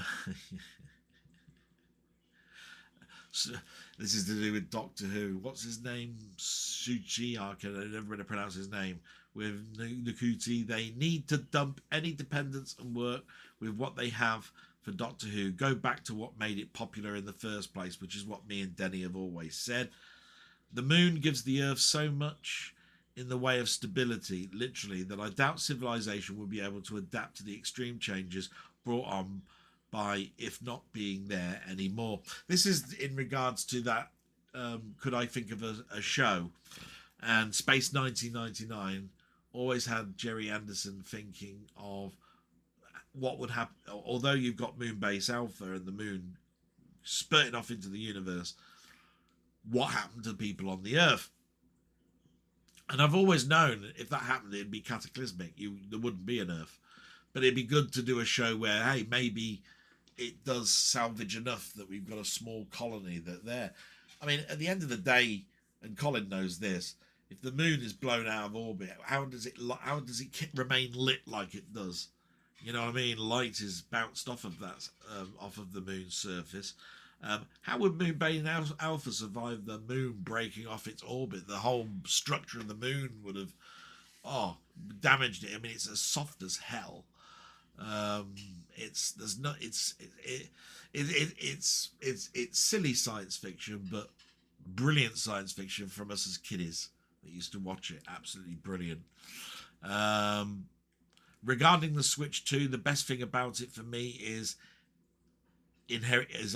So, this is to do with Doctor Who. What's his name? Suchi. I can never really pronounce his name. With Nakuti, they need to dump any dependence and work with what they have for Doctor Who. Go back to what made it popular in the first place, which is what me and Denny have always said. The moon gives the Earth so much in the way of stability, literally, that I doubt civilization will be able to adapt to the extreme changes brought on by if not being there anymore. This is in regards to that could I think of a show, and Space 1999 always had Jerry Anderson thinking of what would happen. Although you've got Moonbase Alpha and the moon spurting off into the universe, what happened to people on the Earth? And I've always known if that happened, it'd be cataclysmic. There wouldn't be an Earth. But it'd be good to do a show where, hey, maybe it does salvage enough that we've got a small colony that there. I mean, at the end of the day, and Colin knows this, if the moon is blown out of orbit, how does it remain lit like it does? You know what I mean? Light is bounced off of that, off of the moon's surface. How would Moonbase Alpha survive the moon breaking off its orbit? The whole structure of the moon would have, damaged it. I mean, it's as soft as hell. It's silly science fiction, but brilliant science fiction from us as kiddies that used to watch it. Absolutely brilliant. Regarding the Switch 2, the best thing about it for me is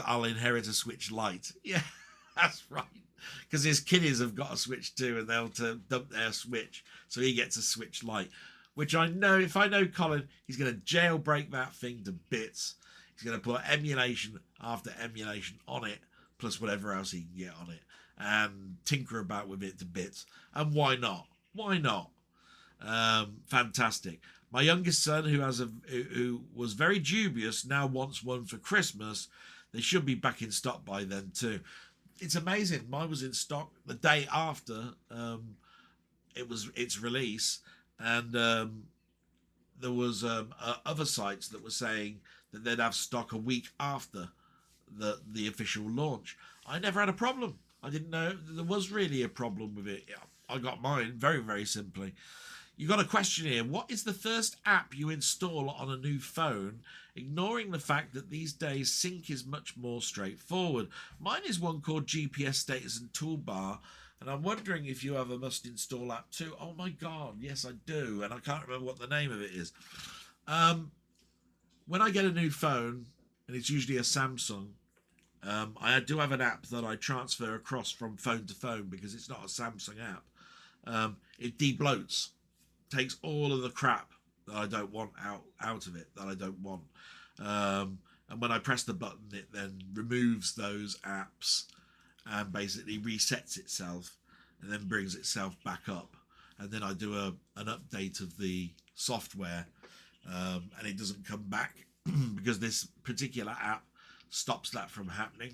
I'll inherit a Switch Lite. Yeah, that's right. Because his kiddies have got a Switch 2 and they'll dump their Switch, so he gets a Switch Lite. Which I know, if I know Colin, he's going to jailbreak that thing to bits. He's going to put emulation after emulation on it, plus whatever else he can get on it, and tinker about with it to bits. And why not? Why not? Fantastic. My youngest son, who was very dubious, now wants one for Christmas. They should be back in stock by then too. It's amazing. Mine was in stock the day after its release. And there was other sites that were saying that they'd have stock a week after the official launch. I never had a problem. I didn't know there was really a problem with it. I got mine very, very simply. You got a question here. What is the first app you install on a new phone, ignoring the fact that these days sync is much more straightforward? Mine is one called GPS Status and Toolbar. And I'm wondering if you have a must-install app too. Oh my God, yes I do. And I can't remember what the name of it is. When I get a new phone, and it's usually a Samsung, I do have an app that I transfer across from phone to phone because it's not a Samsung app. It debloats, takes all of the crap that I don't want out of it, that I don't want. And when I press the button, it then removes those apps and basically resets itself and then brings itself back up. And then I do an update of the software and it doesn't come back because this particular app stops that from happening.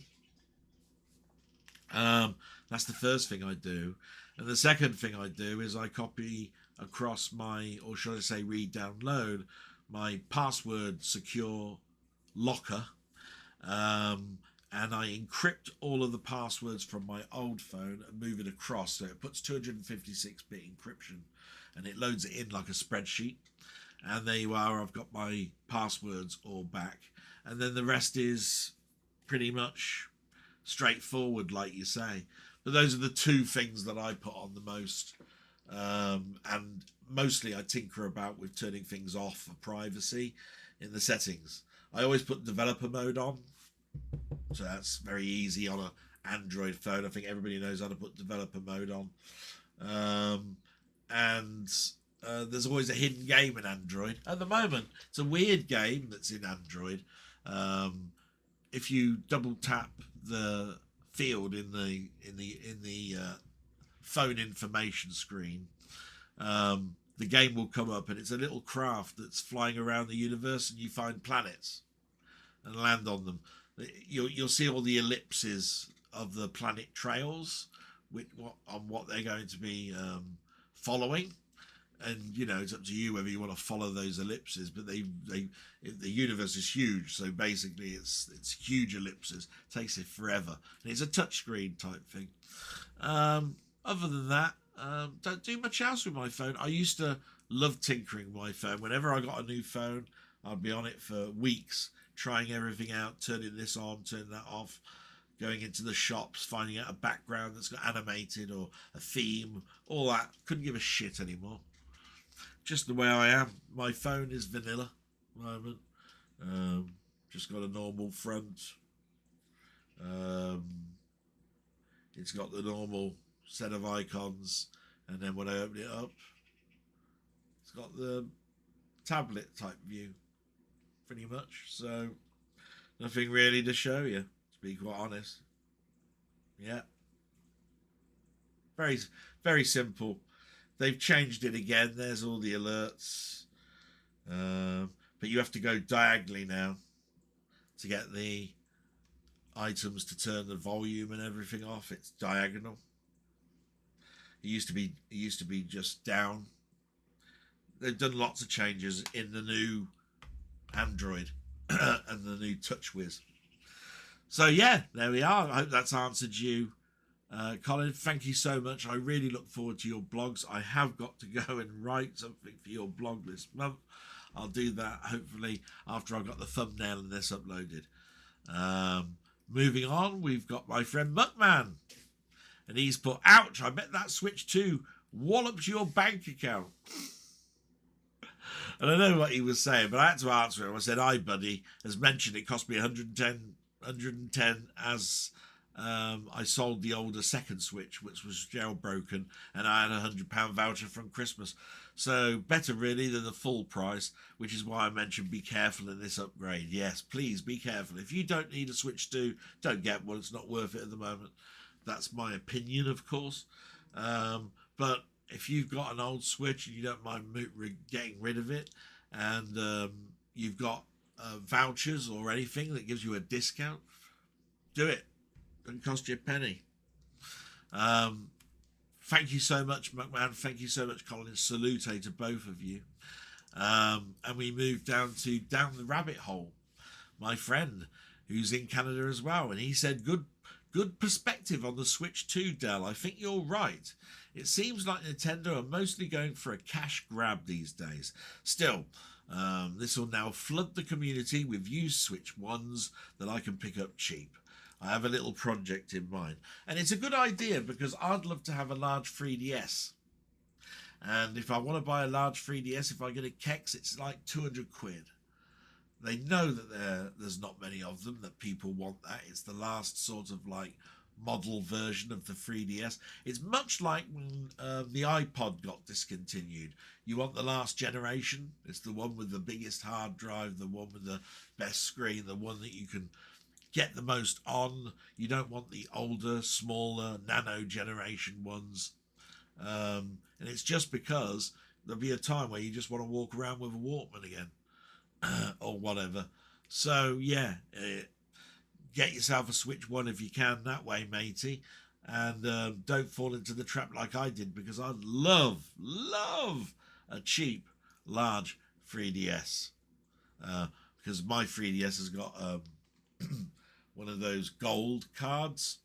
That's the first thing I do. And the second thing I do is I copy across or should I say re-download my password secure locker. And I encrypt all of the passwords from my old phone and move it across. So it puts 256-bit encryption and it loads it in like a spreadsheet. And there you are, I've got my passwords all back. And then the rest is pretty much straightforward, like you say. But those are the two things that I put on the most. And mostly I tinker about with turning things off for privacy in the settings. I always put developer mode on. So that's very easy on an Android phone. I think everybody knows how to put developer mode on. There's always a hidden game in Android. At the moment, it's a weird game that's in Android. If you double tap the field in the phone information screen, the game will come up and it's a little craft that's flying around the universe and you find planets and land on them. You'll see all the ellipses of the planet trails on what they're going to be following, and it's up to you whether you want to follow those ellipses. But the universe is huge, so basically it's huge ellipses. It takes it forever, and it's a touchscreen type thing. Other than that, don't do much else with my phone. I used to love tinkering my phone. Whenever I got a new phone, I'd be on it for weeks, trying everything out, turning this on, turning that off, going into the shops, finding out a background that's got animated or a theme, all that. Couldn't give a shit anymore. Just the way I am. My phone is vanilla at the moment. Just got a normal front. it's got the normal set of icons, and then when I open it up, it's got the tablet type view, pretty much. So nothing really to show you, to be quite honest. Yeah, very, very simple. They've changed it again. There's all the alerts, but you have to go diagonally now to get the items to turn the volume and everything off. It's diagonal. It used to be just down. They've done lots of changes in the new Android and the new TouchWiz. So yeah, there we are. I hope that's answered you, Colin. Thank you so much. I really look forward to your blogs. I have got to go and write something for your blog this month. I'll do that hopefully after I've got the thumbnail and this uploaded. Moving on, we've got my friend Muckman, and he's put, ouch, I bet that Switch 2 wallops your bank account. And I know what he was saying, but I had to answer him. I said, "Hi, buddy. As mentioned, it cost me 110 as I sold the older second Switch, which was jailbroken, and I had a £100 voucher from Christmas. So better really than the full price, which is why I mentioned be careful in this upgrade. Yes, please be careful. If you don't need a Switch 2, don't get one. It's not worth it at the moment. That's my opinion, of course. But if you've got an old Switch and you don't mind getting rid of it, and you've got vouchers or anything that gives you a discount, do it. Doesn't cost you a penny. Thank you so much, Muckman. Thank you so much, Colin. Salute to both of you. And we move down the rabbit hole. My friend, who's in Canada as well, and he said, good perspective on the Switch 2, Dell. I think you're right. It seems like Nintendo are mostly going for a cash grab these days. Still, this will now flood the community with used Switch 1s that I can pick up cheap. I have a little project in mind. And it's a good idea because I'd love to have a large 3DS. And if I want to buy a large 3DS, if I get a Kex, it's like 200 quid. They know that there's not many of them, that people want that. It's the last sort of like model version of the 3DS. It's much like when the iPod got discontinued. You want the last generation. It's the one with the biggest hard drive, the one with the best screen, the one that you can get the most on. You don't want the older, smaller, nano generation ones. And it's just because there'll be a time where you just want to walk around with a Walkman again or whatever. So yeah, get yourself a Switch 1 if you can that way, matey. And don't fall into the trap like I did, because I love a cheap, large 3DS. Because my 3DS has got one of those gold cards.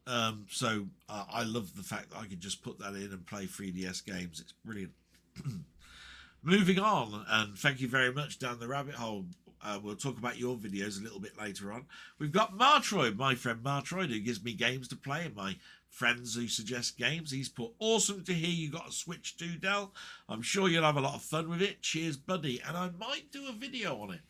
So I love the fact that I can just put that in and play 3DS games. It's brilliant. Moving on, and thank you very much down the rabbit hole. We'll talk about your videos a little bit later on. We've got Martroid, my friend Martroid, who gives me games to play, and my friends who suggest games. He's put, awesome to hear you got a Switch 2, Dell. I'm sure you'll have a lot of fun with it. Cheers, buddy. And I might do a video on it.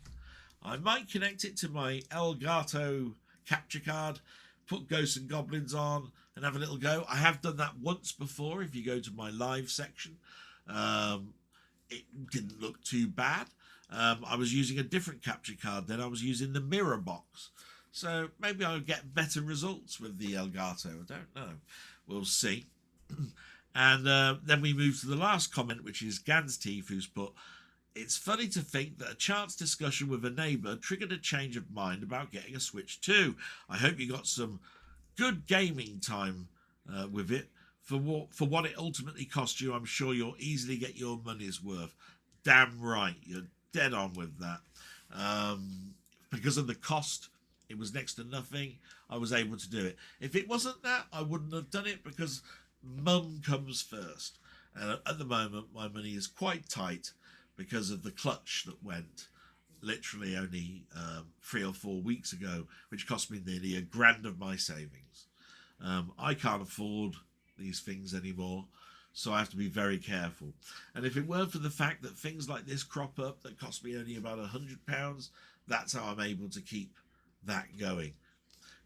I might connect it to my Elgato capture card, put Ghosts and Goblins on, and have a little go. I have done that once before. If you go to my live section, it didn't look too bad. I was using a different capture card then. I was using the mirror box. So maybe I'll get better results with the Elgato. I don't know. We'll see. And then we move to the last comment, which is Gans Teeth, who's put, it's funny to think that a chance discussion with a neighbour triggered a change of mind about getting a Switch 2. I hope you got some good gaming time with it. For what it ultimately cost you, I'm sure you'll easily get your money's worth. Damn right. You're dead on with that. Because of the cost, it was next to nothing. I was able to do it. If it wasn't that, I wouldn't have done it, because mum comes first. And at the moment, my money is quite tight because of the clutch that went literally only 3 or 4 weeks ago, which cost me nearly £1,000 of my savings. I can't afford these things anymore, so I have to be very careful. And if it weren't for the fact that things like this crop up that cost me only about £100, that's how I'm able to keep that going.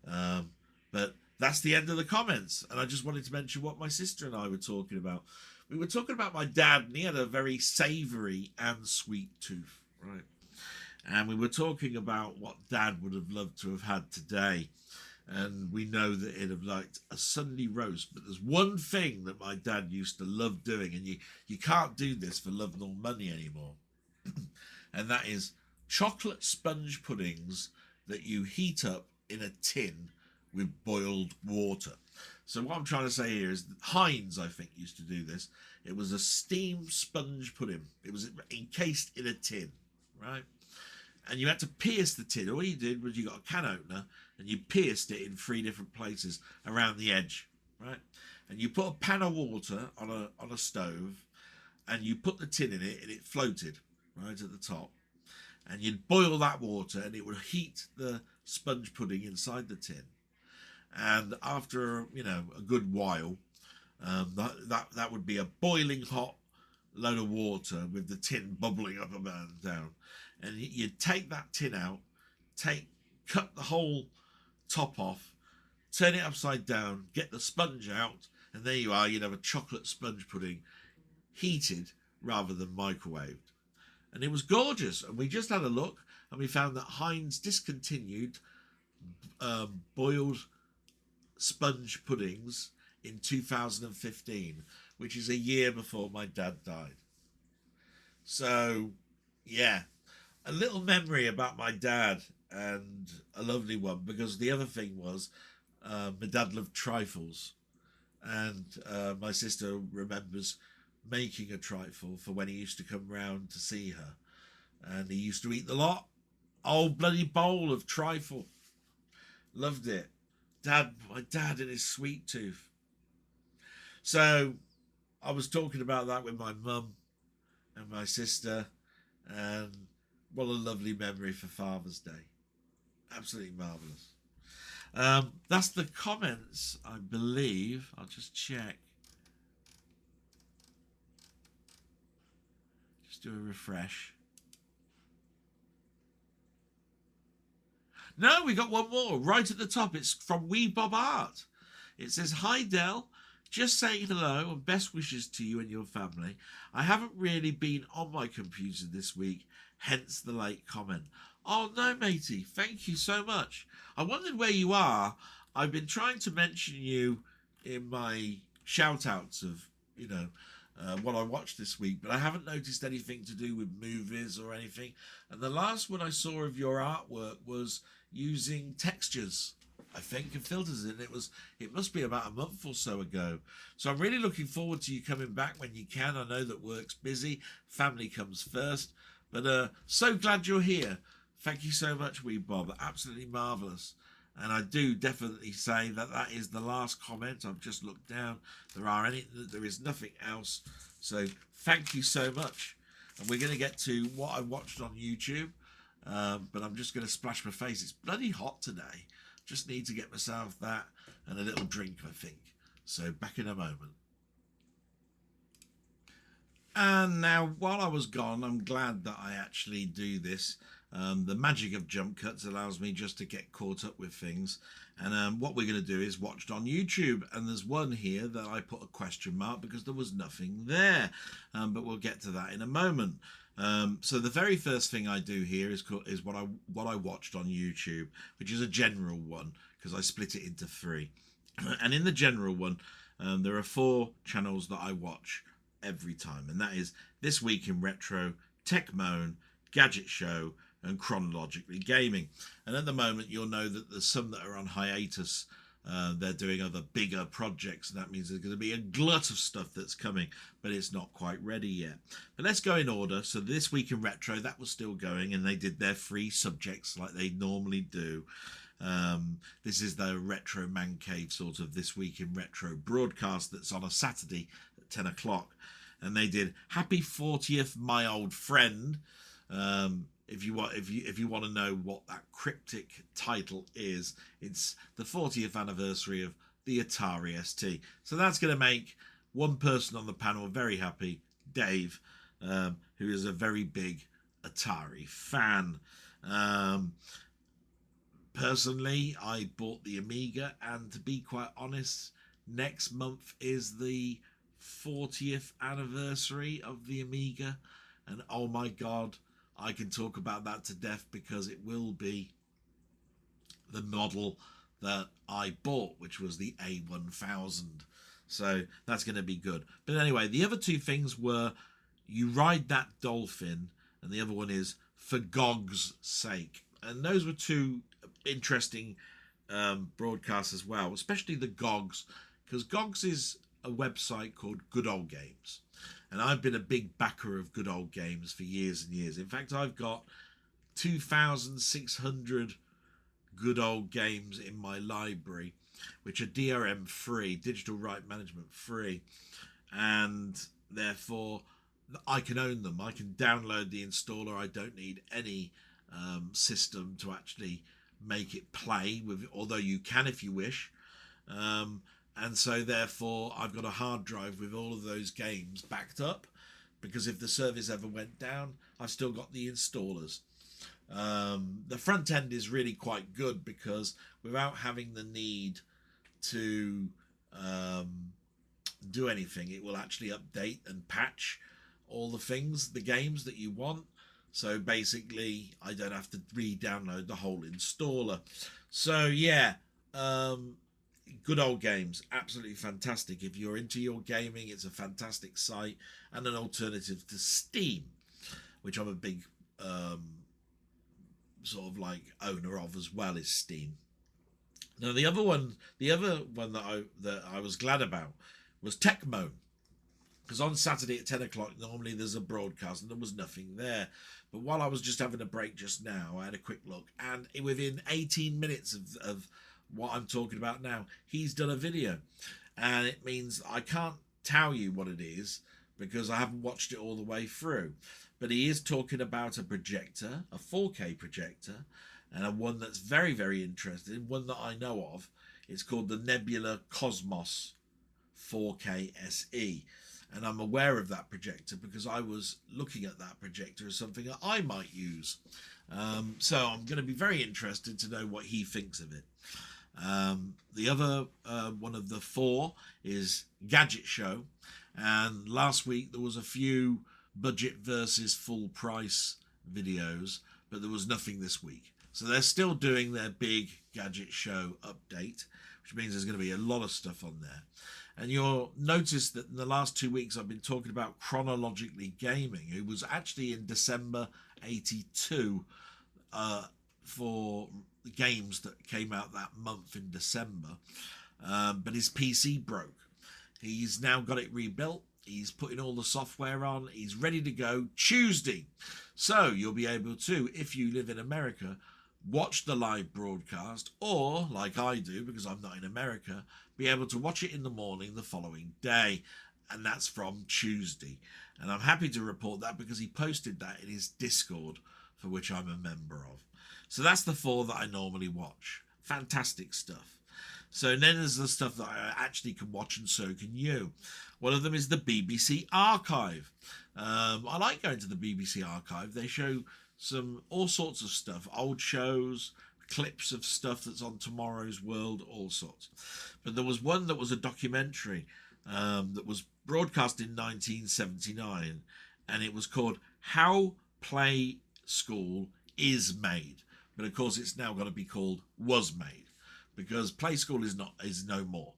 But that's the end of the comments. And I just wanted to mention what my sister and I were talking about. We were talking about my dad, and he had a very savoury and sweet tooth, right? And we were talking about what Dad would have loved to have had today. And we know that he'd have liked a Sunday roast. But there's one thing that my dad used to love doing, and you can't do this for love nor money anymore. And that is chocolate sponge puddings that you heat up in a tin with boiled water. So what I'm trying to say here is that Heinz, I think, used to do this. It was a steamed sponge pudding. It was encased in a tin, right? And you had to pierce the tin. All you did was you got a can opener and you pierced it in 3 different places around the edge, right? And you put a pan of water on a stove, and you put the tin in it, and it floated right at the top. And you'd boil that water, and it would heat the sponge pudding inside the tin. And after a good while, that would be a boiling hot load of water with the tin bubbling up and down. And you'd take that tin out, cut the whole top off, turn it upside down, get the sponge out, and there you are. You'd have a chocolate sponge pudding, heated rather than microwaved. And it was gorgeous. And we just had a look, and we found that Heinz discontinued boiled sponge puddings in 2015, which is a year before my dad died. So, yeah, a little memory about my dad, and a lovely one, because the other thing was my dad loved trifles, and my sister remembers making a trifle for when he used to come round to see her, and he used to eat the lot. Old bloody bowl of trifle. Loved it. My dad and his sweet tooth. So I was talking about that with my mum and my sister, and what a lovely memory for Father's Day. Absolutely marvellous. That's the comments, I believe. I'll just check. Just do a refresh. No, we got one more right at the top. It's from Wee Bob Art. It says, "Hi Del, just saying hello and best wishes to you and your family. I haven't really been on my computer this week, hence the late comment." Oh no, matey, thank you so much. I wondered where you are. I've been trying to mention you in my shout outs of, what I watched this week, but I haven't noticed anything to do with movies or anything. And the last one I saw of your artwork was using textures, I think, and filters, and it must be about a month or so ago. So I'm really looking forward to you coming back when you can. I know that work's busy, family comes first, but so glad you're here. Thank you so much, Wee Bob. Absolutely marvellous. And I do definitely say that is the last comment. I've just looked down. There is nothing else. So thank you so much. And we're going to get to what I watched on YouTube. But I'm just going to splash my face. It's bloody hot today. Just need to get myself that and a little drink, I think. So back in a moment. And now, while I was gone, I'm glad that I actually do this. The magic of jump cuts allows me just to get caught up with things. And what we're going to do is watched on YouTube. And there's one here that I put a question mark because there was nothing there. But we'll get to that in a moment. So the very first thing I do here is what I watched on YouTube, which is a general one because I split it into 3. And in the general one, there are 4 channels that I watch every time, and that is This Week in Retro, Tech Moan, Gadget Show, and Chronologically Gaming. And at the moment, you'll know that there's some that are on hiatus. They're doing other bigger projects, and that means there's going to be a glut of stuff that's coming, but it's not quite ready yet. But let's go in order. So This Week in Retro, that was still going, and they did their 3 subjects like they normally do. This is the Retro Man Cave sort of This Week in Retro broadcast that's on a Saturday at 10 o'clock. And they did Happy 40th, My Old Friend. If you want to know what that cryptic title is, it's the 40th anniversary of the Atari ST. So that's going to make one person on the panel very happy, Dave, who is a very big Atari fan. Personally, I bought the Amiga, and to be quite honest, next month is the 40th anniversary of the Amiga, and oh my god, I can talk about that to death because it will be the model that I bought, which was the A1000. So that's going to be good. But anyway, the other two things were You Ride That Dolphin, and the other one is For Gog's Sake. And those were two interesting broadcasts as well, especially the Gogs, because Gogs is a website called Good Old Games. And I've been a big backer of Good Old Games for years and years. In fact, I've got 2,600 Good Old Games in my library, which are DRM free, digital right management free, and therefore I can own them. I can download the installer. I don't need any system to actually make it play with, although you can if you wish. And so therefore I've got a hard drive with all of those games backed up, because if the service ever went down, I've still got the installers. The front end is really quite good, because without having the need to do anything, it will actually update and patch all the things, the games that you want. So basically I don't have to re-download the whole installer. So yeah, Good Old Games, absolutely fantastic. If you're into your gaming, it's a fantastic site and an alternative to Steam, which I'm a big sort of like owner of as well, is Steam. Now the other one that I was glad about was Tecmo, because on Saturday at 10 o'clock normally there's a broadcast and there was nothing there. But while I was just having a break just now, I had a quick look, and within 18 minutes of what I'm talking about now, he's done a video, and it means I can't tell you what it is because I haven't watched it all the way through. But he is talking about a projector, a 4K projector, and a one that's very, very interesting, one that I know of. It's called the Nebula Cosmos 4K SE. And I'm aware of that projector because I was looking at that projector as something that I might use. So I'm going to be very interested to know what he thinks of it. The other one of the four is Gadget Show. And last week there was a few budget versus full price videos, but there was nothing this week. So they're still doing their big Gadget Show update, which means there's going to be a lot of stuff on there. And you'll notice that in the last 2 weeks I've been talking about Chronologically Gaming, who was actually in December 82 for the games that came out that month in December. But his PC broke. He's now got it rebuilt. He's putting all the software on. He's ready to go Tuesday. So you'll be able to, if you live in America, watch the live broadcast, or like I do, because I'm not in America, be able to watch it in the morning the following day. And that's from Tuesday. And I'm happy to report that because he posted that in his Discord, for which I'm a member of. So that's the four that I normally watch. Fantastic stuff. So then there's the stuff that I actually can watch, and so can you. One of them is the BBC Archive. I like going to the BBC Archive. They show all sorts of stuff, old shows, clips of stuff that's on Tomorrow's World, all sorts. But there was one that was a documentary that was broadcast in 1979, and it was called How Play School Is Made. But of course it's now got to be called Was Made, because Play School is no more.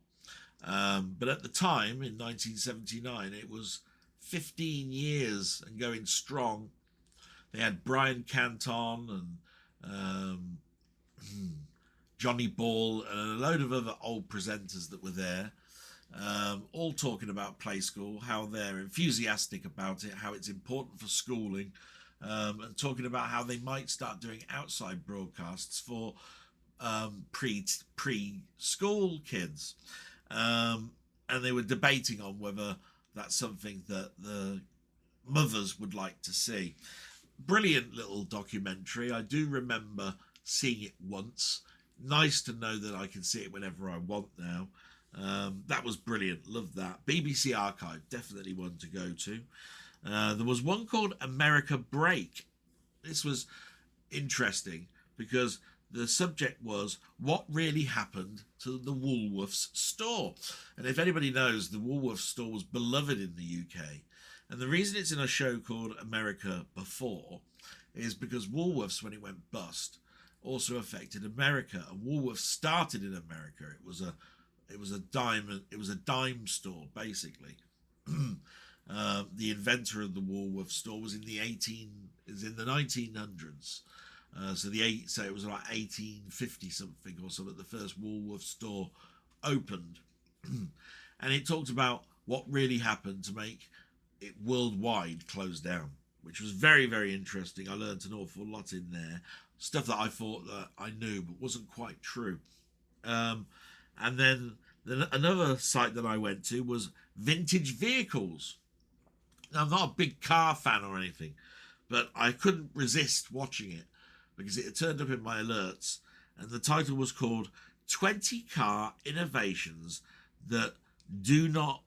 But at the time, in 1979, it was 15 years and going strong. They had Brian Canton and Johnny Ball and a load of other old presenters that were there, all talking about Play School, how they're enthusiastic about it, how it's important for schooling, and talking about how they might start doing outside broadcasts for pre-school kids. And they were debating on whether that's something that the mothers would like to see. Brilliant little documentary. I do remember seeing it once. Nice to know that I can see it whenever I want now. That was brilliant. Loved that. BBC Archive, definitely one to go to. There was one called America Break. This was interesting because the subject was what really happened to the Woolworths store. And if anybody knows, the Woolworths store was beloved in the UK. And the reason it's in a show called America Before is because Woolworths, when it went bust, also affected America. And Woolworths started in America. It was a dime store basically. The inventor of the Woolworths store was in the 1900s. So it was like 1850 something or something. The first Woolworths store opened, and it talked about what really happened to make it worldwide close down, which was very, very interesting. I learned an awful lot in there, stuff that I thought that I knew but wasn't quite true. And then another site that I went to was vintage vehicles. Now, I'm not a big car fan or anything, but I couldn't resist watching it because it had turned up in my alerts, and the title was called 20 Car Innovations That Do Not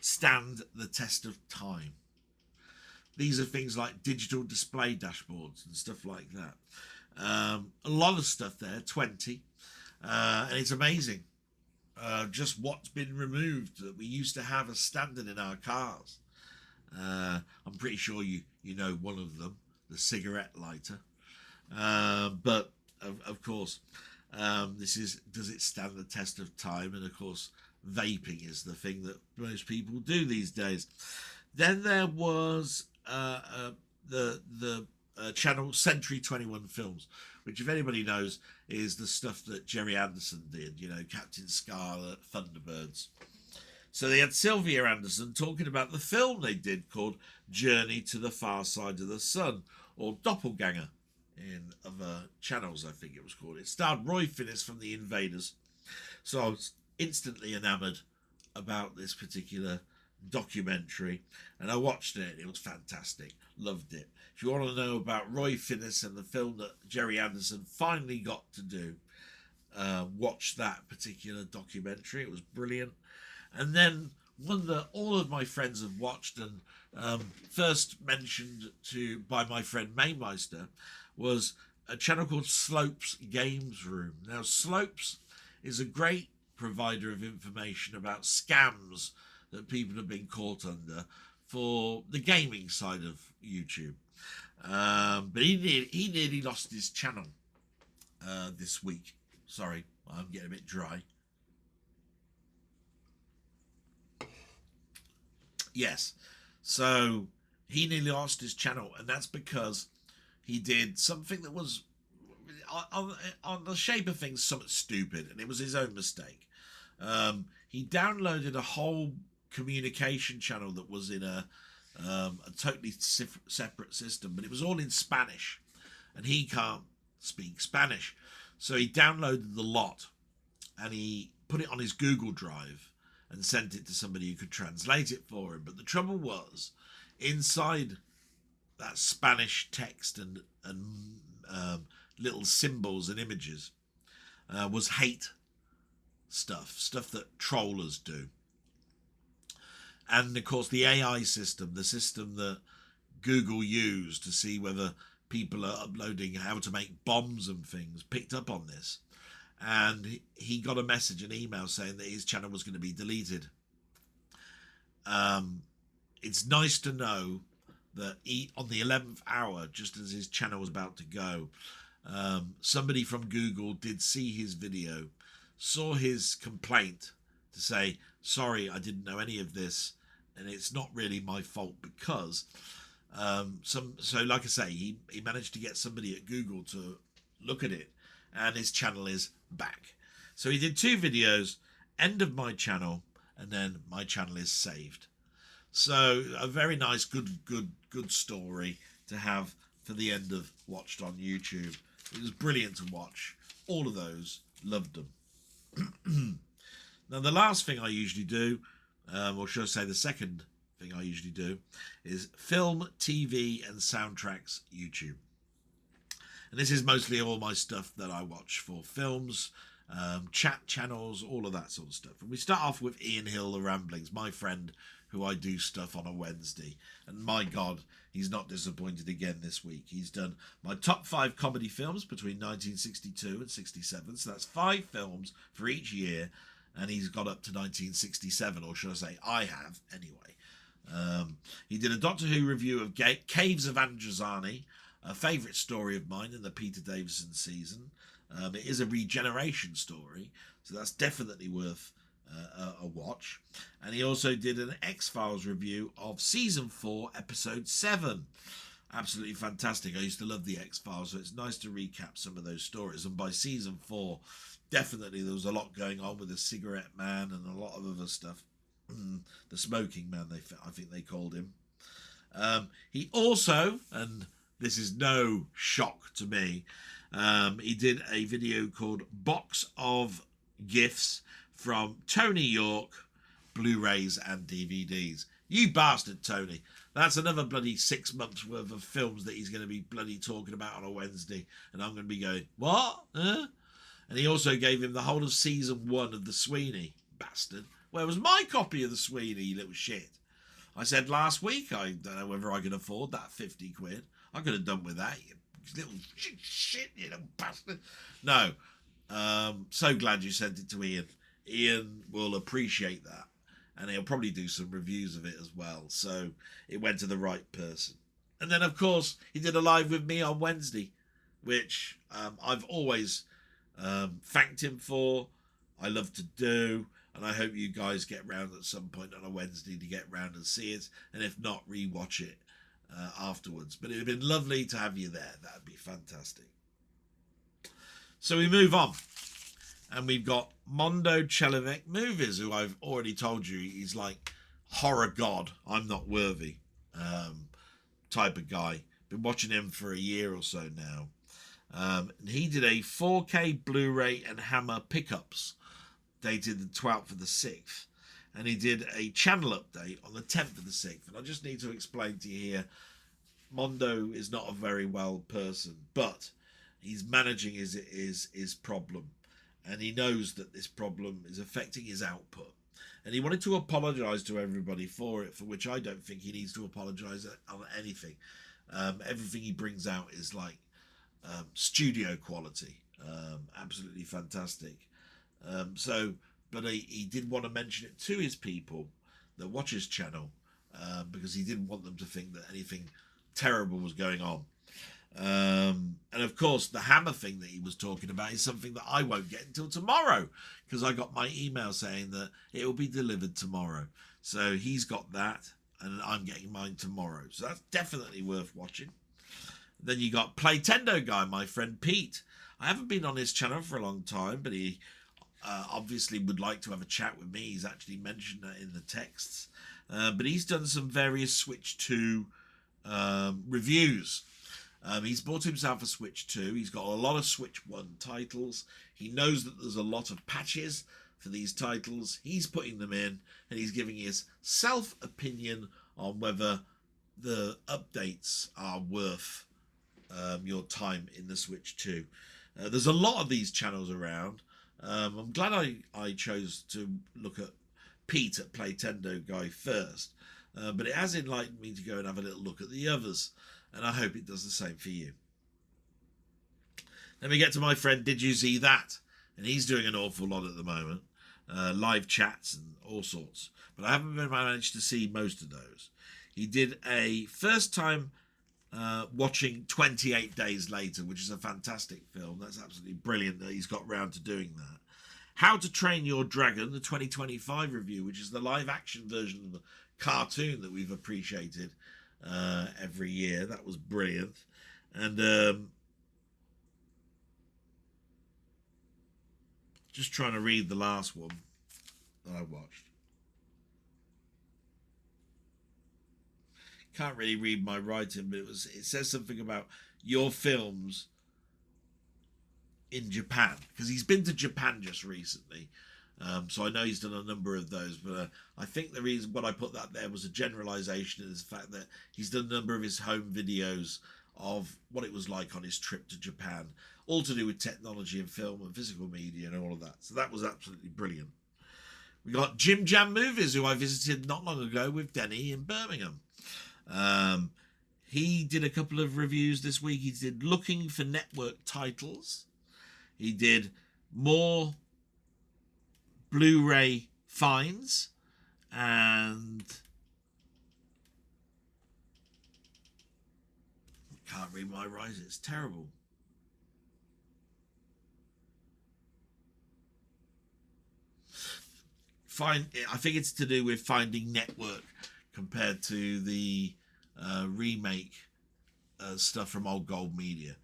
Stand the Test of Time. These are things like digital display dashboards and stuff like that. A lot of stuff there, 20, and it's amazing just what's been removed that we used to have as standard in our cars. I'm pretty sure you know one of them, the cigarette lighter. But of course, this is, does it stand the test of time? And of course, vaping is the thing that most people do these days. Then there was the channel Century 21 Films, which, if anybody knows, is the stuff that Gerry Anderson did, Captain Scarlet, Thunderbirds. So they had Sylvia Anderson talking about the film they did called Journey to the Far Side of the Sun, or Doppelganger in other channels, I think it was called. It starred Roy Finnis from The Invaders. So I was instantly enamoured about this particular documentary, and I watched it. It was fantastic. Loved it. If you want to know about Roy Finnis and the film that Gerry Anderson finally got to do, watch that particular documentary. It was brilliant. And then one that all of my friends have watched and first mentioned by my friend Maymeister was a channel called Slopes Games Room. Now, Slopes is a great provider of information about scams that people have been caught under for the gaming side of YouTube. But he nearly lost his channel this week. Sorry, I'm getting a bit dry. Yes, so he nearly lost his channel, and that's because he did something that was, on the shape of things, somewhat stupid, and it was his own mistake. He downloaded a whole communication channel that was in a totally separate system, but it was all in Spanish, and he can't speak Spanish. So he downloaded the lot, and he put it on his Google Drive, and sent it to somebody who could translate it for him. But the trouble was, inside that Spanish text and little symbols and images was hate stuff that trollers do. And of course, the AI system, the system that Google used to see whether people are uploading how to make bombs and things, picked up on this. And he got a message, an email, saying that his channel was going to be deleted. It's nice to know that on the 11th hour, just as his channel was about to go, somebody from Google did see his video, saw his complaint to say, sorry, I didn't know any of this, and it's not really my fault because so like I say, he managed to get somebody at Google to look at it, and his channel is back. So he did 2 videos, end of my channel, and then my channel is saved. So a very nice, good story to have for the end of Watched on YouTube. It was brilliant to watch. All of those, loved them. Now, the last thing I usually do, or should I say the second thing I usually do, is film, TV, and soundtracks YouTube. And this is mostly all my stuff that I watch for films, chat channels, all of that sort of stuff. And we start off with Ian Hill, The Ramblings, my friend who I do stuff on a Wednesday. And my God, he's not disappointed again this week. He's done my top 5 comedy films between 1962 and 67. So that's 5 films for each year. And he's got up to 1967, or should I say, I have, anyway. He did a Doctor Who review of Caves of Androzani, a favourite story of mine in the Peter Davison season. It is a regeneration story, so that's definitely worth a watch. And he also did an X-Files review of season 4 episode 7. Absolutely fantastic. I used to love the X-Files, so it's nice to recap some of those stories. And by season 4, definitely there was a lot going on with the cigarette man and a lot of other stuff. The smoking man, I think they called him. He also, and this is no shock to me, he did a video called Box of Gifts from Tony York, Blu-rays and DVDs. You bastard, Tony. That's another bloody 6 months worth of films that he's going to be bloody talking about on a Wednesday. And I'm going to be going, what? Huh? And he also gave him the whole of season 1 of The Sweeney. Bastard. Where was my copy of The Sweeney, you little shit? I said last week, I don't know whether I can afford that 50 quid. I could have done with that, you little shit, you little bastard. No. So glad you sent it to Ian. Ian will appreciate that. And he'll probably do some reviews of it as well. So it went to the right person. And then, of course, he did a live with me on Wednesday, which I've always thanked him for. I love to do. And I hope you guys get round at some point on a Wednesday to get round and see it. And if not, re-watch it afterwards. But it would have been lovely to have you there. That would be fantastic. So we move on. And we've got Mondo Chelovic Movies, who I've already told you he's like horror god. I'm not worthy type of guy. Been watching him for a year or so now. And he did a 4K Blu-ray and Hammer pickups dated the 12th of the 6th. And he did a channel update on the 10th of the 6th. And I just need to explain to you here, Mondo is not a very well person, but he's managing his problem. And he knows that this problem is affecting his output. And he wanted to apologise to everybody for it, for which I don't think he needs to apologise on anything. Everything he brings out is like studio quality. Absolutely fantastic. But he did want to mention it to his people that watch his channel, because he didn't want them to think that anything terrible was going on. And of course, the hammer thing that he was talking about is something that I won't get until tomorrow, because I got my email saying that it will be delivered tomorrow. So he's got that, and I'm getting mine tomorrow. So that's definitely worth watching. Then you got Playtendoguy, my friend Pete. I haven't been on his channel for a long time, but he obviously would like to have a chat with me. He's actually mentioned that in the texts. But he's done some various Switch 2 reviews. He's bought himself a Switch 2. He's got a lot of Switch 1 titles. He knows that there's a lot of patches for these titles. He's putting them in, and he's giving his self-opinion on whether the updates are worth your time in the Switch 2. There's a lot of these channels around. I'm glad I chose to look at Pete at Playtendoguy first. But it has enlightened me to go and have a little look at the others. And I hope it does the same for you. Then we get to my friend Did You See That? And he's doing an awful lot at the moment. Live chats and all sorts. But I haven't managed to see most of those. He did a first time watching 28 Days Later, which is a fantastic film. That's absolutely brilliant that he's got round to doing that. How to Train Your Dragon, the 2025 review, which is the live action version of the cartoon that we've appreciated every year. That was brilliant. And just trying to read the last one that I watched. Can't really read my writing, but it says something about your films in Japan, because he's been to Japan just recently. So I know he's done a number of those, but I think the reason what I put that there was a generalization, is the fact that he's done a number of his home videos of what it was like on his trip to Japan, all to do with technology and film and physical media and all of that. So that was absolutely brilliant. We got Jim Jam Movies, who I visited not long ago with Denny in Birmingham. He did a couple of reviews this week. He did looking for network titles. He did more Blu-ray finds, and can't read my writing, it's terrible. I think it's to do with finding network compared to the remake stuff from Old Gold Media.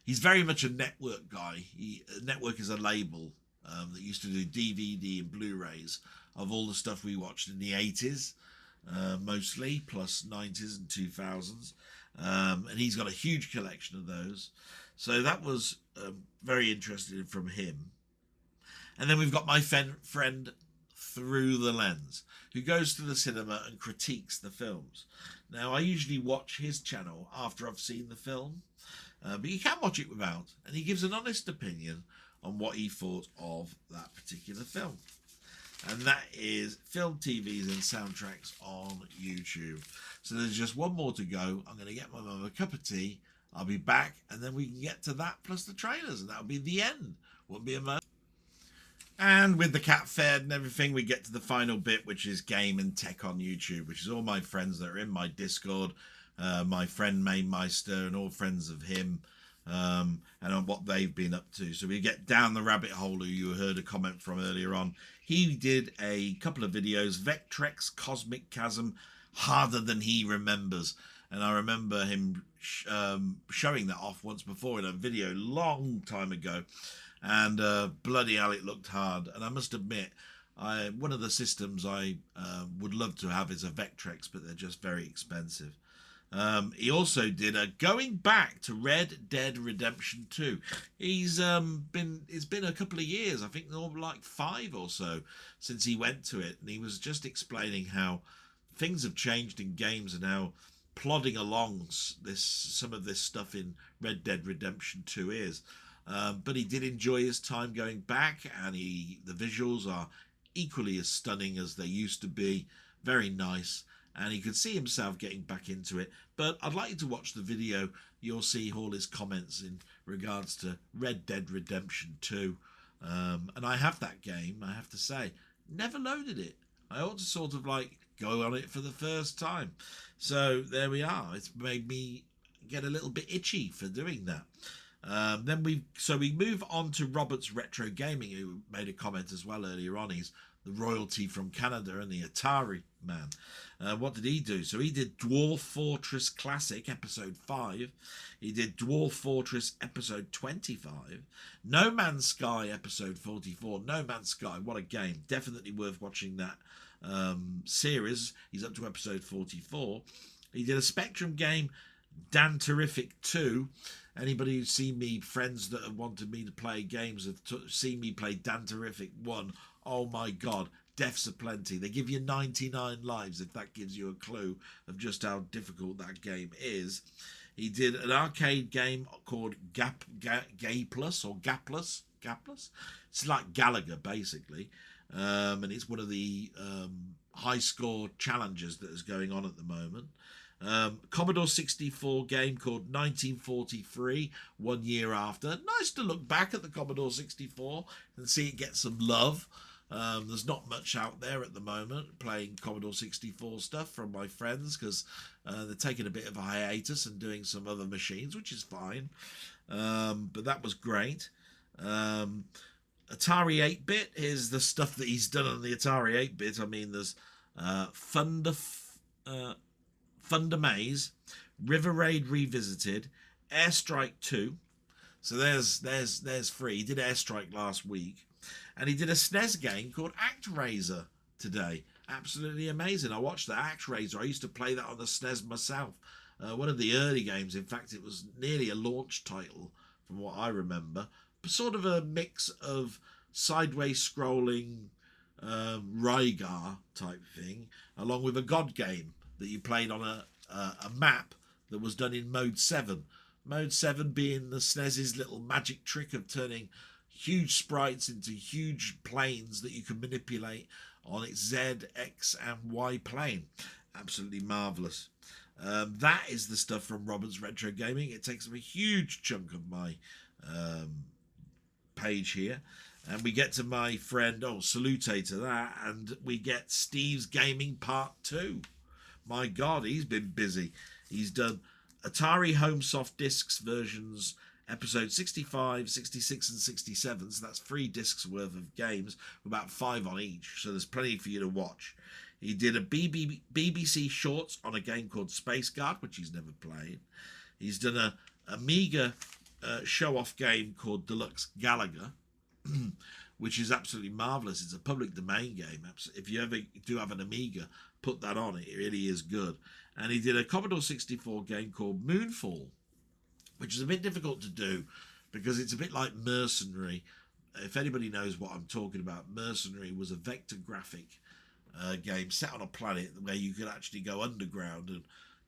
He's very much a network guy. Network is a label that used to do DVD and Blu-rays of all the stuff we watched in the 80s, mostly, plus 90s and 2000s. And he's got a huge collection of those. So that was very interesting from him. And then we've got my friend Through the Lens, who goes to the cinema and critiques the films. Now, I usually watch his channel after I've seen the film, but you can watch it without, and he gives an honest opinion on what he thought of that particular film. And that is film, TVs and soundtracks on YouTube. So there's just one more to go. I'm going to get my mum a cup of tea. I'll be back, and then we can get to that plus the trailers, and that'll be the end. Won't be a moment. And with the cat fed and everything, we get to the final bit, which is game and tech on YouTube, which is all my friends that are in my Discord, my friend Mainmeister and all friends of him, and on what they've been up to. So we get down the rabbit hole, who you heard a comment from earlier on. He did a couple of videos, Vectrex Cosmic Chasm, harder than he remembers. And I remember him showing that off once before in a video long time ago. And bloody hell, it looked hard. And I must admit, one of the systems I would love to have is a Vectrex, but they're just very expensive. He also did a going back to Red Dead Redemption 2. It's been a couple of years, I think like 5 or so, since he went to it. And he was just explaining how things have changed in games and how plodding along some of this stuff in Red Dead Redemption 2 is. But he did enjoy his time going back, and the visuals are equally as stunning as they used to be. Very nice, and he could see himself getting back into it. But I'd like you to watch the video. You'll see all his comments in regards to Red Dead Redemption 2. And I have that game, I have to say. Never loaded it. I ought to sort of like go on it for the first time. So there we are. It's made me get a little bit itchy for doing that. Then we move on to Robert's Retro Gaming, who made a comment as well earlier on. He's the royalty from Canada and the Atari man. What did he do? So he did Dwarf Fortress Classic Episode 5. He did Dwarf Fortress Episode 25. No Man's Sky Episode 44. No Man's Sky, what a game. Definitely worth watching that series. He's up to Episode 44. He did a Spectrum game, Dan Terrific 2. Anybody who's seen me, friends that have wanted me to play games, have seen me play Dan Terrific 1. Oh my God, deaths aplenty. They give you 99 lives, if that gives you a clue of just how difficult that game is. He did an arcade game called Gay Plus or Gaplus. It's like Gallagher, basically. And it's one of the high score challenges that is going on at the moment. Commodore 64 game called 1943, 1 year after. Nice to look back at the Commodore 64 and see it get some love. There's not much out there at the moment playing Commodore 64 stuff from my friends, because they're taking a bit of a hiatus and doing some other machines, which is fine. But that was great. Atari 8-bit is the stuff that he's done on the Atari 8-bit. I mean, there's Thunder Maze, River Raid Revisited, Airstrike 2. So there's 3. He did Airstrike last week. And he did a SNES game called ActRaiser today. Absolutely amazing. I watched the ActRaiser. I used to play that on the SNES myself. One of the early games. In fact, it was nearly a launch title from what I remember. Sort of a mix of sideways scrolling Rygar type thing, along with a God game that you played on a map that was done in Mode 7. Mode 7 being the SNES's little magic trick of turning huge sprites into huge planes that you can manipulate on its Z, X and Y plane. Absolutely marvellous. That is the stuff from Robert's Retro Gaming. It takes up a huge chunk of my page here. And we get to my friend, salute to that, and we get Steve's Gaming Part 2. My God, he's been busy. He's done Atari Home Soft Discs versions, episode 65, 66, and 67. So that's 3 discs worth of games, about 5 on each. So there's plenty for you to watch. He did a BBC Shorts on a game called Space Guard, which he's never played. He's done a Amiga show-off game called Deluxe Galaga, which is absolutely marvellous. It's a public domain game. If you ever do have an Amiga, put that on. It really is good. And he did a Commodore 64 game called Moonfall, which is a bit difficult to do because it's a bit like Mercenary. If anybody knows what I'm talking about, Mercenary was a vector graphic game set on a planet where you could actually go underground and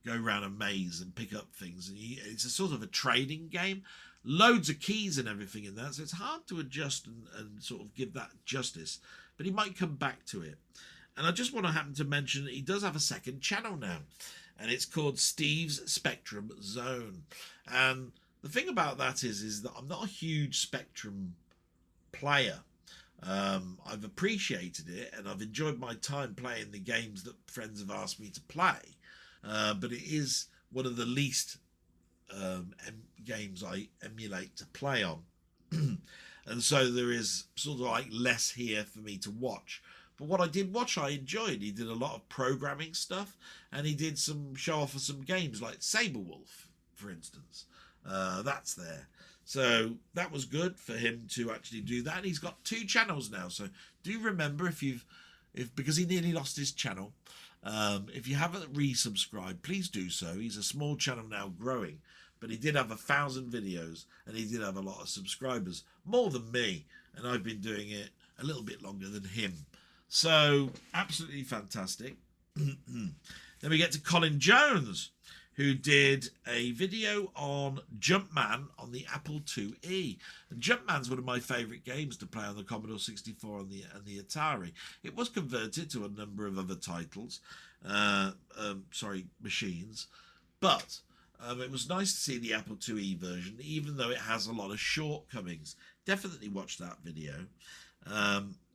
go around a maze and pick up things. And it's a sort of a trading game. Loads of keys and everything in that, so it's hard to adjust and sort of give that justice. But he might come back to it. And I just want to happen to mention that he does have a second channel now, and it's called Steve's Spectrum Zone. And the thing about that is that I'm not a huge Spectrum player. I've appreciated it, and I've enjoyed my time playing the games that friends have asked me to play. But it is one of the least games I emulate to play on. And so there is sort of like less here for me to watch. But what I did watch, I enjoyed. He did a lot of programming stuff, and he did some show off of some games like Saberwolf, for instance. That's there. So that was good for him to actually do that. And he's got 2 channels now. So do remember because he nearly lost his channel. If you haven't resubscribed, please do so. He's a small channel now, growing, but he did have 1,000 videos, and he did have a lot of subscribers, more than me, and I've been doing it a little bit longer than him. So absolutely fantastic. Then we get to Colin Jones, who did a video on Jumpman on the Apple IIe. And Jumpman's one of my favourite games to play on the Commodore 64 and the Atari. It was converted to a number of other titles, machines, but it was nice to see the Apple IIe version, even though it has a lot of shortcomings. Definitely watch that video.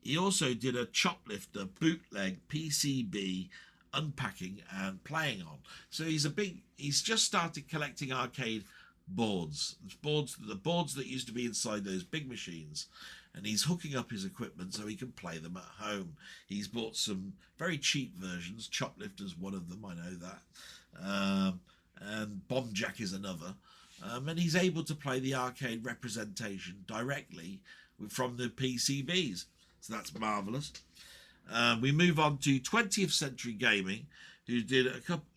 He also did a Choplifter bootleg PCB unpacking and playing on. So he's just started collecting arcade boards, the boards that used to be inside those big machines, and he's hooking up his equipment so he can play them at home. He's bought some very cheap versions. Choplifter's one of them, I know that, and Bomb Jack is another, and he's able to play the arcade representation directly from the PCBs. So that's marvellous. We move on to 20th Century Gaming, who did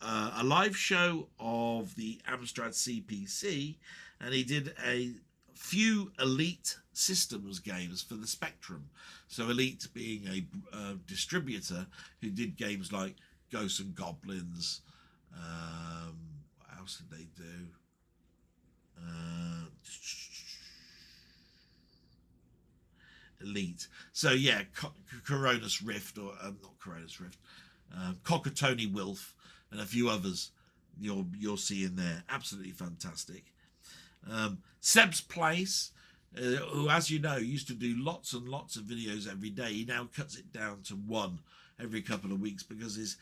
a live show of the Amstrad CPC, and he did a few Elite Systems games for the Spectrum. So Elite being a distributor who did games like Ghosts and Goblins. What else did they do? Elite. So yeah, Coronis Rift, or not Coronis Rift, Cockatony Wilf, and a few others you'll see in there. Absolutely fantastic. Seb's Place, who, as you know, used to do lots and lots of videos every day. He now cuts it down to 1 every couple of weeks because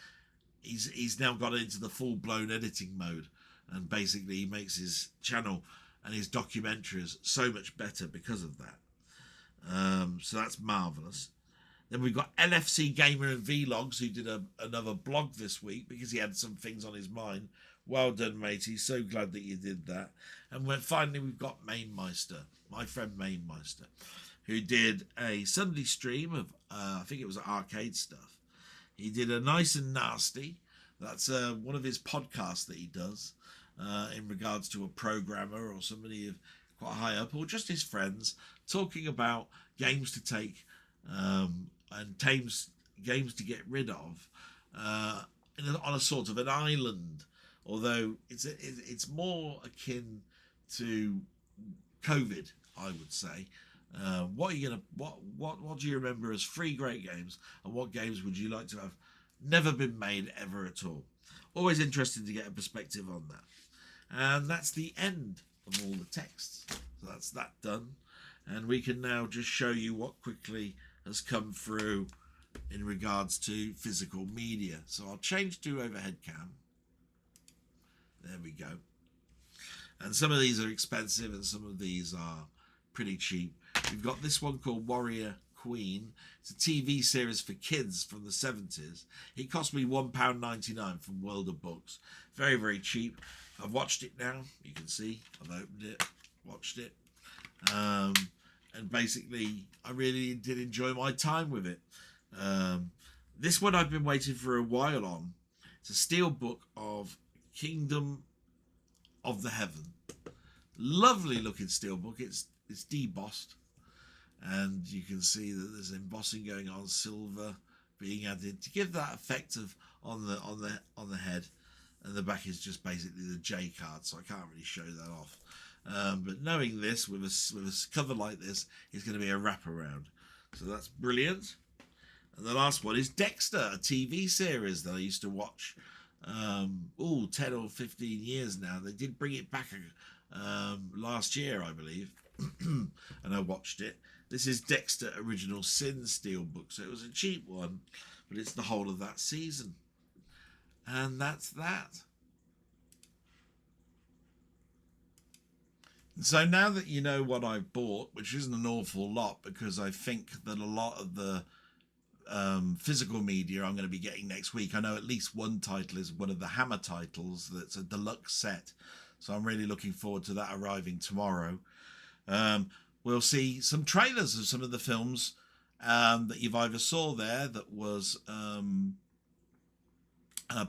he's now got into the full-blown editing mode, and basically he makes his channel and his documentaries so much better because of that. So that's marvellous. Then we've got LFC Gamer and Vlogs, who did another blog this week because he had some things on his mind. Well done, matey. So glad that you did that. And finally we've got Mainmeister, my friend Mainmeister, who did a Sunday stream of, I think it was arcade stuff. He did a Nice and Nasty. That's one of his podcasts that he does in regards to a programmer or somebody quite high up, or just his friends, talking about games to take and games to get rid of on a sort of an island. Although it's more akin to COVID, I would say. What do you remember as 3 great games, and what games would you like to have never been made ever at all? always interested to get a perspective on that. And that's the end of all the texts. So that's that done. And we can now just show you what quickly has come through in regards to physical media. So I'll change to overhead cam. There we go. And some of these are expensive and some of these are pretty cheap. We've got this one called Warrior Queen. It's a TV series for kids from the 70s. It cost me £1.99 from World of Books. Very, very cheap. I've watched it now. You can see I've opened it, watched it. And basically, I really did enjoy my time with it. This one I've been waiting for a while on. It's a steelbook of Kingdom of the Heaven. Lovely looking steelbook. It's debossed, and you can see that there's embossing going on, silver being added to give that effect of on the head, and the back is just basically the J card, so I can't really show that off. But knowing this with a cover like this, it's going to be a wraparound, so that's brilliant. And the last one is Dexter, a TV series that I used to watch 10 or 15 years now. They did bring it back last year, I believe, and I watched it. This is Dexter Original Sin Steelbook, so it was a cheap one, but it's the whole of that season. And that's that. So now that you know what I've bought, which isn't an awful lot, because I think that a lot of the physical media I'm going to be getting next week, I know at least one title is one of the Hammer titles that's a deluxe set, so I'm really looking forward to that arriving tomorrow. We'll see some trailers of some of the films that you've either saw there that was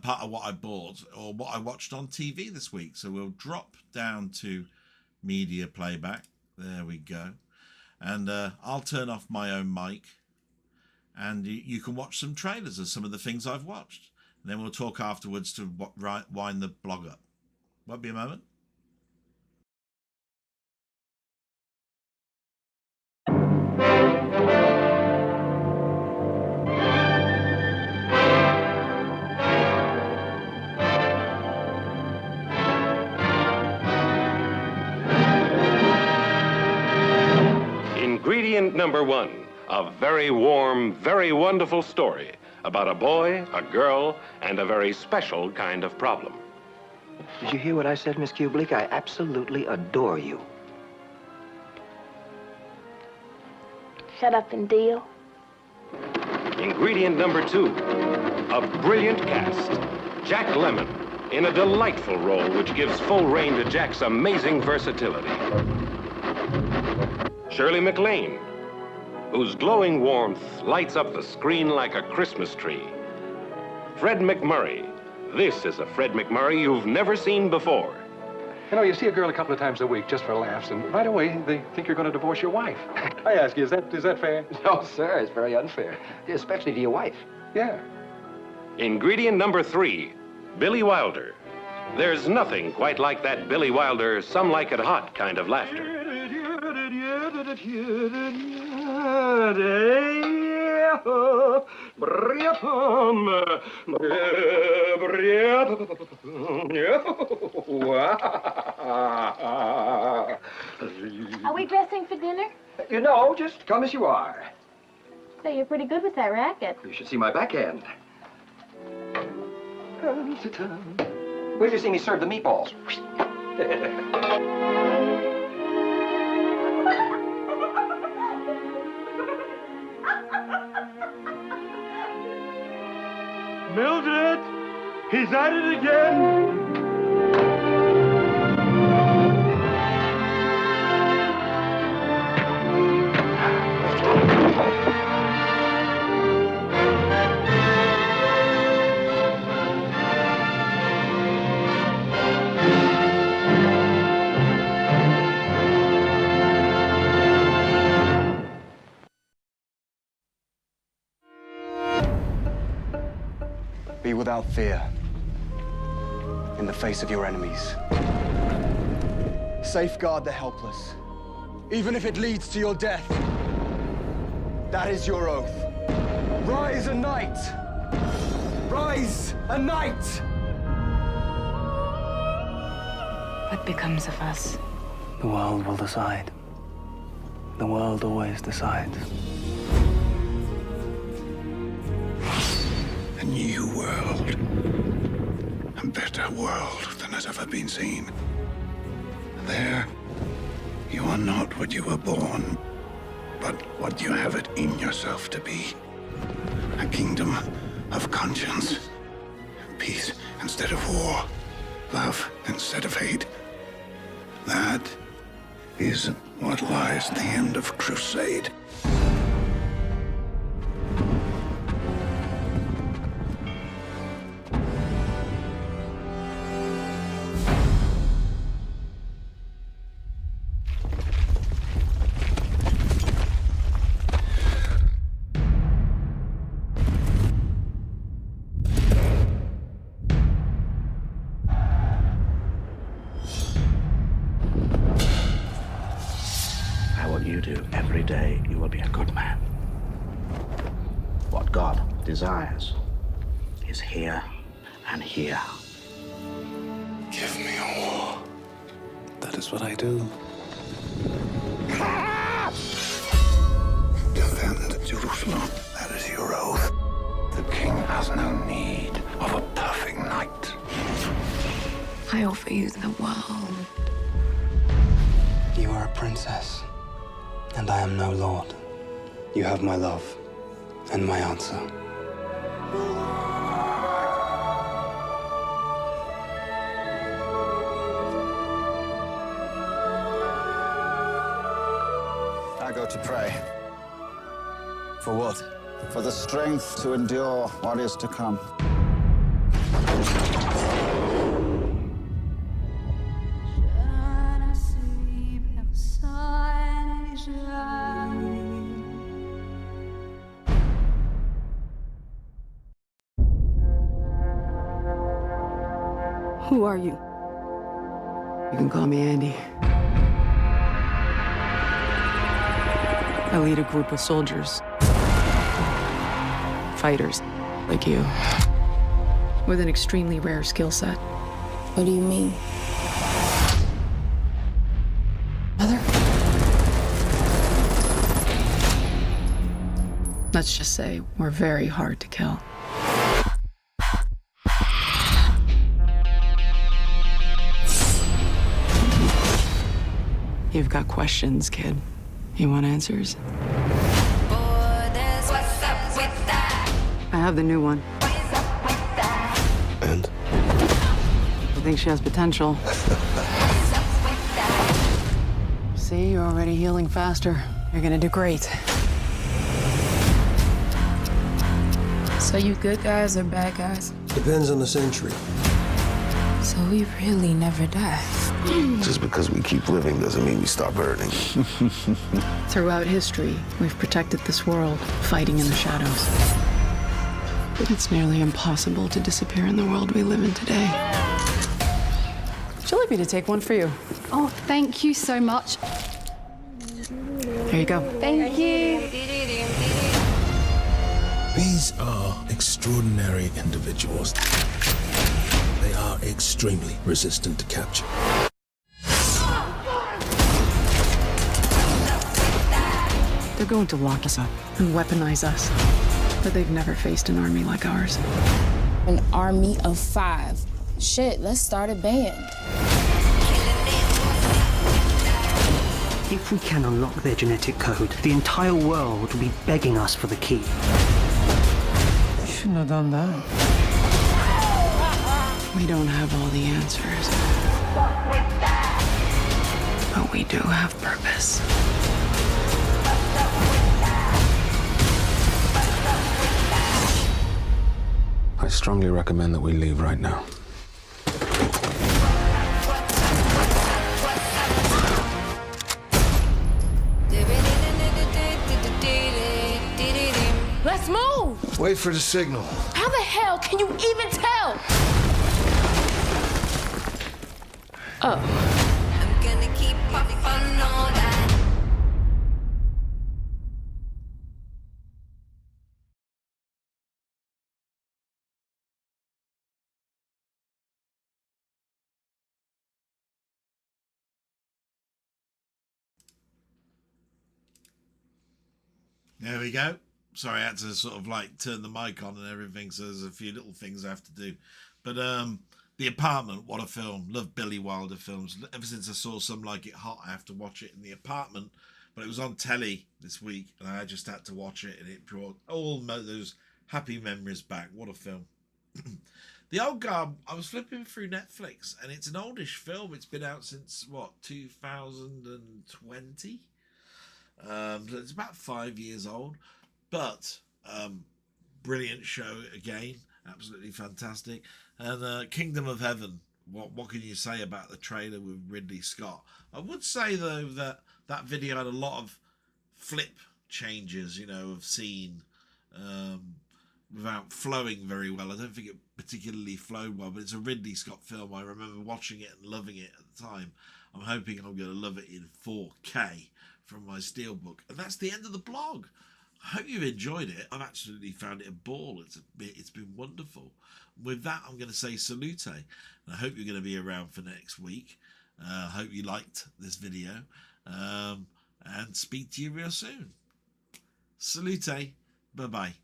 part of what I bought or what I watched on TV this week. So we'll drop down to media playback. There we go. And I'll turn off my own mic, and you can watch some trailers of some of the things I've watched. And then we'll talk afterwards to wind the blog up. Won't be a moment. Ingredient number one, a very warm, very wonderful story about a boy, a girl, and a very special kind of problem. Did you hear what I said, Miss Kubelik? I absolutely adore you. Shut up and deal. Ingredient number two, a brilliant cast. Jack Lemmon in a delightful role which gives full rein to Jack's amazing versatility. Shirley MacLaine, whose glowing warmth lights up the screen like a Christmas tree. Fred MacMurray. This is a Fred MacMurray you've never seen before. You know, you see a girl a couple of times a week just for laughs, and right away they think you're going to divorce your wife. I ask you, is that fair? No, sir, it's very unfair, especially to your wife. Yeah. Ingredient number three, Billy Wilder. There's nothing quite like that Billy Wilder, some like it hot kind of laughter. Are we dressing for dinner? You know, just come as you are. Say, you're pretty good with that racket. You should see my backhand. Where'd you see me serve the meatballs? Mildred, he's at it again. Be without fear in the face of your enemies. Safeguard the helpless, even if it leads to your death. That is your oath. Rise a knight! Rise a knight! What becomes of us? The world will decide. The world always decides. A new world. A better world than has ever been seen. There, you are not what you were born, but what you have it in yourself to be. A kingdom of conscience. Peace instead of war. Love instead of hate. That is what lies at the end of Crusade. You do every day, you will be a good man. What God desires is here and here. Give me a war. That is what I do. Defend Jerusalem. That is your oath. The king has no need of a perfect knight. I offer you the world. You are a princess, and I am no lord. You have my love and my answer. I go to pray. For what? For the strength to endure what is to come. Who are you? You can call me Andy. I lead a group of soldiers. Fighters, like you. With an extremely rare skill set. What do you mean? Mother? Let's just say we're very hard to kill. You've got questions, kid. You want answers? I have the new one. And? I think she has potential. See, you're already healing faster. You're gonna do great. So you good guys or bad guys? Depends on the century. So we really never die. Just because we keep living doesn't mean we stop hurting. Throughout history, we've protected this world, fighting in the shadows. But it's nearly impossible to disappear in the world we live in today. Would you like me to take one for you? Oh, thank you so much. Here you go. Thank you. These are extraordinary individuals. They are extremely resistant to capture. They're going to lock us up and weaponize us. But they've never faced an army like ours. An army of 5. Shit, let's start a band. If we can unlock their genetic code, the entire world will be begging us for the key. You shouldn't have done that. We don't have all the answers. But we do have purpose. I strongly recommend that we leave right now. Let's move! Wait for the signal. How the hell can you even tell? Oh. There we go. Sorry, I had to sort of like turn the mic on and everything, so there's a few little things I have to do. But The Apartment, what a film. Love Billy Wilder films. Ever since I saw Some Like It Hot, I have to watch it in The Apartment. But it was on telly this week, and I just had to watch it, and it brought all those happy memories back. What a film. The Old Guard, I was flipping through Netflix, and it's an oldish film. It's been out since, 2020? So it's about 5 years old. But brilliant show again. Absolutely fantastic. And Kingdom of Heaven, what can you say about the trailer with Ridley Scott? I would say, though, that video had a lot of flip changes, of scene without flowing very well. I don't think it particularly flowed well, but it's a Ridley Scott film. I remember watching it and loving it at the time. I'm hoping I'm going to love it in 4K from my steelbook. And that's the end of the blog. I hope you've enjoyed it. I've absolutely found it a ball. It's been wonderful. With that, I'm going to say salute. And I hope you're going to be around for next week. I hope you liked this video. And speak to you real soon. Salute. Bye-bye.